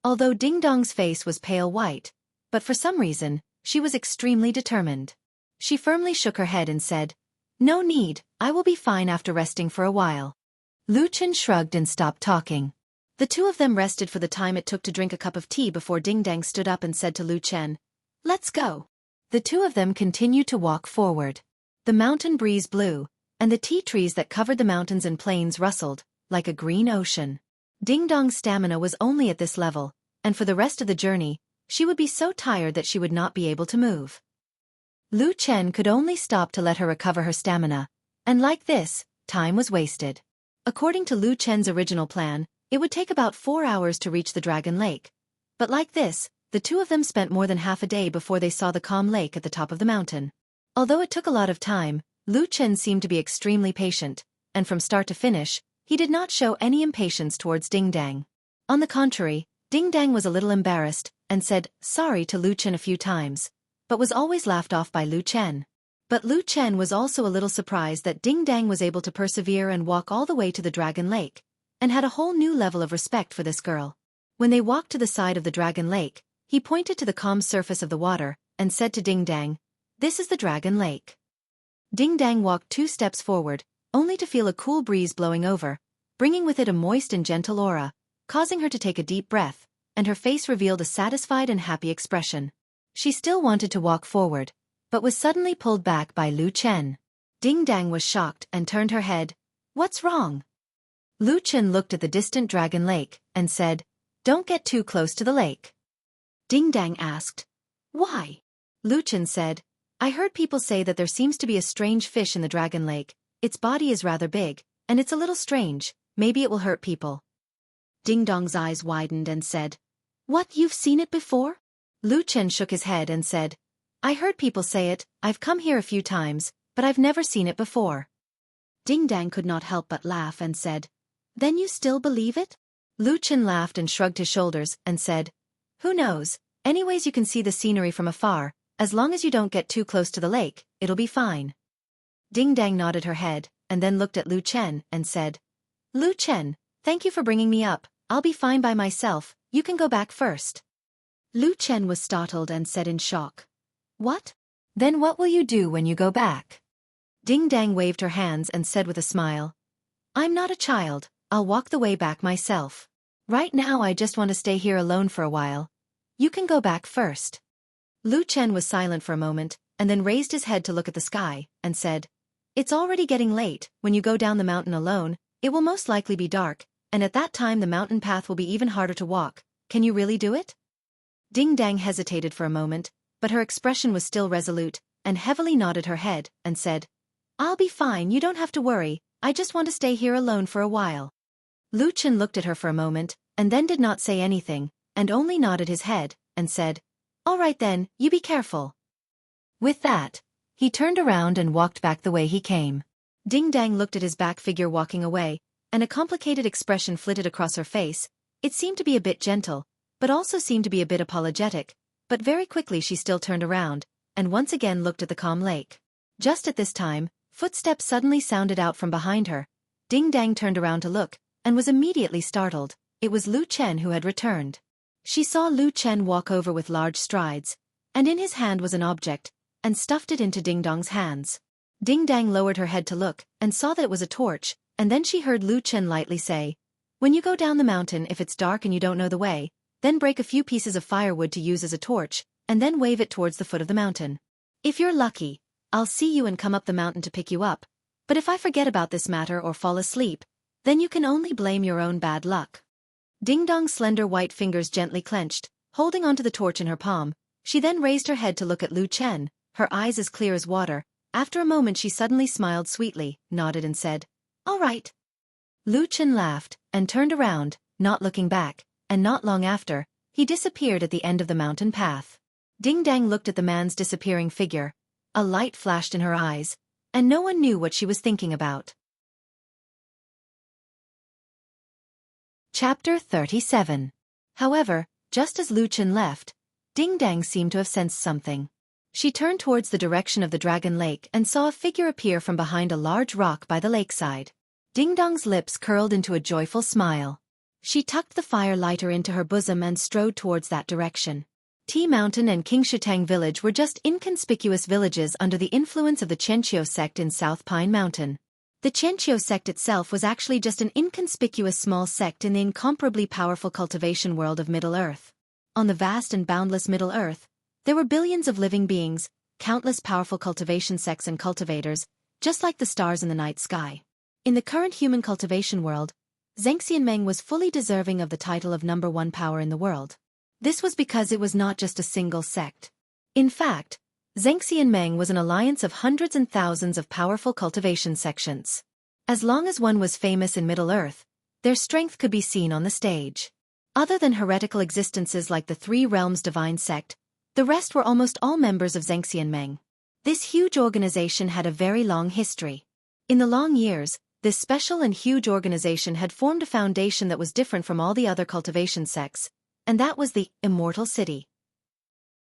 Although Ding Dong's face was pale white, but for some reason, she was extremely determined. She firmly shook her head and said, no need, I will be fine after resting for a while. Lu Chen shrugged and stopped talking. The two of them rested for the time it took to drink a cup of tea before Ding Dang stood up and said to Lu Chen, let's go. The two of them continued to walk forward. The mountain breeze blew, and the tea trees that covered the mountains and plains rustled, like a green ocean. Ding Dong's stamina was only at this level, and for the rest of the journey, she would be so tired that she would not be able to move. Lu Chen could only stop to let her recover her stamina, and like this, time was wasted. According to Lu Chen's original plan, it would take about 4 hours to reach the Dragon Lake. But like this, the two of them spent more than half a day before they saw the calm lake at the top of the mountain. Although it took a lot of time, Lu Chen seemed to be extremely patient, and from start to finish, he did not show any impatience towards Ding Dang. On the contrary, Ding Dang was a little embarrassed, and said sorry to Lu Chen a few times, but was always laughed off by Lu Chen. But Lu Chen was also a little surprised that Ding Dang was able to persevere and walk all the way to the Dragon Lake, and had a whole new level of respect for this girl. When they walked to the side of the Dragon Lake, he pointed to the calm surface of the water, and said to Ding Dang, this is the Dragon Lake. Ding Dang walked 2 steps forward, only to feel a cool breeze blowing over, bringing with it a moist and gentle aura, causing her to take a deep breath, and her face revealed a satisfied and happy expression. She still wanted to walk forward, but was suddenly pulled back by Lu Chen. Ding Dang was shocked and turned her head. What's wrong? Lu Chen looked at the distant Dragon Lake, and said, don't get too close to the lake. Ding Dang asked, why? Lu Chen said, I heard people say that there seems to be a strange fish in the dragon lake. Its body is rather big, and it's a little strange. Maybe it will hurt people. Ding Dong's eyes widened and said, What, you've seen it before? Lu Chen shook his head and said, I heard people say it, I've come here a few times, but I've never seen it before. Ding Dong could not help but laugh and said, Then you still believe it? Lu Chen laughed and shrugged his shoulders and said, Who knows, anyways you can see the scenery from afar, as long as you don't get too close to the lake, it'll be fine. Ding Dong nodded her head, and then looked at Lu Chen and said, Lu Chen, thank you for bringing me up, I'll be fine by myself, you can go back first. Lu Chen was startled and said in shock, What? Then what will you do when you go back? Ding Dong waved her hands and said with a smile, I'm not a child, I'll walk the way back myself. Right now I just want to stay here alone for a while. You can go back first. Lu Chen was silent for a moment, and then raised his head to look at the sky, and said, It's already getting late, when you go down the mountain alone, it will most likely be dark, and at that time the mountain path will be even harder to walk. Can you really do it? Ding Dong hesitated for a moment, but her expression was still resolute, and heavily nodded her head, and said, I'll be fine, you don't have to worry, I just want to stay here alone for a while. Lu Chen looked at her for a moment, and then did not say anything, and only nodded his head, and said, All right then, you be careful. With that, he turned around and walked back the way he came. Ding Dong looked at his back figure walking away, and a complicated expression flitted across her face. It seemed to be a bit gentle, but also seemed to be a bit apologetic, but very quickly she still turned around, and once again looked at the calm lake. Just at this time, footsteps suddenly sounded out from behind her. Ding Dong turned around to look, and was immediately startled. It was Lu Chen who had returned. She saw Lu Chen walk over with large strides, and in his hand was an object, and stuffed it into Ding Dong's hands. Ding Dong lowered her head to look, and saw that it was a torch, and then she heard Lu Chen lightly say, When you go down the mountain if it's dark and you don't know the way, then break a few pieces of firewood to use as a torch, and then wave it towards the foot of the mountain. If you're lucky, I'll see you and come up the mountain to pick you up, but if I forget about this matter or fall asleep, then you can only blame your own bad luck. Ding Dong's slender white fingers gently clenched, holding onto the torch in her palm. She then raised her head to look at Lu Chen, her eyes as clear as water. After a moment she suddenly smiled sweetly, nodded and said, All right. Lu Chen laughed, and turned around, not looking back, and not long after, he disappeared at the end of the mountain path. Ding Dong looked at the man's disappearing figure. A light flashed in her eyes, and no one knew what she was thinking about. Chapter 37. However, just as Lu Chen left, Ding Dong seemed to have sensed something. She turned towards the direction of the Dragon Lake and saw a figure appear from behind a large rock by the lakeside. Ding Dong's lips curled into a joyful smile. She tucked the fire lighter into her bosom and strode towards that direction. Tea Mountain and Qingshatang Village were just inconspicuous villages under the influence of the Xianxia sect in South Pine Mountain. The Xianxia sect itself was actually just an inconspicuous small sect in the incomparably powerful cultivation world of Middle-earth. On the vast and boundless Middle-earth, there were billions of living beings, countless powerful cultivation sects and cultivators, just like the stars in the night sky. In the current human cultivation world, Xianxia was fully deserving of the title of #1 power in the world. This was because it was not just a single sect. In fact, Xianxia was an alliance of hundreds and thousands of powerful cultivation sections. As long as one was famous in Middle-earth, their strength could be seen on the stage. Other than heretical existences like the Three Realms Divine Sect, the rest were almost all members of Xianxia. This huge organization had a very long history. In the long years, this special and huge organization had formed a foundation that was different from all the other cultivation sects, and that was the Immortal City.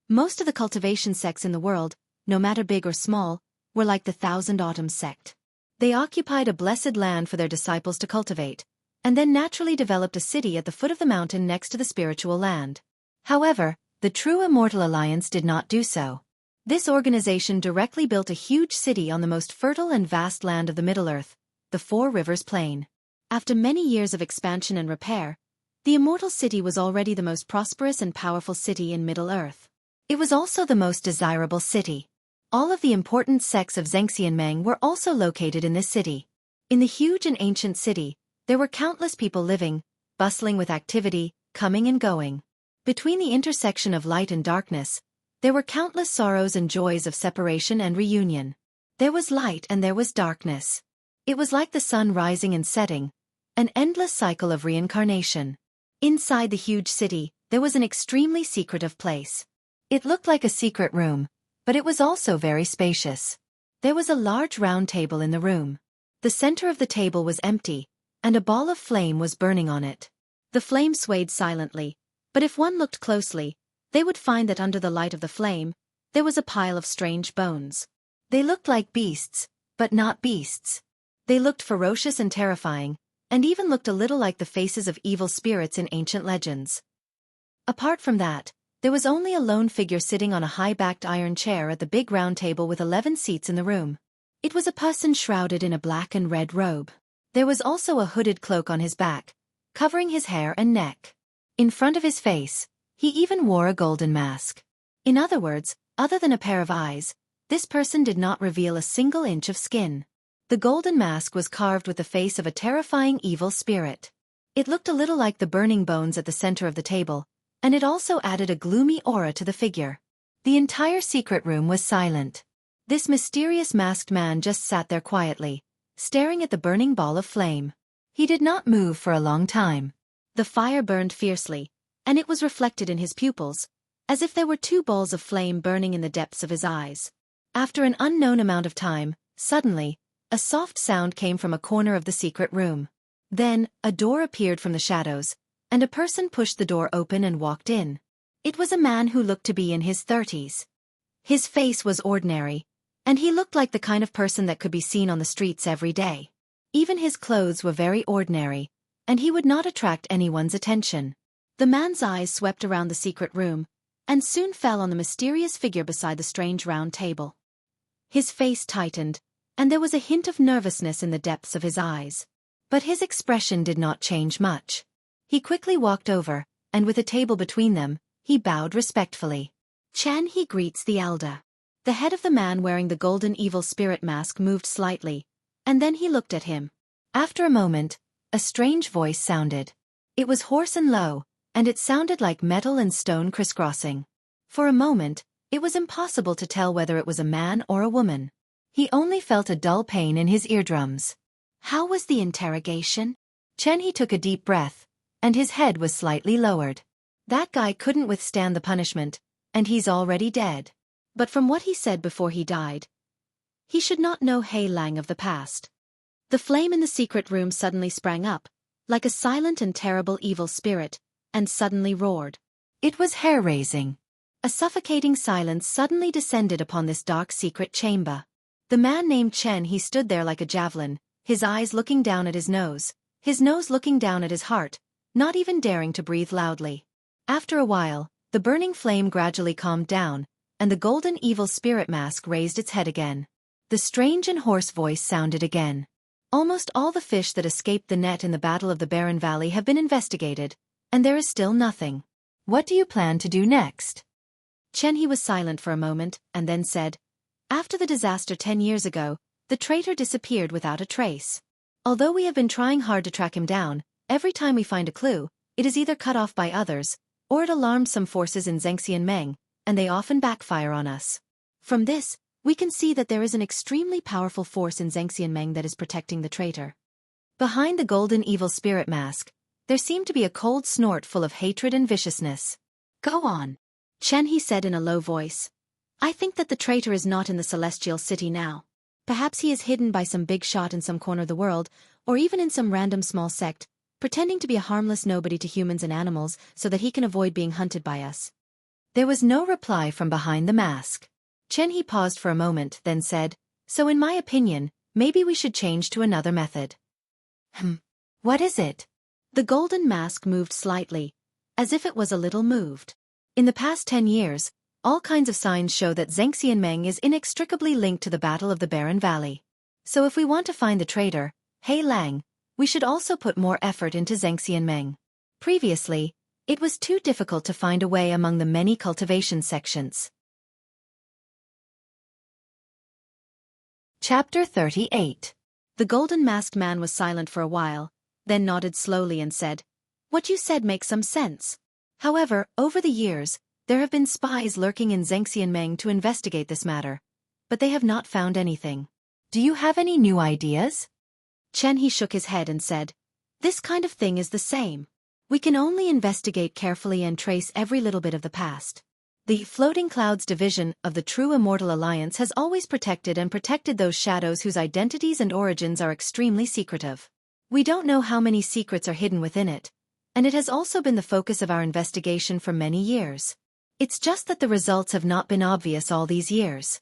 Most of the cultivation sects in the world, no matter big or small, were like the Thousand Autumns sect. They occupied a blessed land for their disciples to cultivate, and then naturally developed a city at the foot of the mountain next to the spiritual land. However, the true Immortal Alliance did not do so. This organization directly built a huge city on the most fertile and vast land of the Middle-earth, the Four Rivers Plain. After many years of expansion and repair, the Immortal City was already the most prosperous and powerful city in Middle-earth. It was also the most desirable city. All of the important sects of Xianxia were also located in this city. In the huge and ancient city, there were countless people living, bustling with activity, coming and going. Between the intersection of light and darkness, There were countless sorrows and joys of separation and reunion. There was light and there was darkness. It was like the sun rising and setting, an endless cycle of reincarnation. Inside the huge city, there was an extremely secretive place. It looked like a secret room, but it was also very spacious. There was a large round table in the room. The center of the table was empty, and a ball of flame was burning on it. The flame swayed silently, but if one looked closely, they would find that under the light of the flame, there was a pile of strange bones. They looked like beasts, but not beasts. They looked ferocious and terrifying, and even looked a little like the faces of evil spirits in ancient legends. Apart from that, there was only a lone figure sitting on a high-backed iron chair at the big round table with 11 seats in the room. It was a person shrouded in a black and red robe. There was also a hooded cloak on his back, covering his hair and neck. In front of his face, he even wore a golden mask. In other words, other than a pair of eyes, this person did not reveal a single inch of skin. The golden mask was carved with the face of a terrifying evil spirit. It looked a little like the burning bones at the center of the table, and it also added a gloomy aura to the figure. The entire secret room was silent. This mysterious masked man just sat there quietly, staring at the burning ball of flame. He did not move for a long time. The fire burned fiercely, and it was reflected in his pupils, as if there were two balls of flame burning in the depths of his eyes. After an unknown amount of time, suddenly, a soft sound came from a corner of the secret room. Then, a door appeared from the shadows, and a person pushed the door open and walked in. It was a man who looked to be in his 30s. His face was ordinary, and he looked like the kind of person that could be seen on the streets every day. Even his clothes were very ordinary, and he would not attract anyone's attention. The man's eyes swept around the secret room, and soon fell on the mysterious figure beside the strange round table. His face tightened, and there was a hint of nervousness in the depths of his eyes. But his expression did not change much. He quickly walked over, and with a table between them, he bowed respectfully. "Chen, he greets the elder." The head of the man wearing the golden evil spirit mask moved slightly, and then he looked at him. After a moment, a strange voice sounded. It was hoarse and low, and it sounded like metal and stone crisscrossing. For a moment, it was impossible to tell whether it was a man or a woman. He only felt a dull pain in his eardrums. "How was the interrogation?" Chen He took a deep breath, and his head was slightly lowered. "That guy couldn't withstand the punishment, and he's already dead. But from what he said before he died, he should not know Hei Lang of the past." The flame in the secret room suddenly sprang up, like a silent and terrible evil spirit, and suddenly roared. It was hair-raising. A suffocating silence suddenly descended upon this dark secret chamber. The man named Chen He stood there like a javelin, his eyes looking down at his nose looking down at his heart, not even daring to breathe loudly. After a while, the burning flame gradually calmed down, and the golden evil spirit mask raised its head again. The strange and hoarse voice sounded again. "Almost all the fish that escaped the net in the Battle of the Barren Valley have been investigated, and there is still nothing. What do you plan to do next?" Chen He was silent for a moment, and then said, "After the disaster 10 years ago, the traitor disappeared without a trace. Although we have been trying hard to track him down, every time we find a clue, it is either cut off by others, or it alarmed some forces in Xianxia, and they often backfire on us. From this, we can see that there is an extremely powerful force in Xianxia that is protecting the traitor." Behind the golden evil spirit mask, there seemed to be a cold snort full of hatred and viciousness. "Go on," Chen He said in a low voice. "I think that the traitor is not in the celestial city now. Perhaps he is hidden by some big shot in some corner of the world, or even in some random small sect, pretending to be a harmless nobody to humans and animals so that he can avoid being hunted by us." There was no reply from behind the mask. Chen He paused for a moment, then said, "So in my opinion, maybe we should change to another method." What is it?" The golden mask moved slightly, as if it was a little moved. "In the past 10 years, all kinds of signs show that Xianxia is inextricably linked to the Battle of the Barren Valley. So if we want to find the traitor, Hei Lang, we should also put more effort into Xianxia. Previously, it was too difficult to find a way among the many cultivation sections." Chapter 38. The golden masked man was silent for a while, then nodded slowly and said, "What you said makes some sense. However, over the years, There have been spies lurking in Xianxia to investigate this matter, but they have not found anything. Do you have any new ideas? He shook his head and said, this kind of thing is the same. We can only investigate carefully and trace every little bit of the past. The Floating Clouds division of the True Immortal Alliance has always protected those shadows whose identities and origins are extremely secretive. We don't know how many secrets are hidden within it, and it has also been the focus of our investigation for many years. It's just that the results have not been obvious all these years.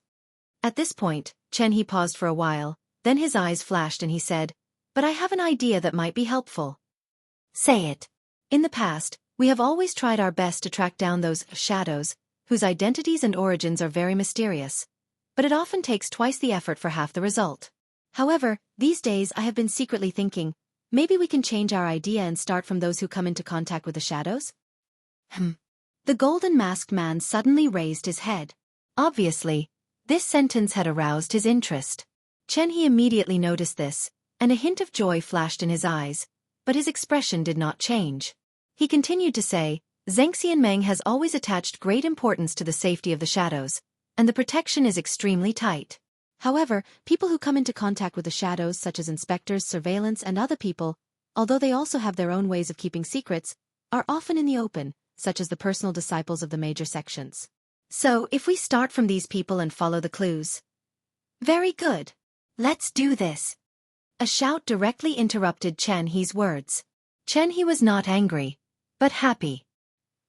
At this point, He paused for a while, then his eyes flashed and he said, but I have an idea that might be helpful. Say it. In the past, we have always tried our best to track down those shadows, whose identities and origins are very mysterious, but it often takes twice the effort for half the result. However, these days I have been secretly thinking, maybe we can change our idea and start from those who come into contact with the shadows? The golden masked man suddenly raised his head. Obviously, this sentence had aroused his interest. He immediately noticed this, and a hint of joy flashed in his eyes, but his expression did not change. He continued to say, Xianxia has always attached great importance to the safety of the shadows, and the protection is extremely tight. However, people who come into contact with the shadows such as inspectors, surveillance and other people, although they also have their own ways of keeping secrets, are often in the open, such as the personal disciples of the major sections. So, if we start from these people and follow the clues. Very good. Let's do this. A shout directly interrupted He's words. He was not angry, but happy.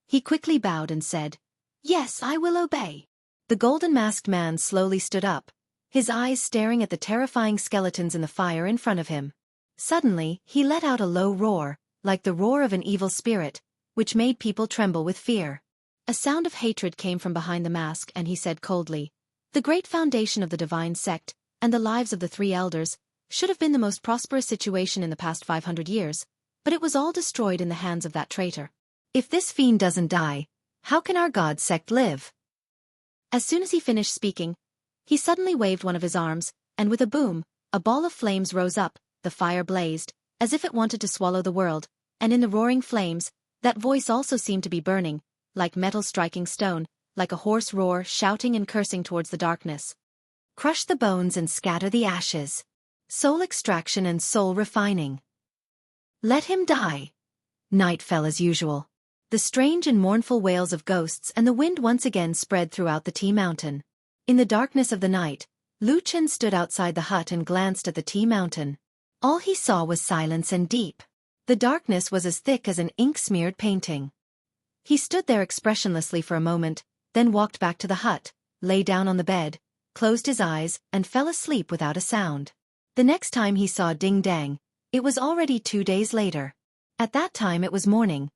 He quickly bowed and said, yes, I will obey. The golden masked man slowly stood up, his eyes staring at the terrifying skeletons in the fire in front of him. Suddenly, he let out a low roar, like the roar of an evil spirit, which made people tremble with fear. A sound of hatred came from behind the mask and he said coldly, the great foundation of the divine sect, and the lives of the 3 elders, should have been the most prosperous situation in the past 500 years, but it was all destroyed in the hands of that traitor. If this fiend doesn't die, how can our god sect live? As soon as he finished speaking, he suddenly waved one of his arms, and with a boom, a ball of flames rose up, the fire blazed, as if it wanted to swallow the world, and in the roaring flames, that voice also seemed to be burning, like metal striking stone, like a hoarse roar shouting and cursing towards the darkness. Crush the bones and scatter the ashes. Soul extraction and soul refining. Let him die. Night fell as usual. The strange and mournful wails of ghosts and the wind once again spread throughout the Tea Mountain. In the darkness of the night, Lu Chen stood outside the hut and glanced at the Tea Mountain. All he saw was silence and deep. The darkness was as thick as an ink-smeared painting. He stood there expressionlessly for a moment, then walked back to the hut, lay down on the bed, closed his eyes, and fell asleep without a sound. The next time he saw Ding Dang, it was already 2 days later. At that time it was morning.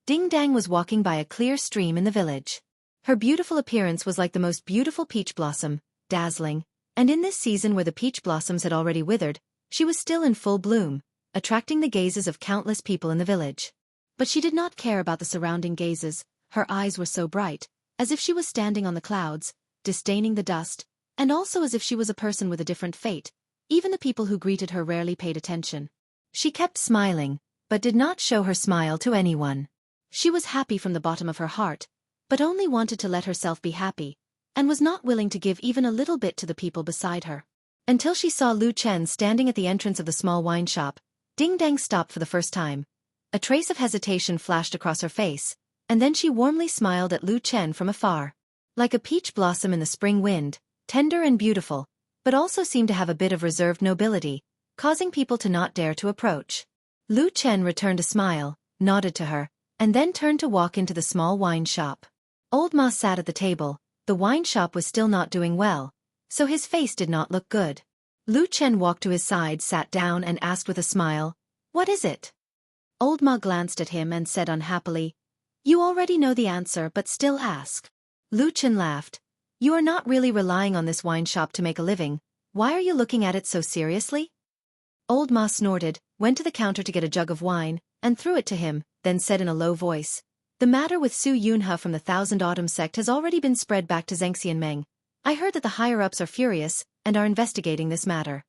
Ding Dang was walking by a clear stream in the village. Her beautiful appearance was like the most beautiful peach blossom, dazzling, and in this season where the peach blossoms had already withered, she was still in full bloom, attracting the gazes of countless people in the village. But she did not care about the surrounding gazes, her eyes were so bright, as if she was standing on the clouds, disdaining the dust, and also as if she was a person with a different fate. Even the people who greeted her rarely paid attention. She kept smiling, but did not show her smile to anyone. She was happy from the bottom of her heart, but only wanted to let herself be happy, and was not willing to give even a little bit to the people beside her. Until she saw Lu Chen standing at the entrance of the small wine shop, Ding Dang stopped for the first time. A trace of hesitation flashed across her face, and then she warmly smiled at Lu Chen from afar. Like a peach blossom in the spring wind, tender and beautiful, but also seemed to have a bit of reserved nobility, causing people to not dare to approach. Lu Chen returned a smile, nodded to her, and then turned to walk into the small wine shop. Old Ma sat at the table. The wine shop was still not doing well, so his face did not look good. Lu Chen walked to his side, sat down and asked with a smile, "What is it?" Old Ma glanced at him and said unhappily, "You already know the answer but still ask." Lu Chen laughed. "You are not really relying on this wine shop to make a living. Why are you looking at it so seriously?" Old Ma snorted, went to the counter to get a jug of wine, and threw it to him, then said in a low voice, "The matter with Su Yunhe from the Thousand Autumn sect has already been spread back to Xianxia. I heard that the higher-ups are furious, and are investigating this matter."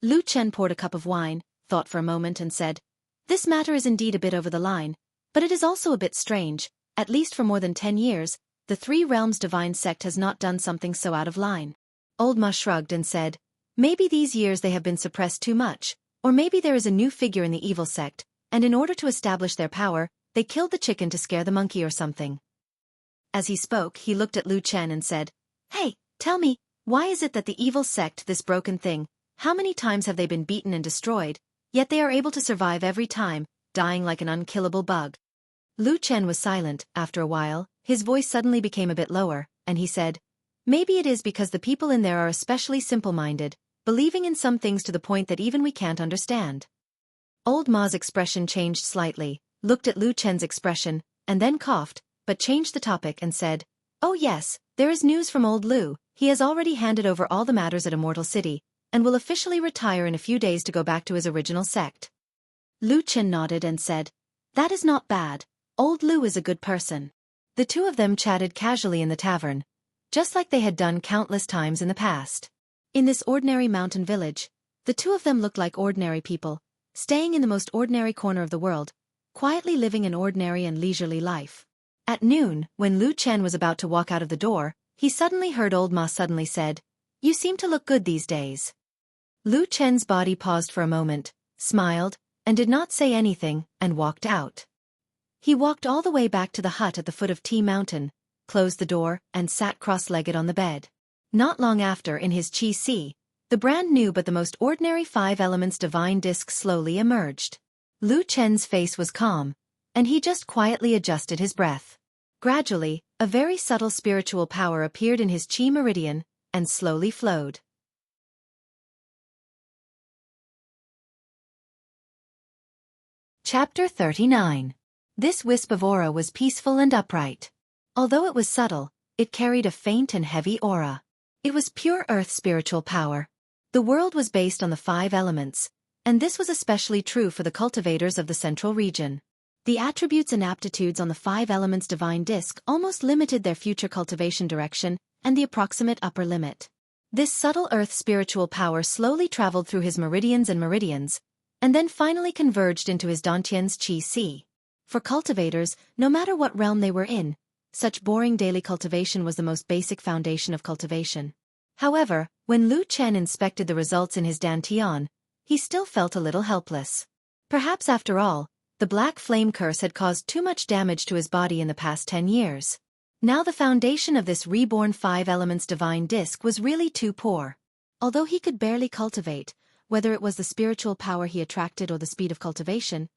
Lu Chen poured a cup of wine, thought for a moment and said, "This matter is indeed a bit over the line, but it is also a bit strange. At least for more than 10 years, the Three Realms Divine Sect has not done something so out of line. Old Ma shrugged and said, maybe these years they have been suppressed too much, or maybe there is a new figure in the evil sect, and in order to establish their power, they killed the chicken to scare the monkey or something. As he spoke, he looked at Lu Chen and said, hey, tell me, why is it that the evil sect, this broken thing, how many times have they been beaten and destroyed, yet they are able to survive every time, dying like an unkillable bug? Lu Chen was silent. After a while, his voice suddenly became a bit lower, and he said, maybe it is because the people in there are especially simple-minded, believing in some things to the point that even we can't understand. Old Ma's expression changed slightly, looked at Lu Chen's expression, and then coughed, but changed the topic and said, oh yes, there is news from old Lu. He has already handed over all the matters at Immortal City, and will officially retire in a few days to go back to his original sect. Lu Chen nodded and said, that is not bad. Old Lu is a good person. The two of them chatted casually in the tavern, just like they had done countless times in the past. In this ordinary mountain village, the two of them looked like ordinary people, staying in the most ordinary corner of the world, quietly living an ordinary and leisurely life. At noon, when Lu Chen was about to walk out of the door, he suddenly heard Old Ma suddenly said, you seem to look good these days. Lu Chen's body paused for a moment, smiled, and did not say anything, and walked out. He walked all the way back to the hut at the foot of Tea Mountain, closed the door, and sat cross-legged on the bed. Not long after, in his Qi Si, the brand new but the most ordinary Five Elements Divine Disc slowly emerged. Lu Chen's face was calm, and he just quietly adjusted his breath. Gradually, a very subtle spiritual power appeared in his Qi meridian, and slowly flowed. Chapter 39. This wisp of aura was peaceful and upright. Although it was subtle, it carried a faint and heavy aura. It was pure earth spiritual power. The world was based on the five elements, and this was especially true for the cultivators of the central region. The attributes and aptitudes on the five elements divine disc almost limited their future cultivation direction and the approximate upper limit. This subtle earth spiritual power slowly traveled through his meridians, and then finally converged into his Dantian's Qi Si. For cultivators, no matter what realm they were in, such boring daily cultivation was the most basic foundation of cultivation. However, when Lu Chen inspected the results in his Dantian, he still felt a little helpless. Perhaps after all, the black flame curse had caused too much damage to his body in the past 10 years. Now the foundation of this reborn five elements divine disc was really too poor. Although he could barely cultivate, whether it was the spiritual power he attracted or the speed of cultivation,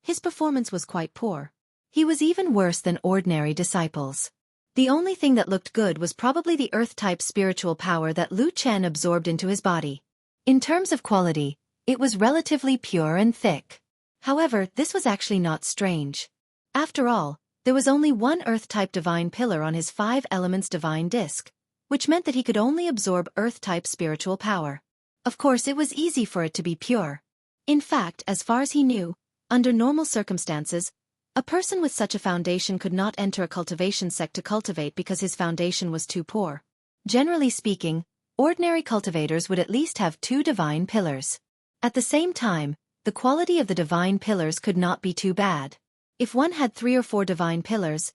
his performance was quite poor. He was even worse than ordinary disciples. The only thing that looked good was probably the earth-type spiritual power that Lu Chen absorbed into his body. In terms of quality, it was relatively pure and thick. However, this was actually not strange. After all, there was only one earth-type divine pillar on his five elements divine disc, which meant that he could only absorb earth-type spiritual power. Of course, it was easy for it to be pure. In fact, as far as he knew, under normal circumstances, a person with such a foundation could not enter a cultivation sect to cultivate because his foundation was too poor. Generally speaking, ordinary cultivators would at least have 2 divine pillars. At the same time, the quality of the divine pillars could not be too bad. If one had 3 or 4 divine pillars,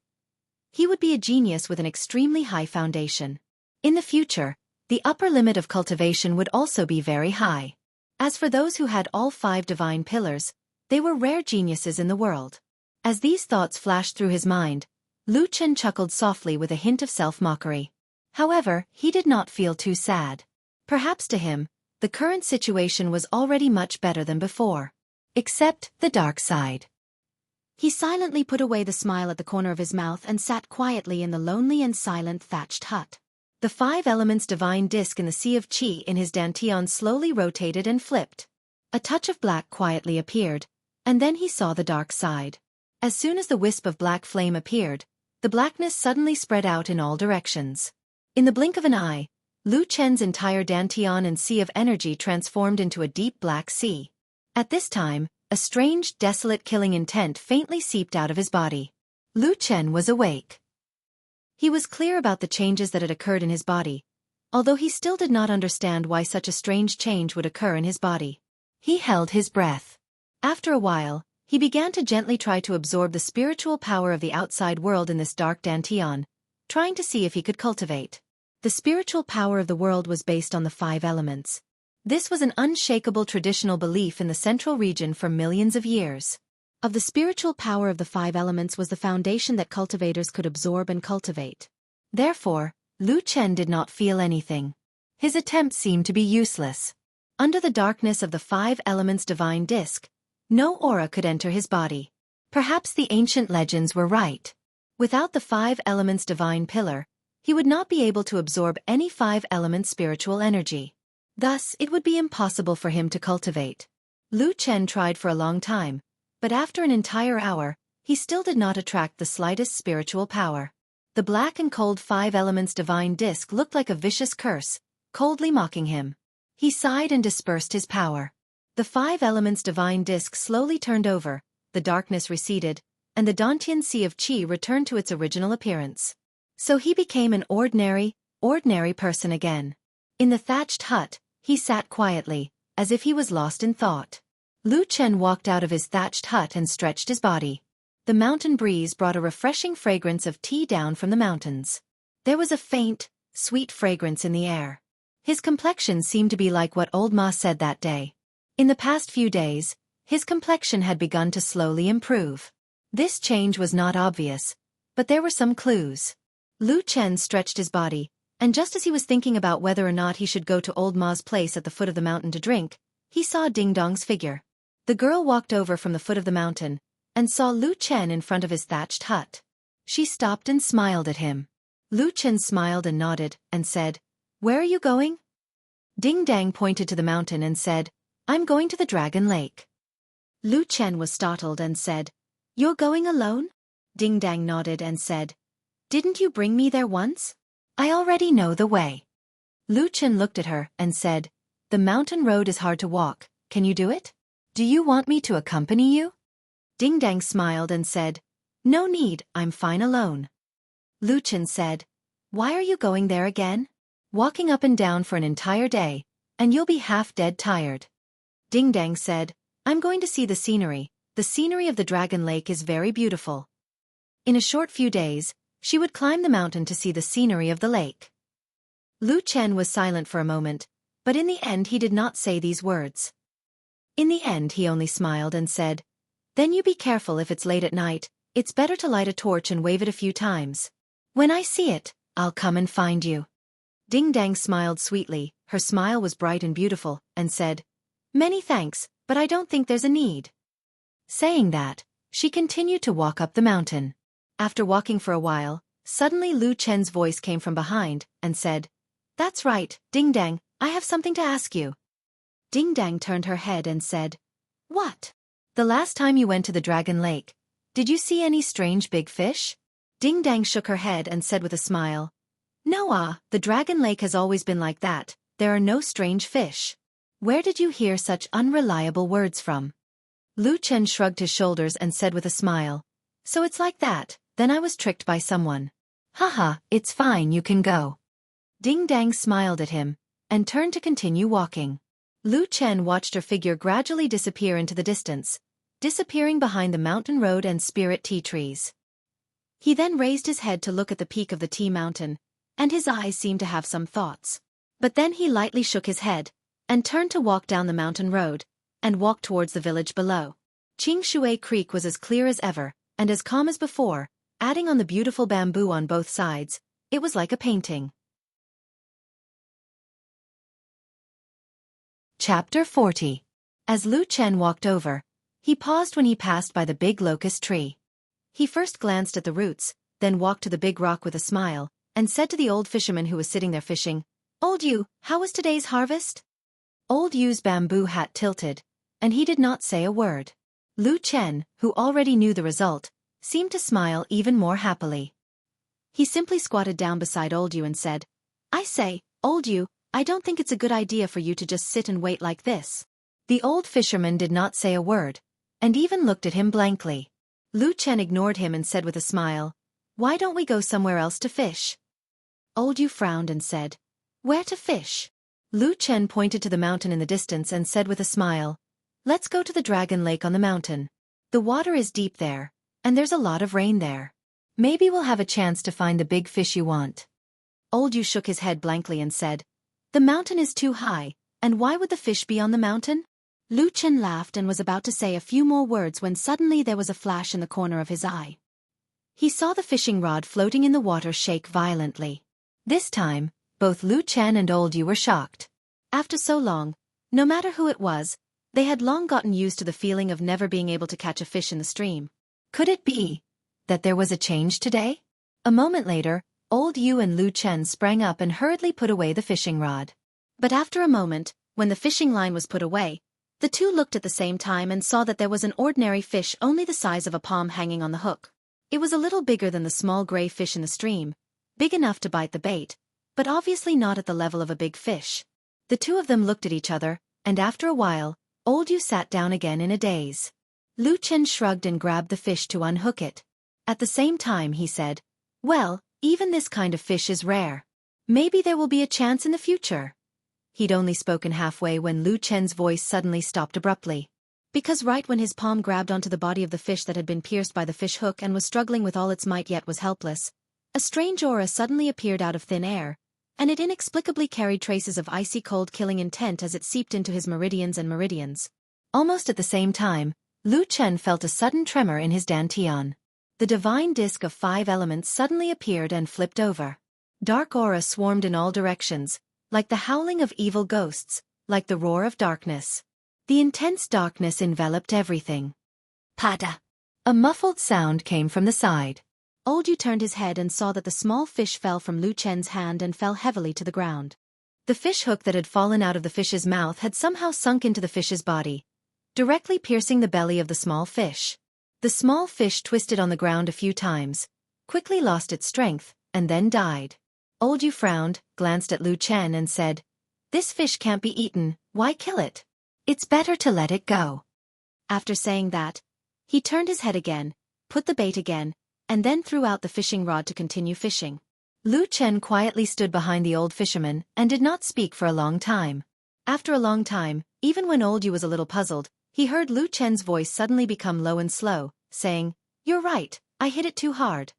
he would be a genius with an extremely high foundation. In the future, the upper limit of cultivation would also be very high. As for those who had all 5 divine pillars, they were rare geniuses in the world. As these thoughts flashed through his mind, Lu Chen chuckled softly with a hint of self-mockery. However, he did not feel too sad. Perhaps to him, the current situation was already much better than before. Except the dark side. He silently put away the smile at the corner of his mouth and sat quietly in the lonely and silent thatched hut. The 5 elements divine disc in the sea of Qi in his Dantian slowly rotated and flipped. A touch of black quietly appeared, and then he saw the dark side. As soon as the wisp of black flame appeared, the blackness suddenly spread out in all directions. In the blink of an eye, Lu Chen's entire Dantian and sea of energy transformed into a deep black sea. At this time, a strange, desolate killing intent faintly seeped out of his body. Lu Chen was awake. He was clear about the changes that had occurred in his body, although he still did not understand why such a strange change would occur in his body. He held his breath. After a while, he began to gently try to absorb the spiritual power of the outside world in this dark Dantian, trying to see if he could cultivate. The spiritual power of the world was based on the 5 elements. This was an unshakable traditional belief in the central region for millions of years. Of the spiritual power of the 5 elements was the foundation that cultivators could absorb and cultivate. Therefore, Lu Chen did not feel anything. His attempt seemed to be useless. Under the darkness of the 5 elements' divine disk, no aura could enter his body. Perhaps the ancient legends were right. Without the 5 elements' divine pillar, he would not be able to absorb any 5 elements' spiritual energy. Thus, it would be impossible for him to cultivate. Lu Chen tried for a long time, but after an entire hour, he still did not attract the slightest spiritual power. The black and cold 5 elements' divine disk looked like a vicious curse, coldly mocking him. He sighed and dispersed his power. The 5 elements' divine disk slowly turned over, the darkness receded, and the Dantian Sea of Qi returned to its original appearance. So he became an ordinary person again. In the thatched hut, he sat quietly, as if he was lost in thought. Lu Chen walked out of his thatched hut and stretched his body. The mountain breeze brought a refreshing fragrance of tea down from the mountains. There was a faint, sweet fragrance in the air. His complexion seemed to be like what old Ma said that day. In the past few days, his complexion had begun to slowly improve. This change was not obvious, but there were some clues. Lu Chen stretched his body, and just as he was thinking about whether or not he should go to old Ma's place at the foot of the mountain to drink, he saw Ding Dong's figure. The girl walked over from the foot of the mountain, and saw Lu Chen in front of his thatched hut. She stopped and smiled at him. Lu Chen smiled and nodded, and said, "Where are you going?" Ding Dong pointed to the mountain and said, "I'm going to the Dragon Lake." Lu Chen was startled and said, "You're going alone?" Ding Dong nodded and said, "Didn't you bring me there once? I already know the way." Lu Chen looked at her and said, "The mountain road is hard to walk, can you do it? Do you want me to accompany you?" Ding Dong smiled and said, "No need, I'm fine alone." Lu Chen said, "Why are you going there again? Walking up and down for an entire day, and you'll be half dead tired." Ding Dong said, "I'm going to see the scenery of the Dragon Lake is very beautiful." In a short few days, she would climb the mountain to see the scenery of the lake. Lu Chen was silent for a moment, but in the end he did not say these words. In the end he only smiled and said, "Then you be careful if it's late at night, it's better to light a torch and wave it a few times. When I see it, I'll come and find you." Ding Dong smiled sweetly, her smile was bright and beautiful, and said, "Many thanks, but I don't think there's a need." Saying that, she continued to walk up the mountain. After walking for a while, suddenly Lu Chen's voice came from behind, and said, "That's right, Ding Dong, I have something to ask you." Ding Dong turned her head and said, "What? The last time you went to the Dragon Lake, did you see any strange big fish?" Ding Dong shook her head and said with a smile, "No, the Dragon Lake has always been like that, there are no strange fish. Where did you hear such unreliable words from?" Lu Chen shrugged his shoulders and said with a smile, "So it's like that, then I was tricked by someone. Haha, it's fine, you can go." Ding Dong smiled at him, and turned to continue walking. Lu Chen watched her figure gradually disappear into the distance, disappearing behind the mountain road and spirit tea trees. He then raised his head to look at the peak of the tea mountain, and his eyes seemed to have some thoughts. But then he lightly shook his head, and turned to walk down the mountain road, and walk towards the village below. Qingshui Creek was as clear as ever, and as calm as before, adding on the beautiful bamboo on both sides, it was like a painting. Chapter 40. As Lu Chen walked over, he paused when he passed by the big locust tree. He first glanced at the roots, then walked to the big rock with a smile, and said to the old fisherman who was sitting there fishing, "Old Yu, how was today's harvest?" Old Yu's bamboo hat tilted, and he did not say a word. Lu Chen, who already knew the result, seemed to smile even more happily. He simply squatted down beside Old Yu and said, "I say, Old Yu, I don't think it's a good idea for you to just sit and wait like this." The old fisherman did not say a word, and even looked at him blankly. Lu Chen ignored him and said with a smile, "Why don't we go somewhere else to fish?" Old Yu frowned and said, "Where to fish?" Lu Chen pointed to the mountain in the distance and said with a smile, "Let's go to the Dragon Lake on the mountain. The water is deep there, and there's a lot of rain there." Maybe we'll have a chance to find the big fish you want. Old Yu shook his head blankly and said, "The mountain is too high, and why would the fish be on the mountain?" Lu Chen laughed and was about to say a few more words when suddenly there was a flash in the corner of his eye. He saw the fishing rod floating in the water shake violently. This time, both Lu Chen and Old Yu were shocked. After so long, no matter who it was, they had long gotten used to the feeling of never being able to catch a fish in the stream. Could it be that there was a change today? A moment later, Old Yu and Lu Chen sprang up and hurriedly put away the fishing rod. But after a moment, when the fishing line was put away, the two looked at the same time and saw that there was an ordinary fish only the size of a palm hanging on the hook. It was a little bigger than the small gray fish in the stream, big enough to bite the bait, but obviously not at the level of a big fish. The two of them looked at each other, and after a while, Old Yu sat down again in a daze. Lu Chen shrugged and grabbed the fish to unhook it. At the same time he said, "Well, even this kind of fish is rare. Maybe there will be a chance in the future." He'd only spoken halfway when Lu Chen's voice suddenly stopped abruptly. Because right when his palm grabbed onto the body of the fish that had been pierced by the fish hook and was struggling with all its might yet was helpless, a strange aura suddenly appeared out of thin air, and it inexplicably carried traces of icy cold killing intent as it seeped into his meridians. Almost at the same time, Lu Chen felt a sudden tremor in his dantian. The divine disk of 5 elements suddenly appeared and flipped over. Dark aura swarmed in all directions, like the howling of evil ghosts, like the roar of darkness. The intense darkness enveloped everything. Pada! A muffled sound came from the side. Old Yu turned his head and saw that the small fish fell from Lu Chen's hand and fell heavily to the ground. The fish hook that had fallen out of the fish's mouth had somehow sunk into the fish's body, directly piercing the belly of the small fish. The small fish twisted on the ground a few times, quickly lost its strength, and then died. Old Yu frowned, glanced at Lu Chen and said, "This fish can't be eaten, why kill it? It's better to let it go." After saying that, he turned his head again, put the bait again, and then threw out the fishing rod to continue fishing. Lu Chen quietly stood behind the old fisherman and did not speak for a long time. After a long time, even when Old Yu was a little puzzled, he heard Lu Chen's voice suddenly become low and slow, saying, "You're right, I hit it too hard."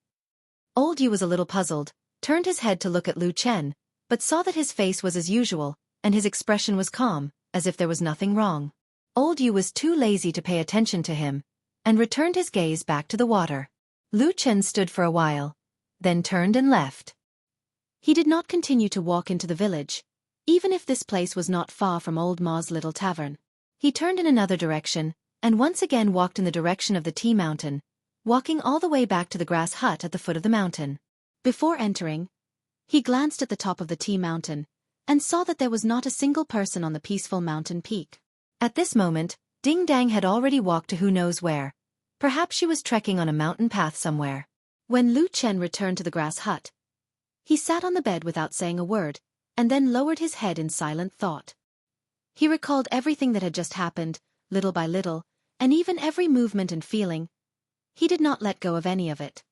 Old Yu was a little puzzled, turned his head to look at Lu Chen, but saw that his face was as usual, and his expression was calm, as if there was nothing wrong. Old Yu was too lazy to pay attention to him, and returned his gaze back to the water. Lu Chen stood for a while, then turned and left. He did not continue to walk into the village, even if this place was not far from Old Ma's little tavern. He turned in another direction, and once again walked in the direction of the tea mountain, walking all the way back to the grass hut at the foot of the mountain. Before entering, he glanced at the top of the tea mountain, and saw that there was not a single person on the peaceful mountain peak. At this moment, Ding Dang had already walked to who knows where. Perhaps she was trekking on a mountain path somewhere. When Lu Chen returned to the grass hut, he sat on the bed without saying a word, and then lowered his head in silent thought. He recalled everything that had just happened, little by little, and even every movement and feeling. He did not let go of any of it.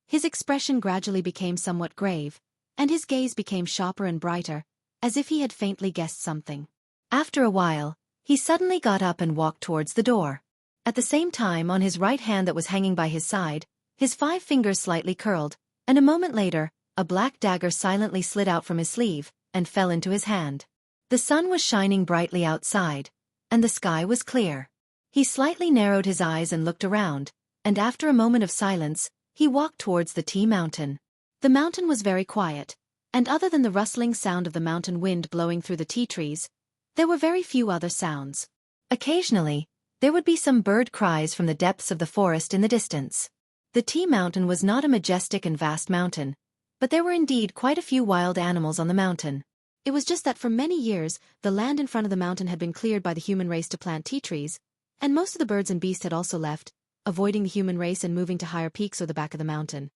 His expression gradually became somewhat grave, and his gaze became sharper and brighter, as if he had faintly guessed something. After a while, he suddenly got up and walked towards the door. At the same time, on his right hand that was hanging by his side, his 5 fingers slightly curled, and a moment later, a black dagger silently slid out from his sleeve, and fell into his hand. The sun was shining brightly outside, and the sky was clear. He slightly narrowed his eyes and looked around, and after a moment of silence, he walked towards the tea mountain. The mountain was very quiet, and other than the rustling sound of the mountain wind blowing through the tea trees, there were very few other sounds. Occasionally, there would be some bird cries from the depths of the forest in the distance. The tea mountain was not a majestic and vast mountain, but there were indeed quite a few wild animals on the mountain. It was just that for many years, the land in front of the mountain had been cleared by the human race to plant tea trees, and most of the birds and beasts had also left, avoiding the human race and moving to higher peaks or the back of the mountain.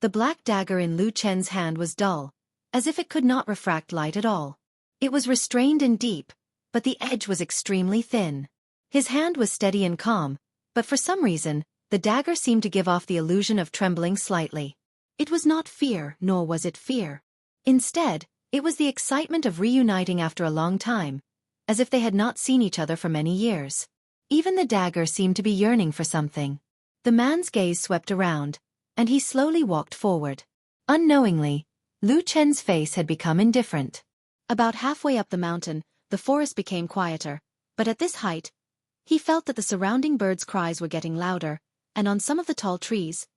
The black dagger in Lu Chen's hand was dull, as if it could not refract light at all. It was restrained and deep, but the edge was extremely thin. His hand was steady and calm, but for some reason, the dagger seemed to give off the illusion of trembling slightly. It was not fear, nor was it fear. Instead, it was the excitement of reuniting after a long time, as if they had not seen each other for many years. Even the dagger seemed to be yearning for something. The man's gaze swept around, and he slowly walked forward. Unknowingly, Lu Chen's face had become indifferent. About halfway up the mountain, the forest became quieter, but at this height, he felt that the surrounding birds' cries were getting louder, and on some of the tall trees,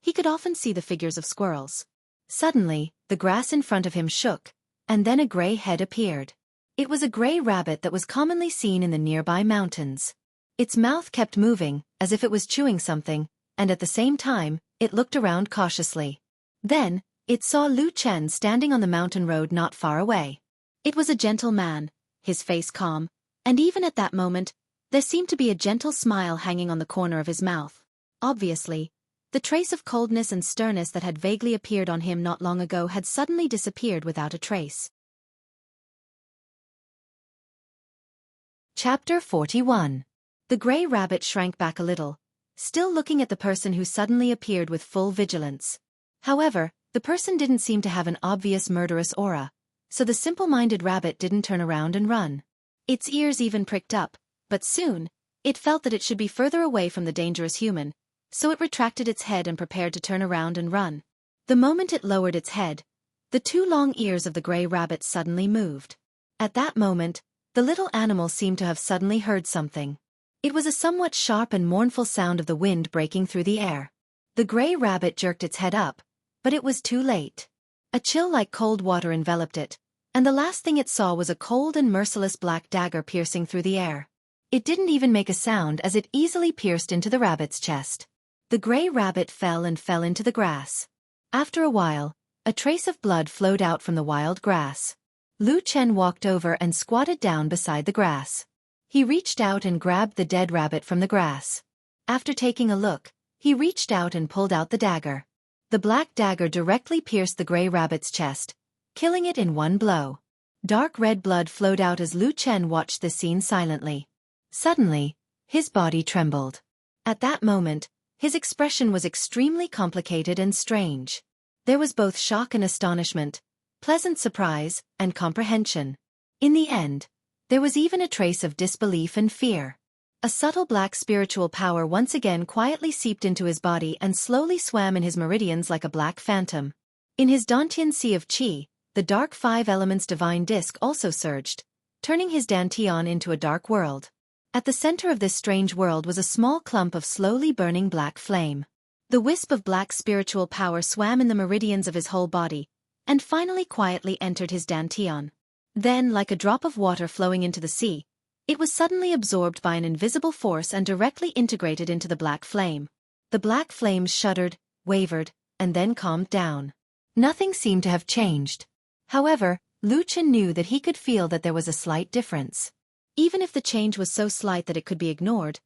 he could often see the figures of squirrels. Suddenly, the grass in front of him shook, and then a gray head appeared. It was a gray rabbit that was commonly seen in the nearby mountains. Its mouth kept moving, as if it was chewing something, and at the same time, it looked around cautiously. Then, it saw Lu Chen standing on the mountain road not far away. It was a gentle man, his face calm, and even at that moment, there seemed to be a gentle smile hanging on the corner of his mouth. Obviously, the trace of coldness and sternness that had vaguely appeared on him not long ago had suddenly disappeared without a trace. Chapter 41. The gray rabbit shrank back a little, still looking at the person who suddenly appeared with full vigilance. However, the person didn't seem to have an obvious murderous aura, so the simple-minded rabbit didn't turn around and run. Its ears even pricked up, but soon, it felt that it should be further away from the dangerous human, so it retracted its head and prepared to turn around and run. The moment it lowered its head, the two long ears of the gray rabbit suddenly moved. At that moment, the little animal seemed to have suddenly heard something. It was a somewhat sharp and mournful sound of the wind breaking through the air. The gray rabbit jerked its head up, but it was too late. A chill like cold water enveloped it, and the last thing it saw was a cold and merciless black dagger piercing through the air. It didn't even make a sound as it easily pierced into the rabbit's chest. The gray rabbit fell into the grass. After a while, a trace of blood flowed out from the wild grass. Lu Chen walked over and squatted down beside the grass. He reached out and grabbed the dead rabbit from the grass. After taking a look, he reached out and pulled out the dagger. The black dagger directly pierced the gray rabbit's chest, killing it in one blow. Dark red blood flowed out as Lu Chen watched the scene silently. Suddenly, his body trembled. At that moment, his expression was extremely complicated and strange. There was both shock and astonishment, pleasant surprise, and comprehension. In the end, there was even a trace of disbelief and fear. A subtle black spiritual power once again quietly seeped into his body and slowly swam in his meridians like a black phantom. In his Dantian sea of qi, the dark five elements divine disk also surged, turning his Dantian into a dark world. At the center of this strange world was a small clump of slowly burning black flame. The wisp of black spiritual power swam in the meridians of his whole body, and finally quietly entered his Dantian. Then, like a drop of water flowing into the sea, it was suddenly absorbed by an invisible force and directly integrated into the black flame. The black flames shuddered, wavered, and then calmed down. Nothing seemed to have changed. However, Lu Chen knew that he could feel that there was a slight difference. Even if the change was so slight that it could be ignored,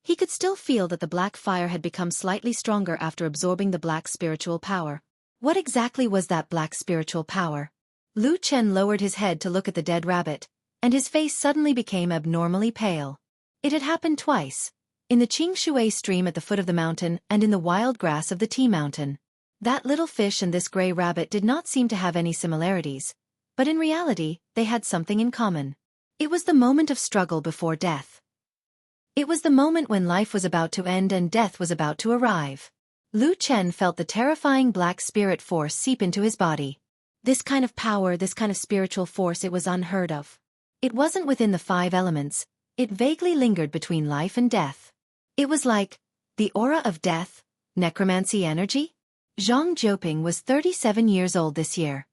he could still feel that the black fire had become slightly stronger after absorbing the black spiritual power. What exactly was that black spiritual power? Lu Chen lowered his head to look at the dead rabbit, and his face suddenly became abnormally pale. It had happened twice, in the Qingshui stream at the foot of the mountain and in the wild grass of the tea mountain. That little fish and this gray rabbit did not seem to have any similarities, but in reality, they had something in common. It was the moment of struggle before death. It was the moment when life was about to end and death was about to arrive. Lu Chen felt the terrifying black spirit force seep into his body. This kind of power, this kind of spiritual force, it was unheard of. It wasn't within the five elements, it vaguely lingered between life and death. It was like the aura of death, necromancy energy. Zhang Jiuping was 37 years old this year.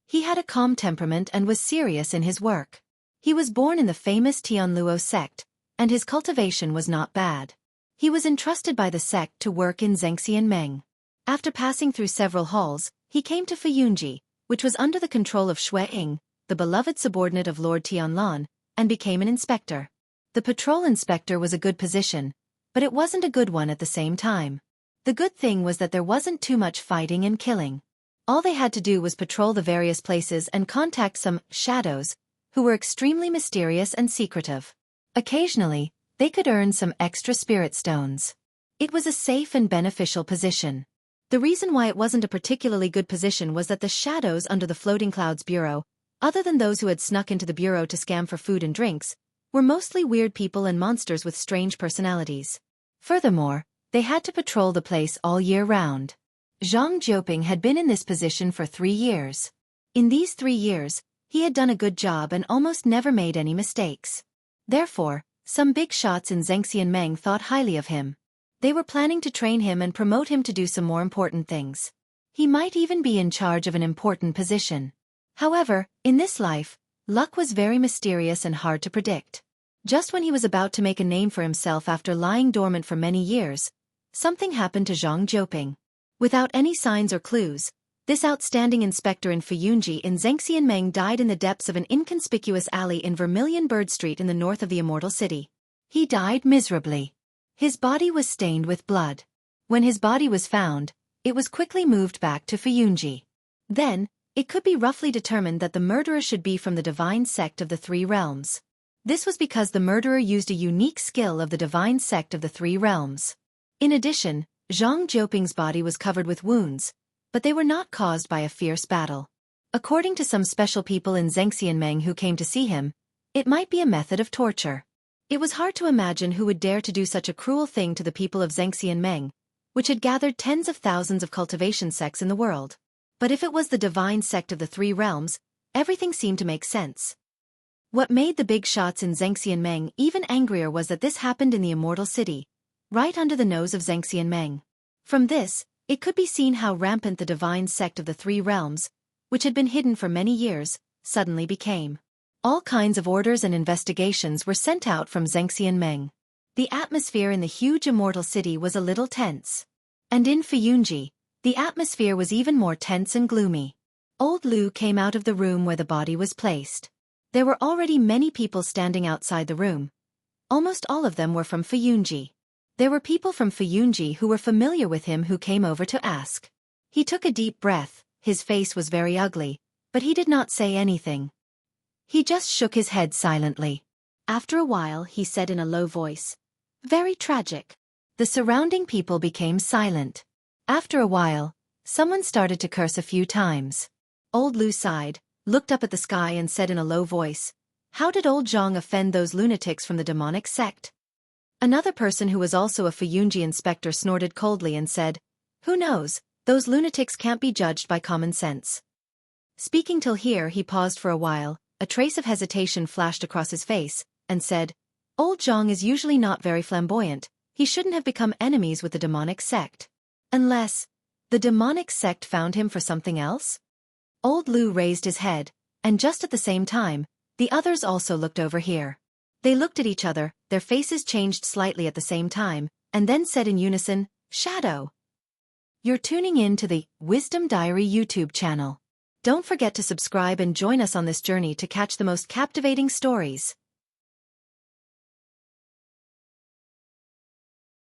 He had a calm temperament and was serious in his work. He was born in the famous Tianluo sect, and his cultivation was not bad. He was entrusted by the sect to work in Xianxia Meng. After passing through several halls, he came to Fuyunji, which was under the control of Shui Ying, the beloved subordinate of Lord Tianlan, and became an inspector. The patrol inspector was a good position, but it wasn't a good one at the same time. The good thing was that there wasn't too much fighting and killing. All they had to do was patrol the various places and contact some shadows, who were extremely mysterious and secretive. Occasionally, they could earn some extra spirit stones. It was a safe and beneficial position. The reason why it wasn't a particularly good position was that the shadows under the Floating Clouds Bureau, other than those who had snuck into the bureau to scam for food and drinks, were mostly weird people and monsters with strange personalities. Furthermore, They had to patrol the place all year round. Zhang Jiuping had been in this position for 3 years. In these 3 years, he had done a good job and almost never made any mistakes. Therefore, some big shots in Xianxia and Meng thought highly of him. They were planning to train him and promote him to do some more important things. He might even be in charge of an important position. However, in this life, luck was very mysterious and hard to predict. Just when he was about to make a name for himself after lying dormant for many years, something happened to Zhang Jiuping. Without any signs or clues, this outstanding inspector in Fuyunji in Xianxia and Meng died in the depths of an inconspicuous alley in Vermilion Bird Street in the north of the Immortal City. He died miserably. His body was stained with blood. When his body was found, it was quickly moved back to Fuyunji. Then, it could be roughly determined that the murderer should be from the divine sect of the Three Realms. This was because the murderer used a unique skill of the divine sect of the Three Realms. In addition, Zhang Jiuping's body was covered with wounds, but they were not caused by a fierce battle. According to some special people in Xianxia and Meng who came to see him, it might be a method of torture. It was hard to imagine who would dare to do such a cruel thing to the people of Xianxia and Meng, which had gathered tens of thousands of cultivation sects in the world. But if it was the divine sect of the Three Realms, everything seemed to make sense. What made the big shots in Xianxia and Meng even angrier was that this happened in the Immortal City, right under the nose of Xianxia and Meng. From this, it could be seen how rampant the divine sect of the Three Realms, which had been hidden for many years, suddenly became. All kinds of orders and investigations were sent out from Xianxia and Meng. The atmosphere in the huge Immortal City was a little tense. And in Fuyunji, the atmosphere was even more tense and gloomy. Old Lu came out of the room where the body was placed. There were already many people standing outside the room. Almost all of them were from Fuyunji. There were people from Fuyunji who were familiar with him who came over to ask. He took a deep breath, his face was very ugly, but he did not say anything. He just shook his head silently. After a while he said in a low voice, "Very tragic." The surrounding people became silent. After a while, someone started to curse a few times. Old Lu sighed, looked up at the sky and said in a low voice, "How did old Zhang offend those lunatics from the demonic sect?" Another person who was also a Fuyunji inspector snorted coldly and said, "Who knows, those lunatics can't be judged by common sense." Speaking till here he paused for a while, a trace of hesitation flashed across his face, and said, "Old Zhang is usually not very flamboyant, he shouldn't have become enemies with the demonic sect. Unless, the demonic sect found him for something else?" Old Lu raised his head, and just at the same time, the others also looked over here. They looked at each other, their faces changed slightly at the same time, and then said in unison, "Shadow." You're tuning in to the Wisdom Diary YouTube channel. Don't forget to subscribe and join us on this journey to catch the most captivating stories.